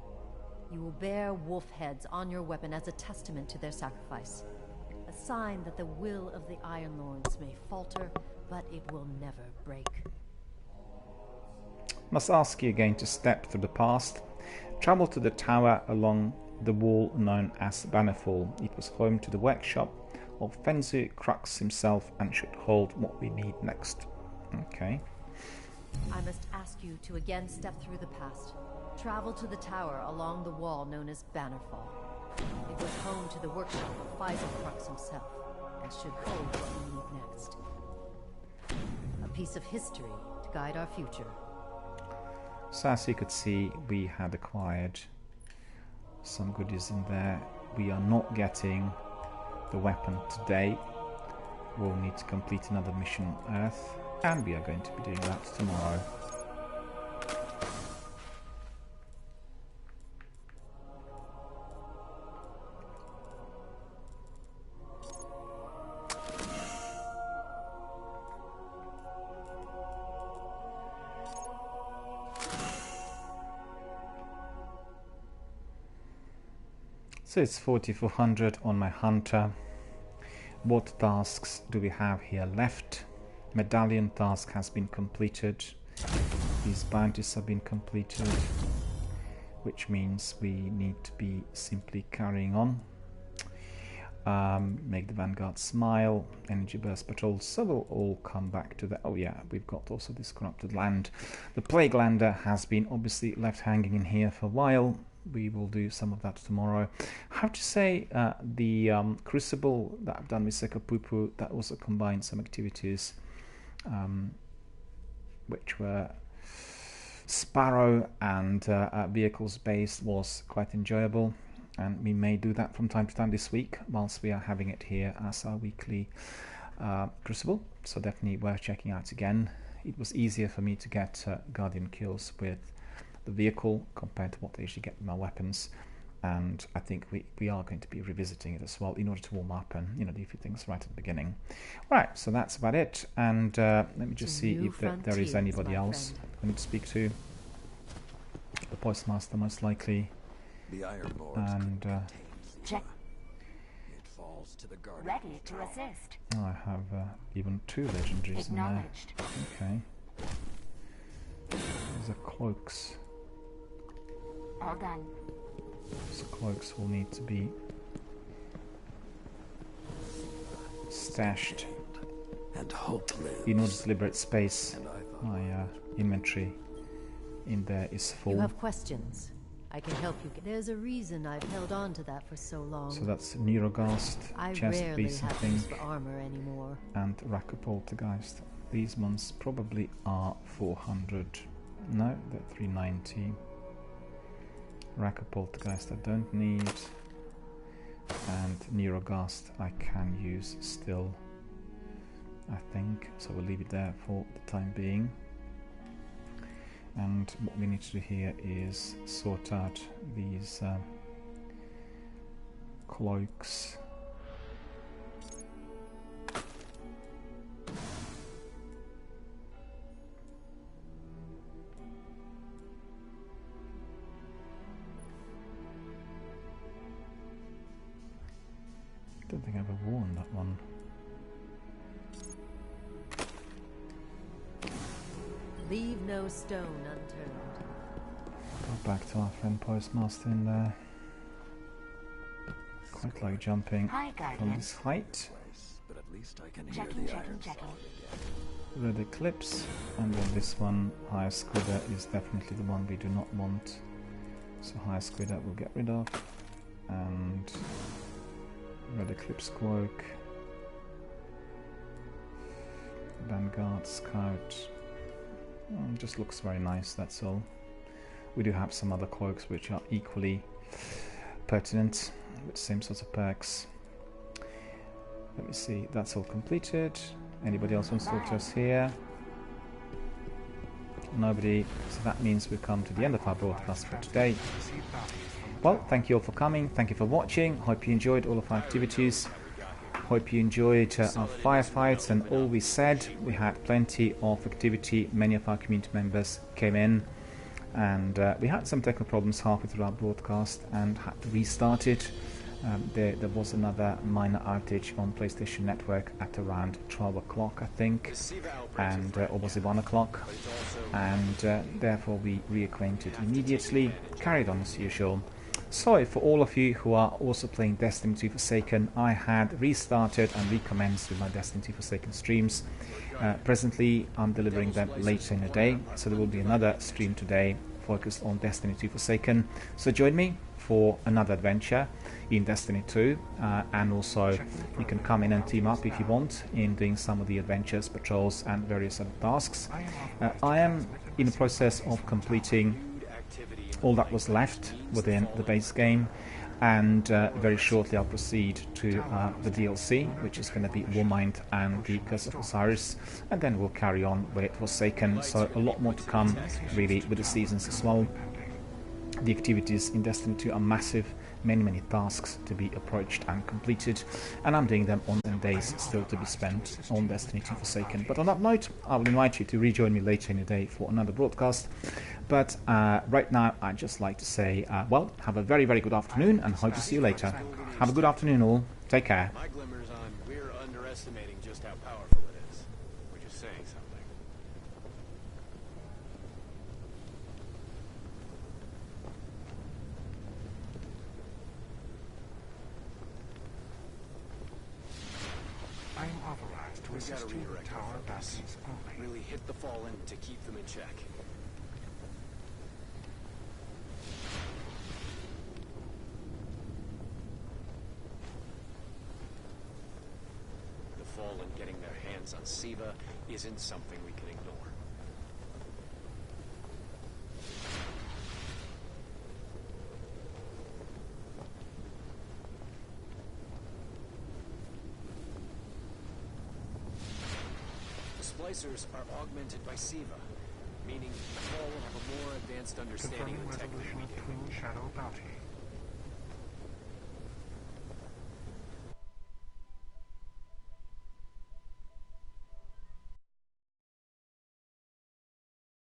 You will bear wolf heads on your weapon as a testament to their sacrifice. A sign that the will of the Iron Lords may falter, but it will never break. Must ask you again to step through the past. Travel to the tower along the wall known as Bannerfall. It was home to the workshop of Fenzu Crux himself and should hold what we need next. Okay. I must ask you to again step through the past. Travel to the tower along the wall known as Bannerfall. It was home to the workshop of Fenzu Crux himself and should hold what we need next. A piece of history to guide our future. So as you could see, we had acquired some goodies in there. We are not getting the weapon today. We'll need to complete another mission on Earth, and we are going to be doing that tomorrow. So it's 4400 on my hunter. What tasks do we have here left? Medallion task has been completed. These bounties have been completed, which means we need to be simply carrying on. Make the Vanguard smile, energy burst patrols, so we'll all come back to that. Oh yeah, we've got also this corrupted land. The Plague Lander has been obviously left hanging in here for a while. We will do some of that tomorrow. I have to say, the Crucible that I've done with Sekapupu, that also combined some activities which were Sparrow and vehicles based, was quite enjoyable. And we may do that from time to time this week, whilst we are having it here as our weekly Crucible. So definitely worth checking out again. It was easier for me to get Guardian kills with the vehicle compared to what I usually get with my weapons. And I think we are going to be revisiting it as well in order to warm up and, you know, do a few things right at the beginning. Right, so that's about it. And let me just see if there is anybody else I need to speak to. The Postmaster, most likely. The Iron Lord and check. It falls to the guard. Ready to assist. I have even 2 legendaries in there. Okay. These are cloaks. All done. So cloaks will need to be stashed and hope in order to liberate space. My inventory in there is full. You have questions? I can help you. There's a reason I've held on to that for so long. So that's Neurogast, chest piece, I think, for armor anymore. And Rakapoltergeist. These ones probably are 400. No, they're 390. Rakapoltergeist I don't need. And Neurogast I can use still, I think. So we'll leave it there for the time being. And what we need to do here is sort out these cloaks. I don't think I've ever worn that one. Leave no stone unturned. Go back to our friend Postmaster in there. Quite like jumping from this height. But at least I can hear the iron Red Eclipse, and then this one, High Squidder, is definitely the one we do not want. So High Squidder we'll get rid of. And Red Eclipse Cloak. Vanguard Scout. Just looks very nice, that's all. We do have some other cloaks which are equally pertinent with the same sorts of perks. Let me see, that's all completed. Anybody else wants to talk to us here? Nobody, so that means we've come to the end of our broadcast for today. Well, thank you all for coming, thank you for watching, hope you enjoyed all of our activities. Hope you enjoyed our firefights and all we said. We had plenty of activity. Many of our community members came in, and we had some technical problems halfway through our broadcast and had to restart it. There was another minor outage on PlayStation Network at around 12 o'clock, I think, and or was it 1 o'clock? And therefore we reacquainted immediately, carried on as usual. Sorry for all of you who are also playing Destiny 2 Forsaken. I had restarted and recommenced with my Destiny 2 Forsaken streams. Presently I'm delivering them later in the day, so there will be another stream today focused on Destiny 2 Forsaken. So join me for another adventure in Destiny 2, and also you can come in and team up if you want in doing some of the adventures, patrols and various other tasks. I am in the process of completing all that was left within the base game, and very shortly I'll proceed to the DLC, which is going to be Warmind and the Curse of Osiris, and then we'll carry on with Forsaken. So a lot more to come really with the seasons as well. The activities in Destiny 2 are massive, many tasks to be approached and completed, and I'm doing them on days still to be spent on Destiny 2 Forsaken. But on that note, I will invite you to rejoin me later in the day for another broadcast. But right now, I'd just like to say, well, have a very, very good afternoon, and hope to see you later. Have a good afternoon, all. Take care. My glimmer's on. We're underestimating just how powerful it is. We're just saying something. I am authorized to assist you with tower batteries only. Really hit the Fallen to keep them in check. The Fallen getting their hands on Siva isn't something we can ignore. Splicers are augmented by Siva, meaning the Fall will have a more advanced understanding Confirming of the technology. resolution of Twin Shadow bounty.